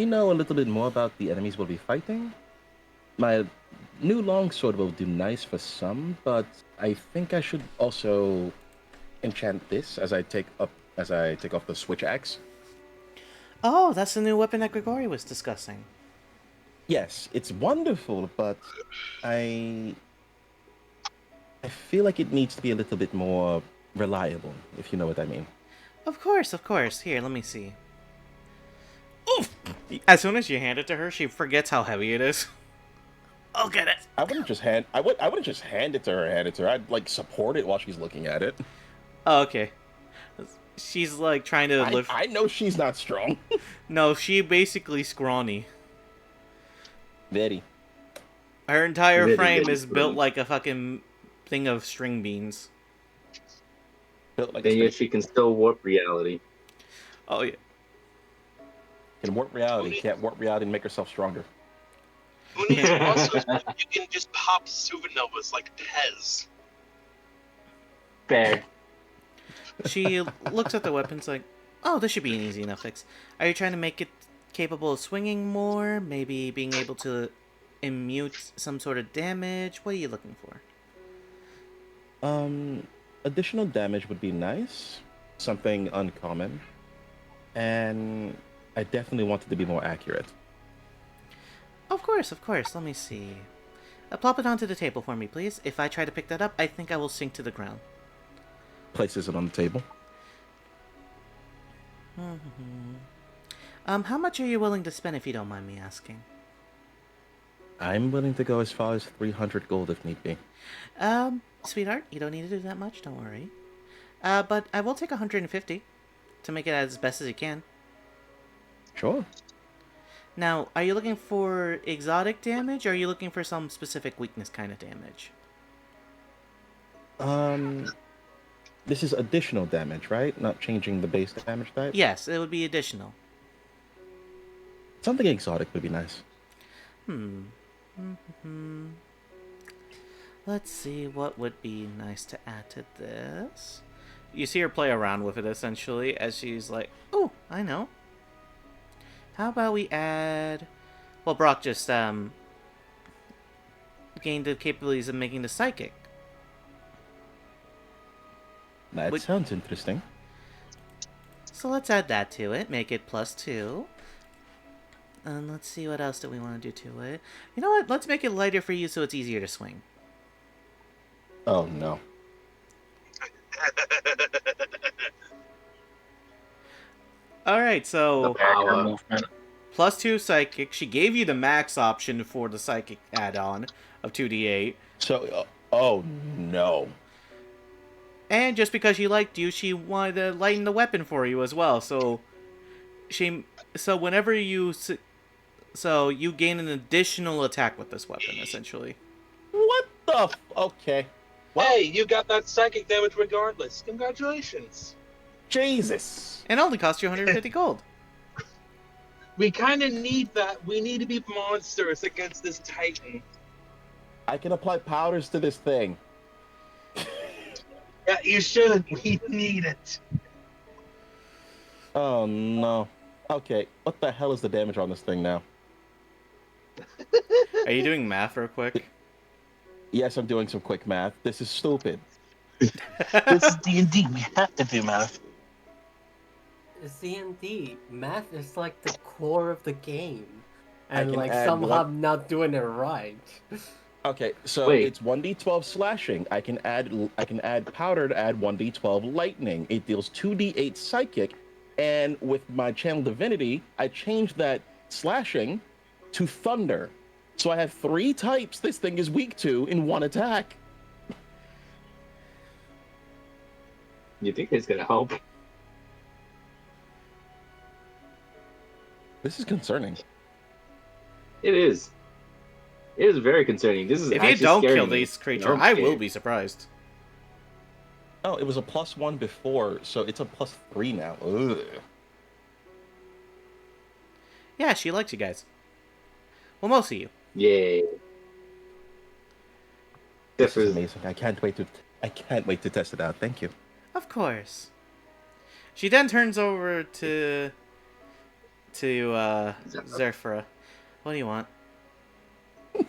know a little bit more about the enemies we'll be fighting. My new longsword will do nice for some, but I think I should also enchant this as I take off the switch axe. Oh, that's the new weapon that Grigori was discussing. Yes, it's wonderful, but I feel like it needs to be a little bit more reliable, if you know what I mean. Of course. Here, let me see. Oof! As soon as you hand it to her, she forgets how heavy it is. I'll get it. I wouldn't just hand it to her. I'd like support it while she's looking at it. Oh, okay. She's like trying to lift. I know she's not strong. No, she basically scrawny. Very. Her entire Very, frame very is built scrawny. like a fucking thing of string beans. Built like And a yet she can still warp reality. Oh yeah. can warp reality. Can't warp reality and make herself stronger. Also, you can just pop supernovas like Pez. Fair. She looks at the weapons like, oh, this should be an easy enough fix. Are you trying to make it capable of swinging more? Maybe being able to immute some sort of damage? What are you looking for? Additional damage would be nice. Something uncommon. And I definitely want it to be more accurate. Of course. Let me see. Plop it onto the table for me, please. If I try to pick that up, I think I will sink to the ground. Places it on the table. How much are you willing to spend if you don't mind me asking? I'm willing to go as far as 300 gold if need be. Sweetheart, you don't need to do that much, don't worry. But I will take 150 to make it as best as you can. Sure. Now, are you looking for exotic damage, or are you looking for some specific weakness kind of damage? This is additional damage, right? Not changing the base damage type? Yes, it would be additional. Something exotic would be nice. Let's see what would be nice to add to this. You see her play around with it, essentially, as she's like, oh, I know. How about we add... Well, Brock just, gained the capabilities of making the psychic. That sounds interesting. So let's add that to it, make it +2. And let's see what else do we want to do to it. You know what? Let's make it lighter for you so it's easier to swing. Oh, no. Alright, so... Power movement. +2 psychic. She gave you the max option for the psychic add-on of 2d8. So, oh, no. And just because she liked you, she wanted to lighten the weapon for you as well. So whenever you... So you gain an additional attack with this weapon, essentially. What the okay. Well, Hey, you got that psychic damage regardless. Congratulations. Jesus. And it only cost you 150 gold. We kind of need that. We need to be monsters against this Titan. I can apply powders to this thing. Yeah, you should. We need it. Oh, no. Okay, what the hell is the damage on this thing now? Are you doing math real quick? Yes, I'm doing some quick math. This is stupid. This is D&D. We have to do math. D&D, math is like the core of the game. And can like add somehow one- I'm not doing it right. Okay, so Wait. it's 1d12 slashing. I can add powder to add 1d12 lightning. It deals 2d8 psychic, and with my channel divinity, I changed that slashing to thunder. So I have 3 types this thing is weak to in one attack. You think it's gonna help? This is concerning. It is. It is very concerning. This is If you actually don't scaring kill me. this creature, No, I'm I will scared. be surprised. Oh, it was a +1 before, so it's a +3 now. Ugh. Yeah, she likes you guys. Well, most of you. Yay. This is amazing. I can't wait to test it out. Thank you. Of course. She then turns over to Zerfra. What do you want?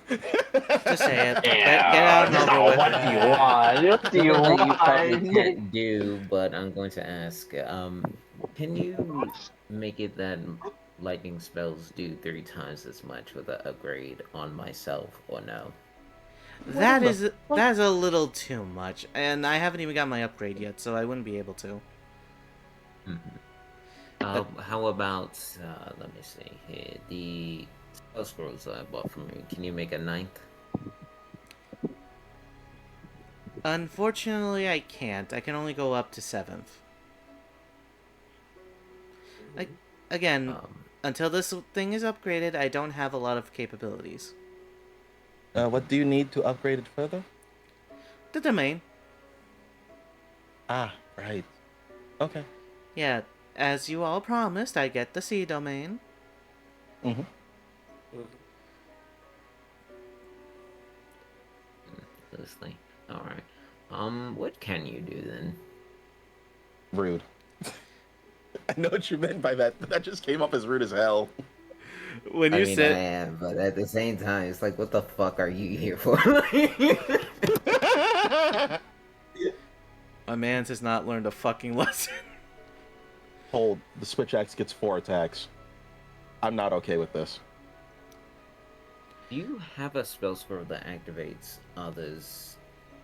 Just say it. Get out and over with. What do you want? What do you Something that you want? probably can't do, but I'm going to ask. Can you make it that lightning spells do 3 times as much with an upgrade on myself, or no? That is a little too much, and I haven't even got my upgrade yet, so I wouldn't be able to. How about, let me see here, the spell scrolls I bought from you. Can you make a 9th? Unfortunately, I can't. I can only go up to 7th. Again, until this thing is upgraded, I don't have a lot of capabilities. What do you need to upgrade it further? The domain. Ah, right. Okay. Yeah, as you all promised, I get the sea domain. Mm-hmm. Loosely. Alright. What can you do then? Rude. I know what you meant by that, but that just came up as rude as hell. When you I mean, said... I am, but at the same time, it's like, what the fuck are you here for? My man's has not learned a fucking lesson. Hold, the switch axe gets 4 attacks. I'm not okay with this. Do you have a spell scroll that activates others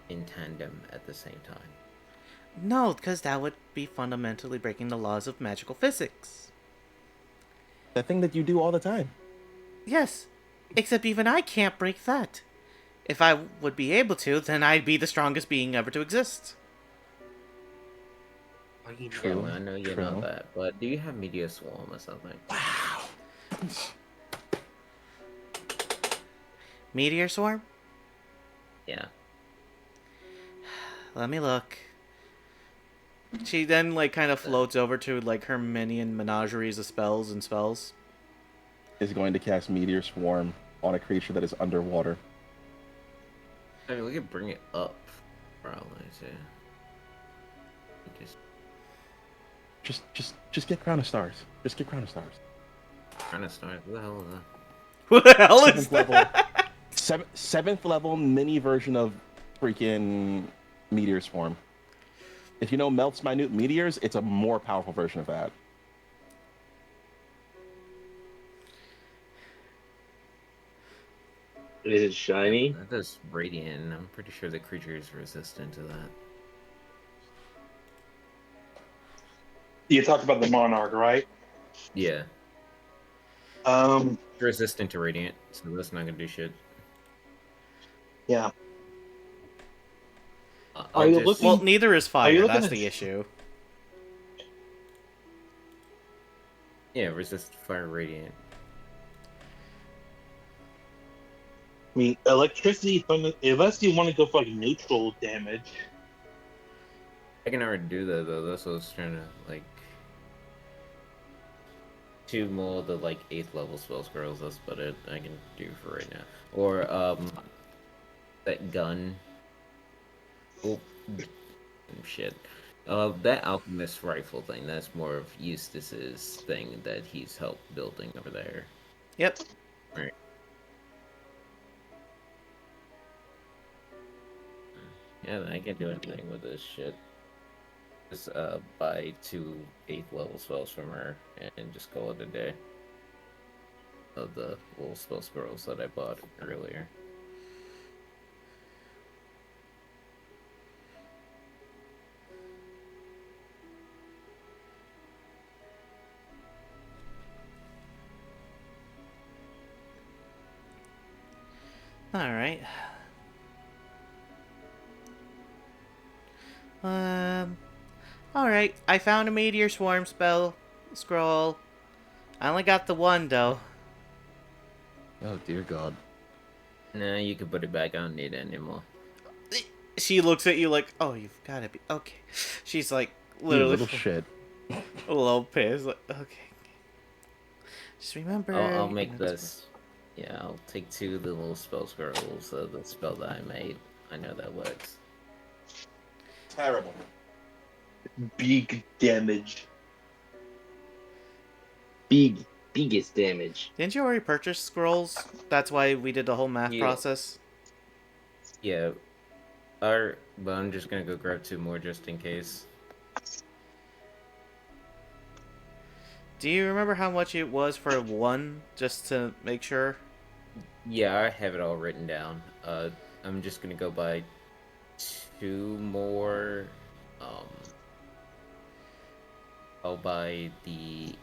in tandem at the same time? No, because that would be fundamentally breaking the laws of magical physics. The thing that you do all the time. Yes, except even I can't break that. If I would be able to, then I'd be the strongest being ever to exist. Yeah, well, I know you know that, but do you have Meteor Swarm or something? Wow. Meteor Swarm? Yeah. Let me look. She then, like, kind of floats over to, like, her minion menageries of spells and spells. Is going to cast Meteor Swarm on a creature that is underwater. I mean, we could bring it up, probably, too. Just get Crown of Stars. Just get Crown of Stars. Crown of Stars? What the hell is that? What the hell is Seventh that? level, seventh level mini version of freaking Meteor Swarm. If you know Melt's Minute Meteors, it's a more powerful version of that. Is it shiny? That does Radiant. I'm pretty sure the creature is resistant to that. You talked about the Monarch, right? Yeah. Um. Resistant to Radiant, so that's not gonna do shit. Yeah. I'll you just- looking- Well, neither is Are fire. you looking That's at- the issue. Yeah, resist Fire Radiant. I mean, electricity, unless you want to go for like neutral damage. I can already do that though. That's what I was trying to like. 2 more of the like 8th level spell scrolls. That's about it I can do for right now. Or that gun. Oh shit. That alchemist rifle thing. That's more of Eustace's thing that he's helped building over there. Yep. Right. Yeah, I can't do anything with this shit. Just buy 2 8th level spells from her and just call it a day. Of the little spell scrolls that I bought earlier. Alright. Alright. I found a Meteor Swarm spell scroll. I only got the one, though. Oh, dear God. Nah, you can put it back. I don't need it anymore. She looks at you like, oh, you've got to be... Okay. She's like, You literally... little shit. A little pissed. Like, okay. Just remember... I'll you make know, this. Yeah, I'll take 2 of the little spell scrolls of the spell that I made. I know that works. Terrible. Big damage. Biggest damage. Didn't you already purchase scrolls? That's why we did the whole math Yeah. process? Yeah. But I'm just gonna go grab 2 more just in case. Do you remember how much it was for one, just to make sure? Yeah, I have it all written down. I'm just gonna go buy 2 more. I'll buy the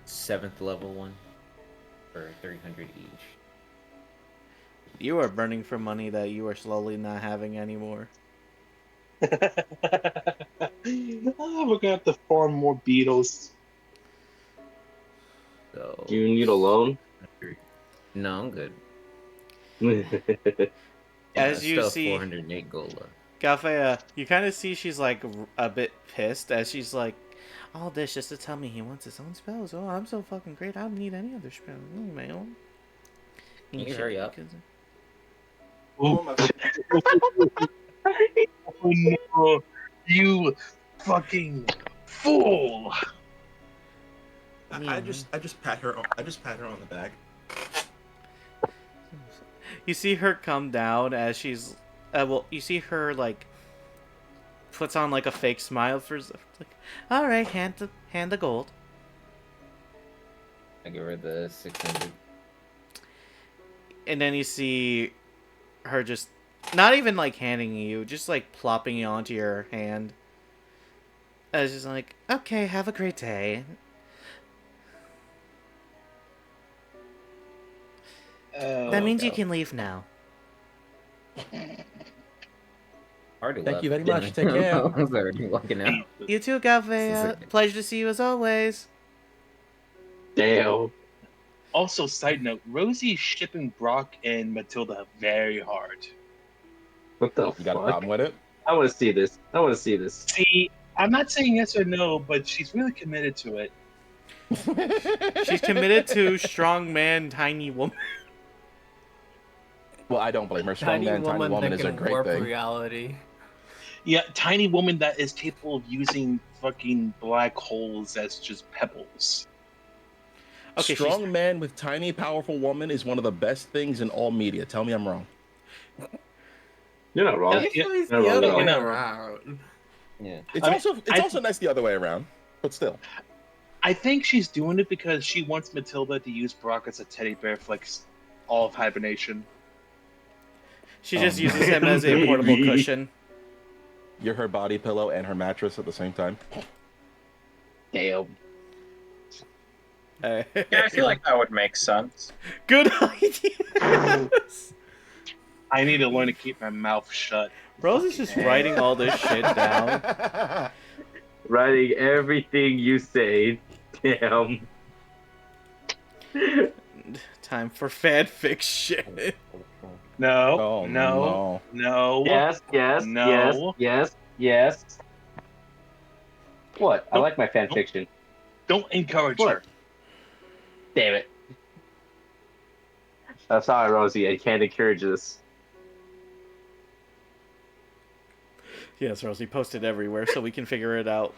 7th level one for 300 each. You are burning for money that you are slowly not having anymore. We're gonna have to farm more beetles. So. Do you need a loan? No, I'm good. As I you still have see- 408 gold left. Gafea, you kind of see she's like a bit pissed as she's like, all this just to tell me he wants his own spells. Oh, I'm so fucking great. I don't need any other spells. I need my own. Can you hurry up? Oh no, you fucking fool! I just pat her. I just pat her on the back. You see her come down as she's, you see her like puts on like a fake smile for like, all right, hand the gold. I give her the 600. And then you see her just not even like handing you, just like plopping you onto your hand. I was just like, okay, have a great day. That means you can leave now. Already Thank left. you very much. Take care. I was already walking out. You too, Galvea. Pleasure to see you as always. Damn. Also, side note, Rosie is shipping Brock and Matilda very hard. What the You got a fuck? problem with it? I want to see this. I want to see this. See, I'm not saying yes or no, but she's really committed to it. She's committed to strong man, tiny woman. Well, I don't blame her. Strong man, tiny woman is a thinking great warp thing. reality. Yeah, tiny woman that is capable of using fucking black holes as just pebbles. Okay, Strong man with tiny, powerful woman is one of the best things in all media. Tell me I'm wrong. You're not wrong. Yeah, It's no, the no, other no. way No. around. Yeah. It's I also nice the other way around, but still. I think she's doing it because she wants Matilda to use Brock as a teddy bear for like all of hibernation. She just uses him as a portable maybe. cushion. You're her body pillow and her mattress at the same time. Damn. Yeah, I feel like that would make sense. Good idea. I need to learn to keep my mouth shut. Rose is just writing all this shit down. Writing everything you say. Damn. Time for fan fiction. No, Oh, no, no. Yes, yes, No. yes, yes, yes. What? I Nope. like my fan fiction. Don't encourage What? her. Damn it. I'm sorry, Rosie. I can't encourage this. Yes, Rosie, post it everywhere so we can figure it out.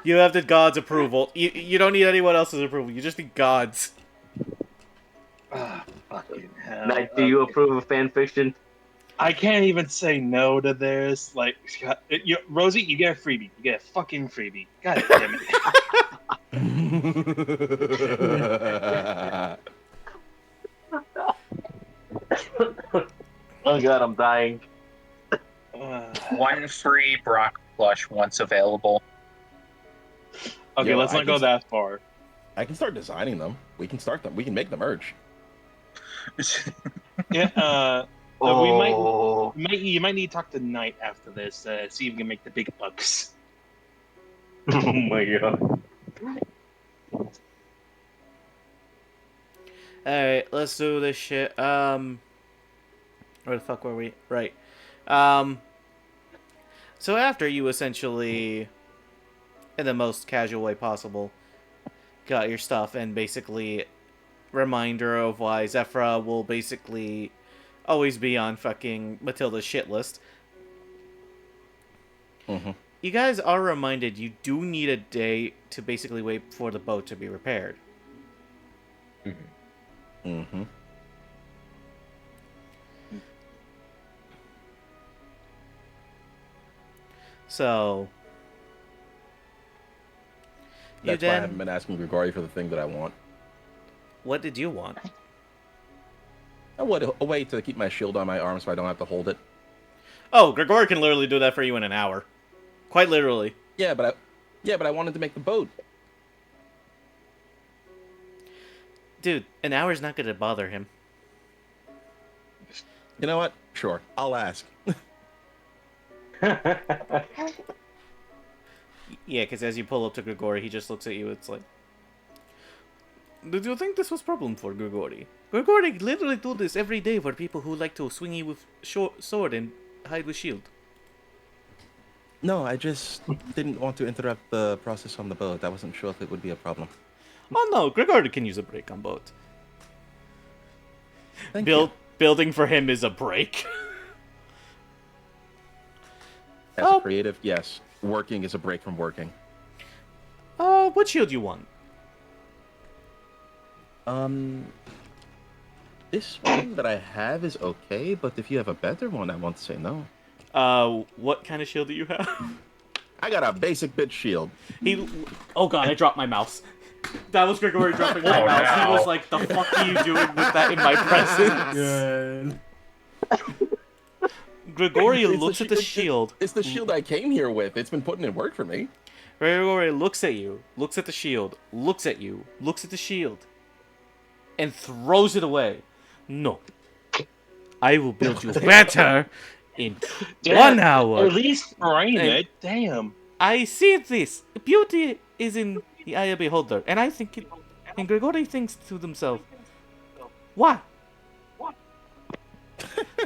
You have the God's approval. You don't need anyone else's approval. You just need God's. Ah, fucking hell. Knight, do you approve of fan fiction? I can't even say no to this. Like, Rosie, you get a freebie. You get a fucking freebie. God damn it. Oh god, I'm dying. One free Brock plush once available. Okay, Yo, let's I not go can- that far. I can start designing them. We can start them. We can make the merch. Yeah, so Oh, you might need to talk to Knight after this. See if you can make the big bucks. oh my god. Alright, let's do this shit. Where the fuck were we? Right. So after you essentially, in the most casual way possible, got your stuff and basically reminder of why Zephyra will basically always be on fucking Matilda's shit list. Mm-hmm. You guys are reminded you do need a day to basically wait for the boat to be repaired. Mm-hmm. So you That's why I then, haven't been asking Grigori for the thing that I want. what did you want? I want a way to keep my shield on my arm so I don't have to hold it. Oh, Grigori can literally do that for you in an hour. Quite literally. Yeah, but I wanted to make the boat. Dude, an hour's not gonna bother him. You know what? Sure, I'll ask. Yeah, because as you pull up to Grigori, he just looks at you. It's like, did you think this was problem for Grigori? Grigori literally do this every day for people who like to swing you with sword and hide with shield. No, I just didn't want to interrupt the process on the boat. I wasn't sure if it would be a problem. Oh no, Grigori can use a break on boat. Thank you. Building for him is a break. As Oh. a creative, yes. Working is a break from working. What shield you want? This one that I have is okay, but if you have a better one, I won't say no. What kind of shield do you have? I got a basic bitch shield. Oh god, I dropped my mouse. That was Grigori dropping my Oh, mouse. He no. was like, the fuck are you doing with that in my presence? Grigori It's the looks at the shield. It's the shield I came here with. It's been putting in work for me. Grigori looks at you, looks at the shield, looks at you, looks at the shield, and throws it away. No. I will build you better in 1 hour. At least frame And- it. Damn. I see this. Beauty is in the eye of the beholder. And I think it... And Grigori thinks to himself, what?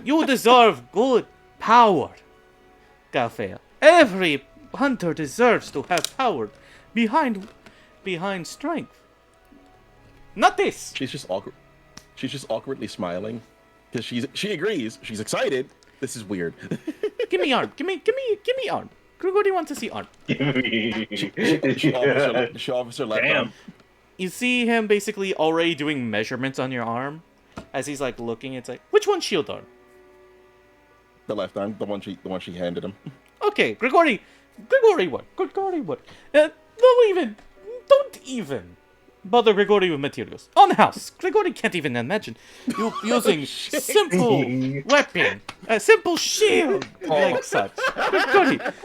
You deserve good power, Galfea. Every hunter deserves to have power behind strength. Not this. She's just awkwardly smiling because she agrees. She's excited. This is weird. Give me arm. Give me arm. Grigori wants to see arm. She officer left Damn. arm. You see him basically already doing measurements on your arm. As he's like looking, it's like, which one's shield arm? The left arm, the one she handed him. Okay, Grigori what? Don't even bother Grigori with materials. On house, Grigori can't even imagine you using simple weapon, a simple shield like such. Grigori, I've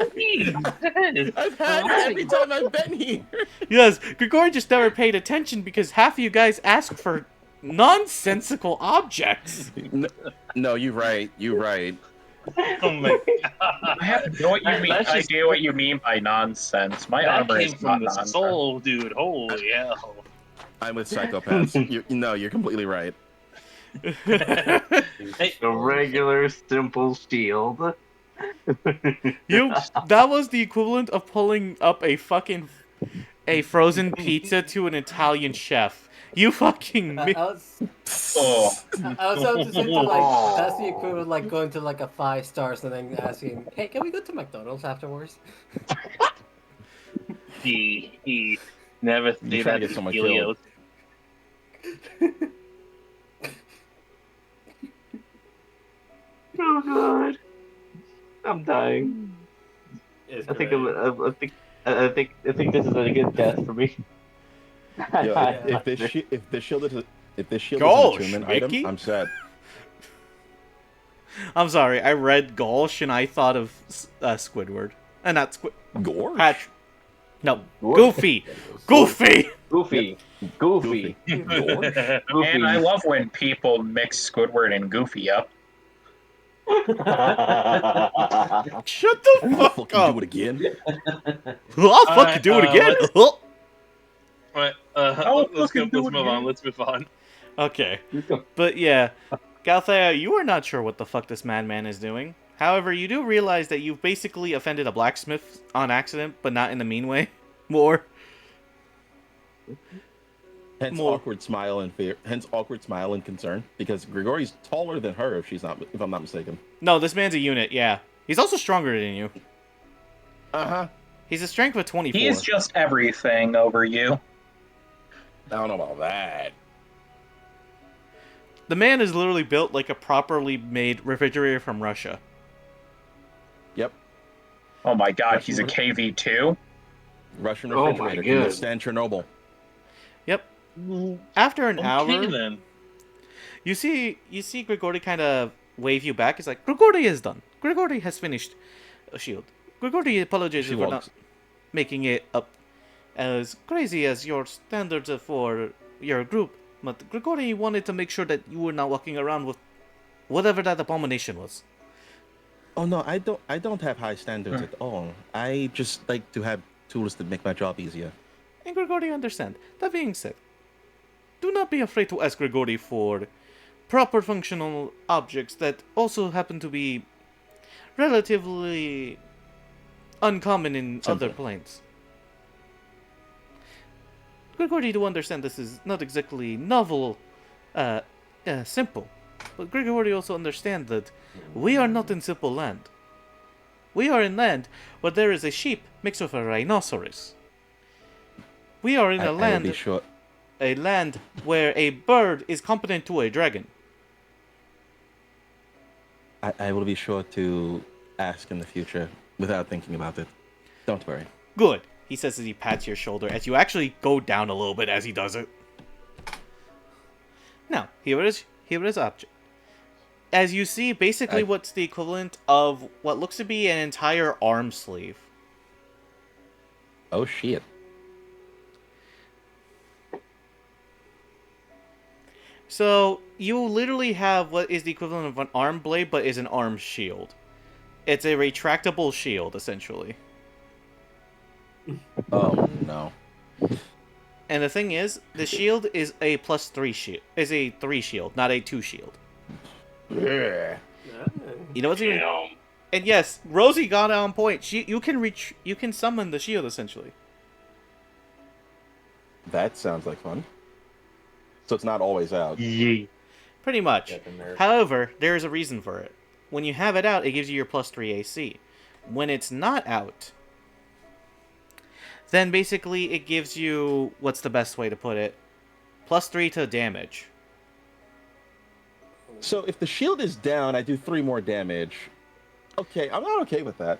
had it every time I've been here. yes, Grigori just never paid attention because half of you guys ask for nonsensical objects. No, you're right. You're right. Oh my I have no idea what you mean by nonsense. My That armor came is from not the nonsense. soul, dude. Holy hell. I'm with psychopaths. You're completely right. A regular, simple shield. That was the equivalent of pulling up a frozen pizza to an Italian chef. You fucking I was Oh, I was about to say to, like, that's the equivalent of like going to like a 5 stars and then asking, hey, can we go to McDonald's afterwards? He never You say try to that get to someone Helios. Oh god, I'm dying. It's I think great. I think this is a good death for me. Yo, if this shield is an Gosh, attunement Mickey? item, I'm sad. I'm sorry, I read Golsh and I thought of Squidward. Not Squid. Gore. Patrick. No, Gore? Goofy. Goofy. Goofy. Goofy. Gore. and I love when people mix Squidward and Goofy up. Shut the I'll fuck fucking up. do it again. I'll fucking do it again. Right, let's move on. Let's move on. Okay. But yeah, Galthea, you are not sure what the fuck this madman is doing. However, you do realize that you've basically offended a blacksmith on accident, but not in the mean way. More. Hence More. awkward smile and fear. Hence awkward smile and concern because Grigori's taller than her if I'm not mistaken. No, this man's a unit, yeah. He's also stronger than you. Uh-huh. He's a strength of 24. He's just everything over you. I don't know about that. The man is literally built like a properly made refrigerator from Russia. Yep. Oh my god, he's a KV2? Russian Oh my refrigerator can God. withstand Chernobyl. Yep. After an hour, Okay then. you see Grigori kind of wave you back. It's like, Grigori is done. Grigori has finished a shield. Grigori apologizes She for walks. not making it up as crazy as your standards for your group. But Grigori wanted to make sure that you were not walking around with whatever that abomination was. Oh no, I don't have high standards at all. I just like to have tools that make my job easier. And Grigori understand. That being said, do not be afraid to ask Grigori for proper functional objects that also happen to be relatively uncommon in other Simple. planes. Grigori do understand this is not exactly novel, simple. But Grigori also understand that we are not in simple land. We are in land where there is a sheep mixed with a rhinoceros. We are in I a will land be sure. a land where a bird is competent to a dragon. I will be sure to ask in the future without thinking about it. Don't worry. Good. he says as he pats your shoulder, as you actually go down a little bit as he does it. Now, here it is object. As you see, basically what's the equivalent of what looks to be an entire arm sleeve. Oh shit. So, you literally have what is the equivalent of an arm blade, but is an arm shield. It's a retractable shield, essentially. Oh no. And the thing is, the shield is a +3 shield. Is a 3 shield, not a 2 shield. Yeah. You know what's even... Damn. And yes, Rosie got it on point. You can summon the shield, essentially. That sounds like fun. So it's not always out. Yee. Pretty much. Get the nerf. However, there is a reason for it. When you have it out, it gives you your +3 AC. When it's not out, then basically it gives you, what's the best way to put it? +3 to damage. So if the shield is down, I do 3 more damage. Okay, I'm not okay with that.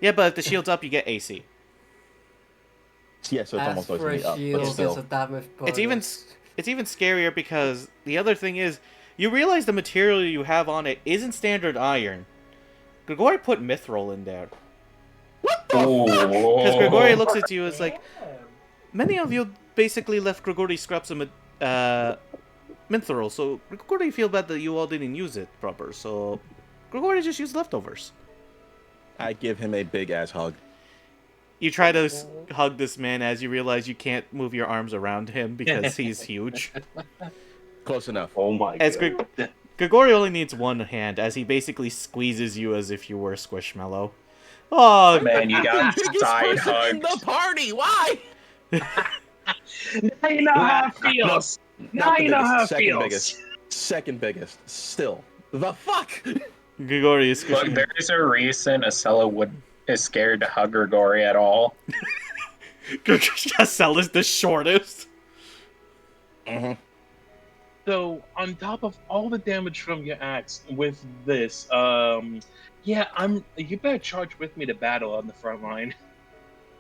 Yeah, but if the shield's up, you get AC. Yeah, so it's almost always gonna be up. But Shield still. is a damage bonus. It's even scarier because the other thing is, you realize the material you have on it isn't standard iron. Grigori put mithril in there. What the Because Oh. Grigori looks at you as like, many of you basically left Grigori scraps of mithril, so Grigori feel bad that you all didn't use it proper, so Grigori just used leftovers. I give him a big ass hug. You try to hug this man as you realize you can't move your arms around him because he's huge. Close enough. Oh my As god. Grigori only needs one hand as he basically squeezes you as if you were Squishmallow. Oh, Man, you got Biggest side person in hugged. the party. Why? Now you know how it feels. Now Not the you know biggest, how it second feels. biggest. Second biggest. Still. The fuck? Grigori is Look, squishing. there is a reason Acela is scared to hug Grigori at all. Acela is the shortest. Mm-hmm. So on top of all the damage from your axe with this, yeah, you better charge with me to battle on the front line.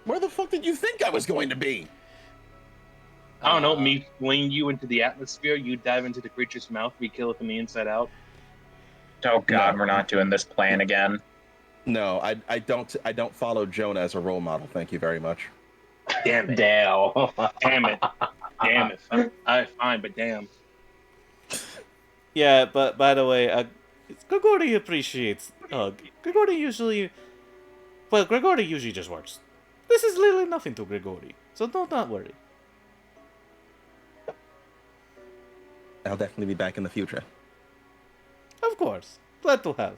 Where the fuck did you think I was going to be? I don't know, me fling you into the atmosphere, you dive into the creature's mouth, we kill it from the inside out. Oh god, No. we're not doing this plan again. No, I don't follow Jonah as a role model. Thank you very much. Damn it. Damn. Damn it. Damn it. Fine, but damn. Yeah, but by the way, Grigori appreciates hug. Grigori usually just works. This is literally nothing to Grigori, so don't not worry. I'll definitely be back in the future. Of course, glad to have.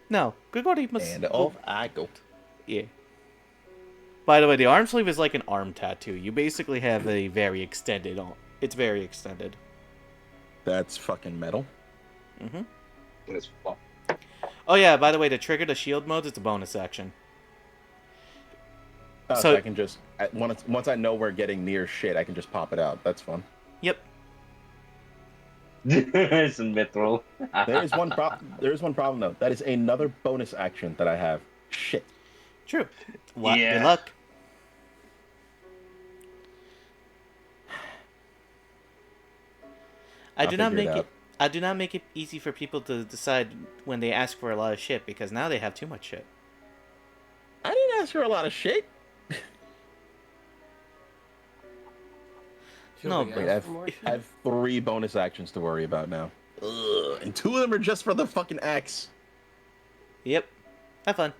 Now, Grigori must. And off I go. Yeah. By the way, the arm sleeve is like an arm tattoo. You basically have a very extended arm. It's very extended. That's fucking metal. Mm-hmm. It's fuck. Oh yeah, by the way, to trigger the shield modes, it's a bonus action. So So- I can just once I know we're getting near shit, I can just pop it out. That's fun. Yep. It's a mithril. There is one problem though. That is another bonus action that I have. Shit. True. Yeah. Good luck. I'll figure it out. I do not make it easy for people to decide when they ask for a lot of shit because now they have too much shit. I didn't ask for a lot of shit. Should No, we but ask for more shit? I have 3 bonus actions to worry about now. Ugh, and 2 of them are just for the fucking axe. Yep. Have fun.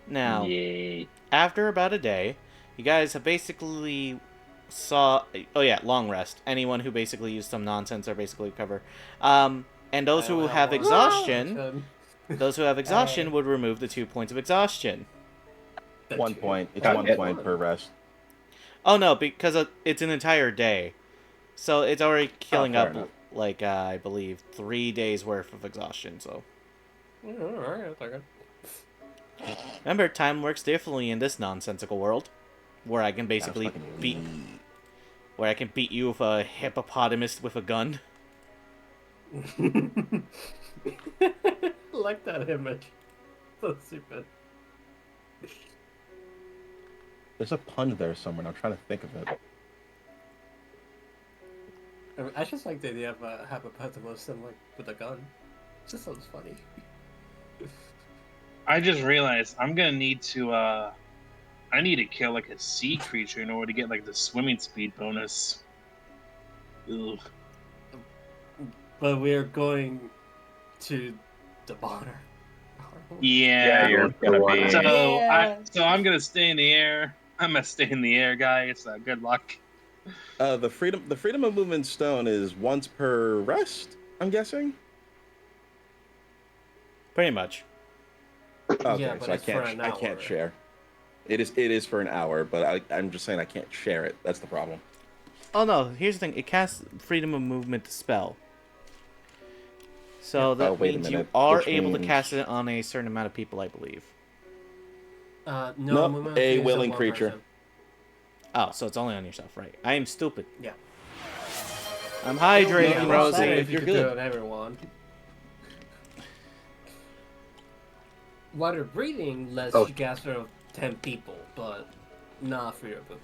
Now, Yay. after about a day, you guys have basically saw. Oh yeah, long rest. Anyone who basically used some nonsense are basically recover. And those I who don't have one. exhaustion, those who have exhaustion would remove the 2 points of exhaustion. 1 point. It's Got 1 it. point per rest. Oh no, because it's an entire day, so it's already killing fair up enough. like I believe 3 days worth of exhaustion. So Alright, I'll take it. remember, time works differently in this nonsensical world, where I can basically fucking beat. where I can beat you with a hippopotamus with a gun. Like that image. So stupid. There's a pun there somewhere. And I'm trying to think of it. I mean, I just like the idea of a hippopotamus and like with a gun. It just sounds funny. I just realized I'm gonna need to. I need to kill like a sea creature in order to get like the swimming speed bonus. Ugh. But we are going to the bar. Yeah, you're gonna be. So Yeah. I'm gonna stay in the air. I'm gonna stay in the air, guys. Good luck. The freedom of movement stone is once per rest. I'm guessing. Pretty much. Okay, Yeah, but so it's for an I can't hour. share. It is for an hour, but I'm just saying I can't share it. That's the problem. Oh no, here's the thing. It casts freedom of movement spell. So that wait a means you minute, are which able to means- cast it on a certain amount of people, I believe. No, No, movement a is on willing one creature. person. Oh, so it's only on yourself, right? I am stupid. Yeah. I'm Yeah, hydrating, well, Rosie. better if you You're could good. do it on everyone. Water breathing lets Oh. you cast of 10 people, but not for your movement.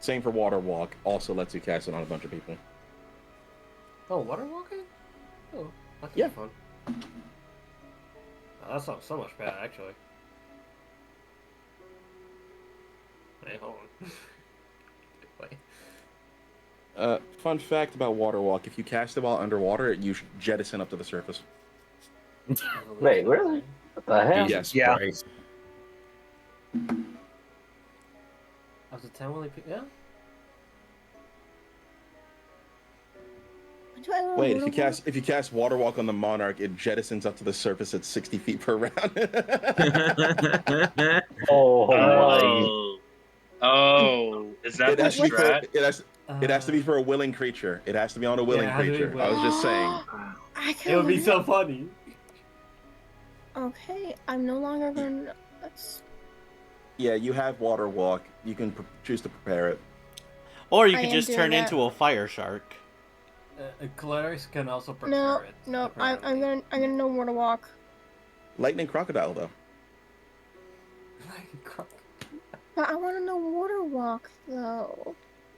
Same for water walk. Also lets you cast it on a bunch of people. Oh, water walking? Oh, that's Yeah. fun. Oh, that sounds so much better, actually. Hey, hold on. Wait. Fun fact about water walk: if you cast it while underwater, you should jettison up to the surface. Wait, really? What the hell? Yes. Yeah. Christ. After 10 willing people, yeah? Do I know Wait, what if you cast water walk on the monarch, it jettisons up to the surface at 60 feet per round. Oh my! Oh, is that It the has, to be for, strat? it has to be for a willing creature. It has to be on a willing it has to be creature. I was willing. just saying. I It can would be so funny. Okay, I'm no longer going to... That's... Yeah, you have water walk. You can choose to prepare it. Or you I could am just doing turn that. into a fire shark. Clerics can also prepare No, it. no, I'm apparently. gonna know where to walk. Lightning crocodile, though. But I want to know water walk though.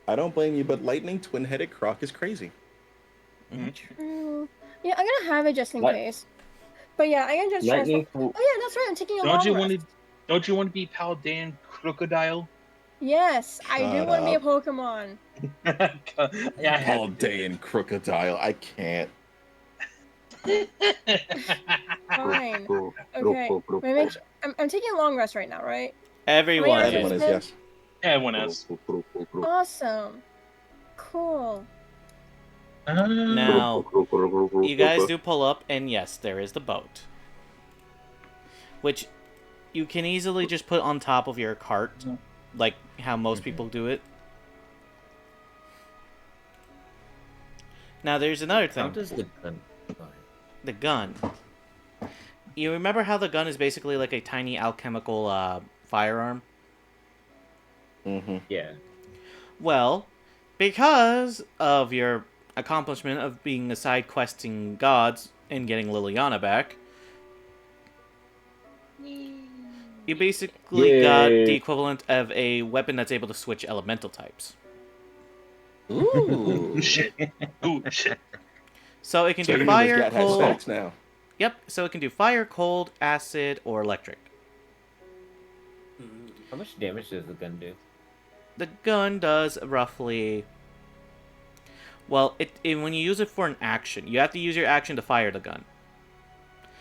I don't blame you, but lightning twin-headed croc is crazy. Yeah, I'm gonna have it just in What? case. But yeah, I'm gonna just Lightning. transform. Oh yeah, that's right. I'm taking a Don't long you rest. want to? Don't you want to be Paldan Crocodile? Yes, I do Shut want to be a up. Pokemon. Yeah, I had All day in crocodile. I can't. Fine. Okay. I'm taking a long rest right now, right? Everyone Yeah, Everyone is. is, yes. Everyone else. Awesome. Cool. Now, you guys do pull up, and yes, there is the boat. Which you can easily just put on top of your cart, like how most people do it. Now, there's another How thing. does the gun? The gun. You remember how the gun is basically like a tiny alchemical firearm? Mm-hmm. Yeah. Well, because of your accomplishment of being a side questing gods and getting Liliana back, you basically got Yay. the equivalent of a weapon that's able to switch elemental types. Ooh. Shit. Ooh, shit. So it can So do you mean this fire, gat has cold. stacks now. Yep. So it can do fire, cold, acid, or electric. How much damage does the gun do? The gun does roughly. Well, when you use it for an action, you have to use your action to fire the gun.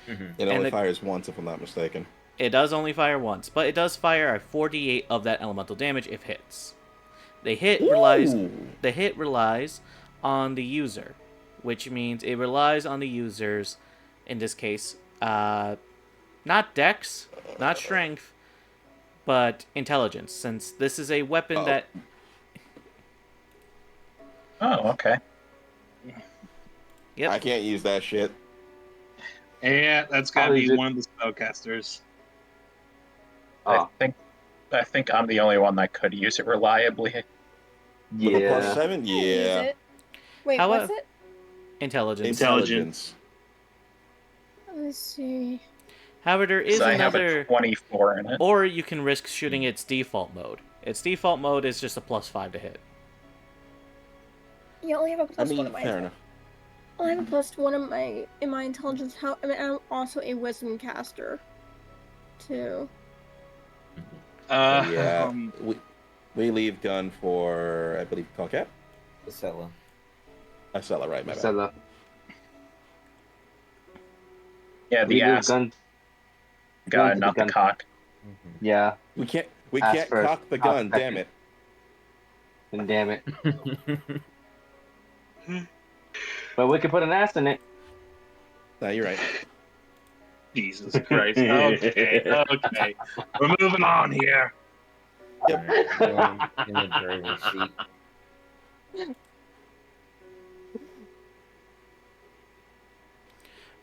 It only the- fires once, if I'm not mistaken. It does only fire once, but it does fire a 48 of that elemental damage if hits. The hit relies on the user, which means it relies on the users, in this case, not dex, not strength, but intelligence, since this is a weapon Oh. that... Oh, okay. Yep. I can't use that shit. Yeah, that's gotta How be is it- one of the spellcasters. Ah. I think I'm the only one that could use it reliably. With a plus Yeah. 7? I'll use Yeah. it. Wait, How what's a- it? Intelligence. Intelligence. Let's see. However, there is So I have a another. 24 in it. Or you can risk shooting its default mode. Its default mode is just a +5 to hit. You only have a I plus one mean, in my. fair enough. I have a plus one in my intelligence. I mean, I'm also a wisdom caster, too. Yeah. We leave gun for, I believe, Concat? Acela. Acela, right, my bad. Acela. Yeah, We the leave ass gun. guy, to not the gun. cock. Yeah. We can't Ask first, cock the cock gun, second. damn it. And damn it. But we can put an ass in it. No, you're right. Jesus Christ. Okay, okay. We're moving on here. Alright, going in the driver's seat.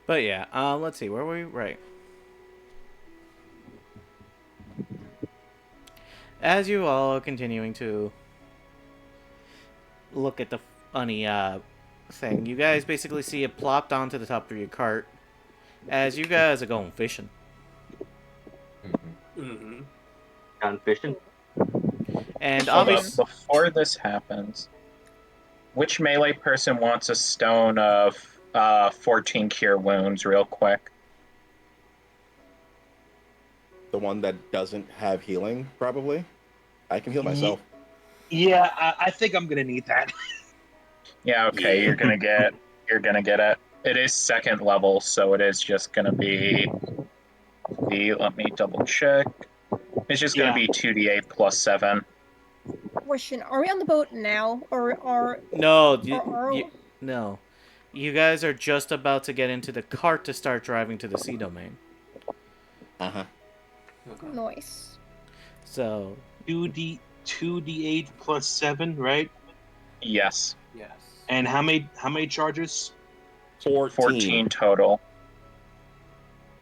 But yeah, let's see, where were we? Right. As you all are continuing to look at the funny thing, you guys basically see it plopped onto the top of your cart as you guys are going fishing. Mm-hmm. Gone fishing. And Hold up, obviously, before this happens, which melee person wants a stone of 14 cure wounds real quick? The one that doesn't have healing, probably. I can heal myself. Yeah, I think I'm gonna need that. Yeah, okay, Yeah. you're gonna get it. It is second level, so it is just gonna be let me double check. It's just gonna Yeah. be 2d8 plus 7. Question: are we on the boat now, or no, are no. You guys are just about to get into the cart to start driving to the sea domain. Uh-huh. nice? So, 2d8 plus 7, right? Yes, Yes. And how many charges? 14 total.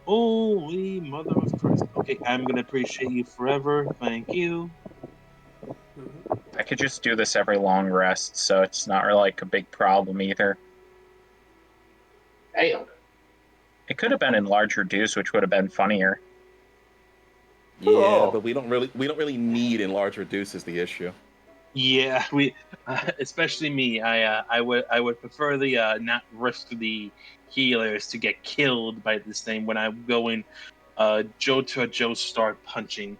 Holy mother of Christ. Okay, I'm gonna appreciate you forever. Thank you. Mhm. I could just do this every long rest, so it's not really like a big problem either. Hey. It could have been in large reduce, which would have been funnier. Yeah, Oh. but we don't really need enlarge reduce is the issue. Yeah, we, especially me. I would prefer the not risk the healers to get killed by this thing when I'm going, Joe to Joe start punching.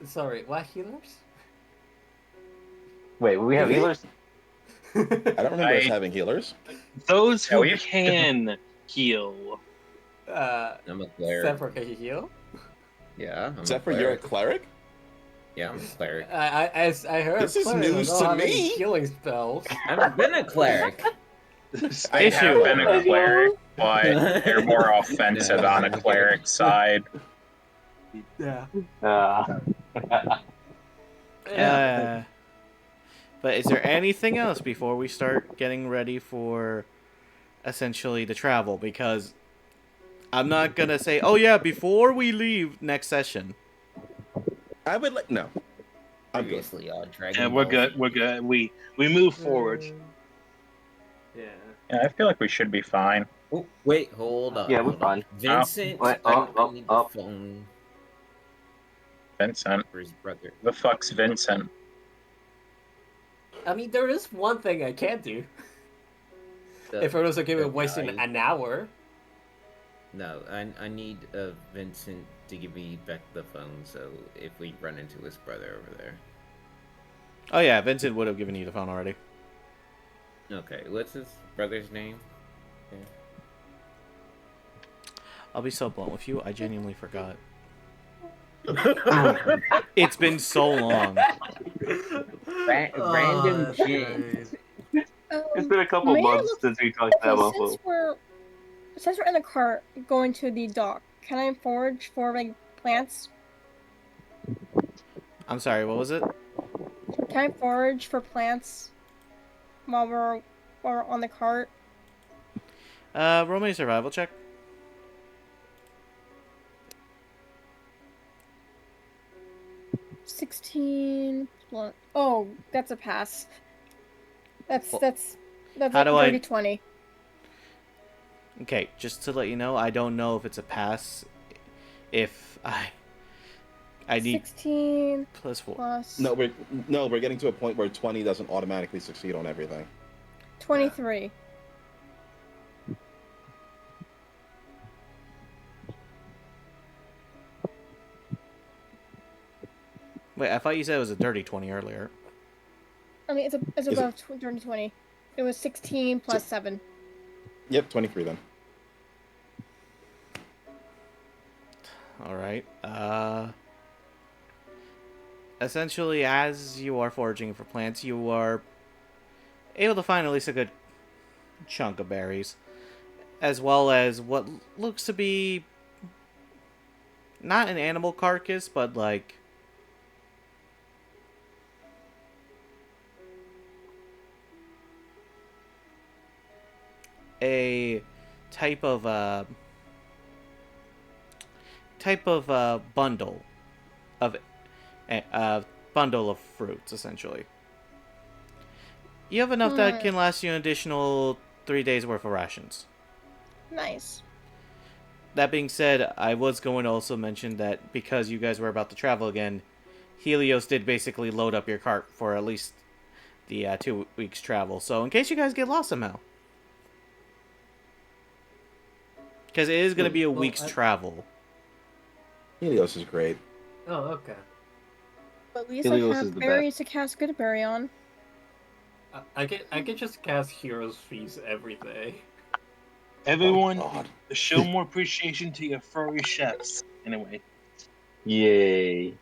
Sorry, what healers? Wait, we have Do we? healers? I don't remember us I- having healers. Those Yeah, who we- can heal. I'm a cleric. Except for can you heal? Yeah, I'm Except a for you're a cleric. cleric? Yeah, I'm a cleric. I heard. This is clerics news don't to have any me. Healing spells. I've been a cleric. I have Issue. been a cleric, but you're more offensive on a cleric side. Yeah. But is there anything else before we start getting ready for essentially the travel? Because I'm not gonna say, oh yeah, before we leave next session. I would like no. I'm good. Previously on Dragon And we're Ball good. Z. We're good. We move forward. Yeah. Yeah, I feel like we should be fine. Oh, wait, hold on. Yeah, we're hold on. fine. Vincent, Wait, I oh, need oh. the phone Vincent. for his brother. The fuck's Vincent? I mean, there is one thing I can do. The- If it was okay the with wasting guy- an hour. No, I need Vincent to give me back the phone, so if we run into his brother over there. Oh yeah, Vincent would have given you the phone already. Okay, what's his brother's name? I'll be so blunt with you, I genuinely forgot. It's been so long. Random that's shit. great. It's been a couple May I months look- since we talked to that Okay, mofo. since we're in the cart going to the dock, can I forage for like plants? I'm sorry, what was it? Can I forage for plants while we're on the cart? Roll me a survival check. 16 plus. Oh, that's a pass. That's Well, that's that's how a do I- dirty 20. Okay, just to let you know, I don't know if it's a pass. If I need 16 +4. plus No, we're getting to a point where 20 doesn't automatically succeed on everything. 23. Wait, I thought you said it was a dirty 20 earlier. I mean, it's Is it- above dirty 20. It was 16 plus 7. Yep, 23 then. All right. Essentially, as you are foraging for plants, you are able to find at least a good chunk of berries, as well as what looks to be not an animal carcass, but like a type of bundle of bundle of fruits, essentially. You have enough that can last you an additional 3 days worth of rations. Nice. That being said, I was going to also mention that because you guys were about to travel again, Helios did basically load up your cart for at least the 2 weeks travel. So in case you guys get lost somehow. Because it is going to be a week's travel. Helios is great. Oh, okay. But at least Helios I is have the berries to cast good berry on. I could just cast Heroes Feast every day. Everyone, Oh, God. show more appreciation to your furry chefs. Anyway, Yay.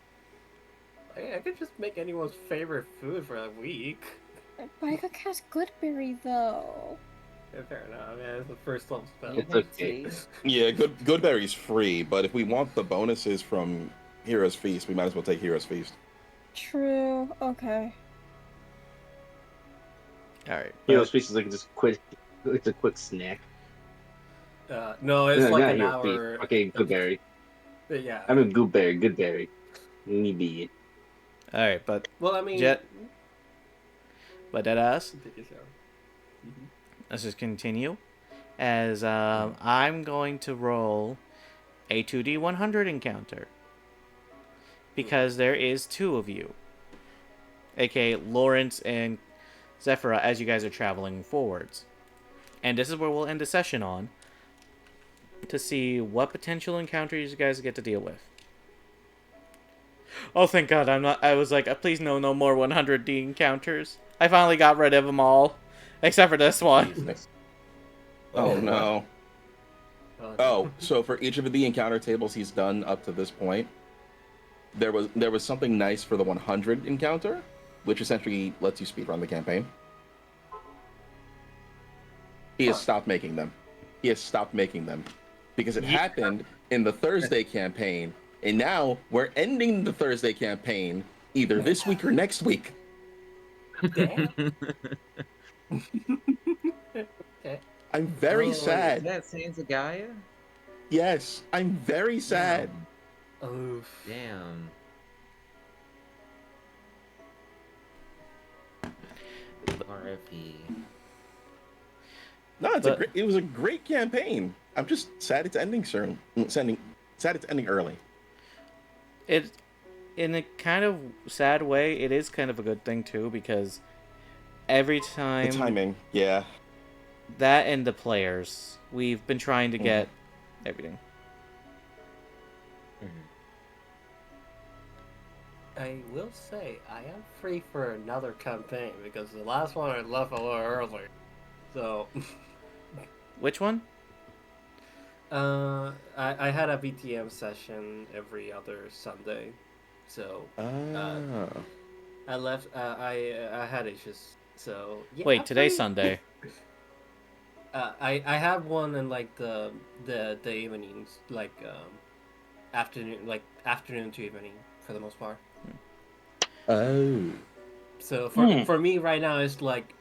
I could just make anyone's favorite food for a week. But I could cast good berry though. Yeah, fair enough. Yeah, it's the first level spell. It's okay. Yeah, Goodberry's free, but if we want the bonuses from Hero's Feast, we might as well take Hero's Feast. True. Okay. Alright. Hero's Feast is like just quick. It's a quick snack. No, it's No, like not an Hero's hour. Feast. Okay, Goodberry. Yeah. I mean, Goodberry. Maybe. Alright, but Well, I mean. Jet, but deadass, Take a shower. let's just continue. As I'm going to roll a 2d100 encounter. Because there is 2 of you. AKA Lawrence and Zephyra as you guys are traveling forwards. And this is where we'll end the session on. To see what potential encounters you guys get to deal with. Oh, thank God, I was like, please no more 100D encounters. I finally got rid of them all. Except for this one. Oh, no. Oh, Oh, so for each of the encounter tables he's done up to this point, there was something nice for the 100 encounter, which essentially lets you speedrun the campaign. He has stopped making them. He has stopped making them. Because it happened in the Thursday campaign, and now we're ending the Thursday campaign either this week or next week. Damn. I'm very Oh, sad. Is that Sands of Gaia? Yes, I'm very sad. Oof. Damn. RFE. No, But- it was a great campaign. I'm just sad it's ending soon. Sad it's ending early. It, in a kind of sad way, it is kind of a good thing too, because every The time timing, yeah. that and the players, we've been trying to Mhm. get everything. I will say I am free for another campaign because the last one I left a little early. So, Which one? I had a BTM session every other Sunday, so I left. I had issues. So yeah, Wait, I'm today's free. Sunday. I have one in like the evenings, like afternoon to evening for the most part. Oh. So for me right now it's like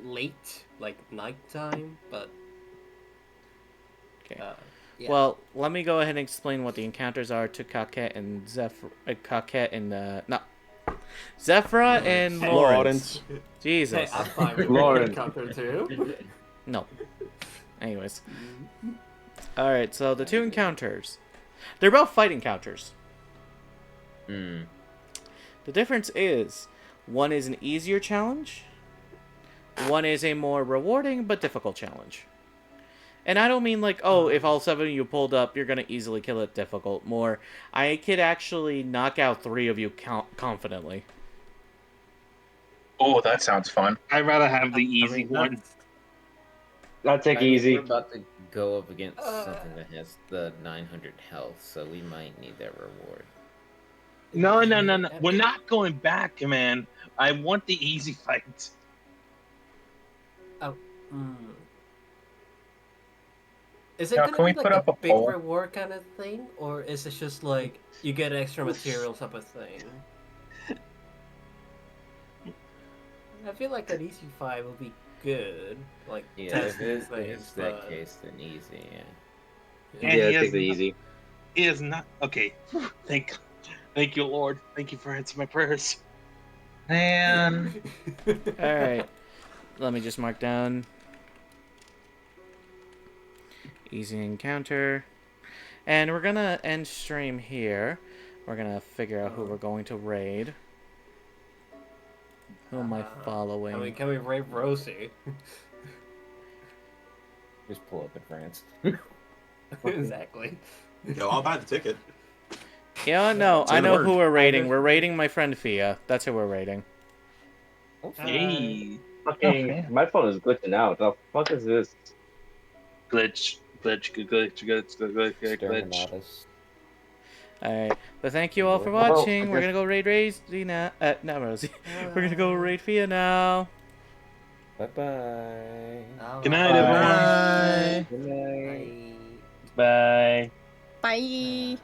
late, like nighttime, but Okay. Yeah. Well, let me go ahead and explain what the encounters are to Kaket and Zephra and Lawrence. Jesus. Hey, I'm fine with Lawrence. encounter too. No. Anyways. Alright, so the two encounters. They're both fight encounters. Hmm. The difference is, one is an easier challenge, one is a more rewarding but difficult challenge. And I don't mean like, oh, if all 7 of you pulled up, you're going to easily kill it difficult. More, I could actually knock out 3 of you confidently. Oh, that sounds fun. I'd rather have the I easy mean, one. I'll take I mean, easy. we're about to go up against something that has the 900 health, so we might need that reward. No. We're not going back, man. I want the easy fight. Is it Now, gonna can be we like put a up a big poll? reward kind of thing, or is it just like you get extra materials type of thing? I feel like an easy fight would be good. Like Yeah, if testing it's things, that but... case, then easy, yeah. And Yeah, he take has the not- easy. He is not okay. Thank you, Lord. Thank you for answering my prayers. Man, Alright. Let me just mark down. Easy encounter. And we're going to end stream here. We're going to figure out who we're going to raid. Who am I following? I mean, can we raid Rosie? Just pull up in France. Exactly. Yo, I'll buy the ticket. Yeah, no, Say I the know word. who we're raiding. We're raiding my friend Fia. That's who we're raiding. hey, Fucking, Okay. my phone is glitching out. The fuck is this? glitch. Exterminatus. Alright, but thank you all for Well, watching. I We're guess- gonna go raid Rosie now. Not Rosie. We're gonna go raid Fia now. Bye-bye. Good night, everyone. Bye. Good night. Bye. Bye. Bye.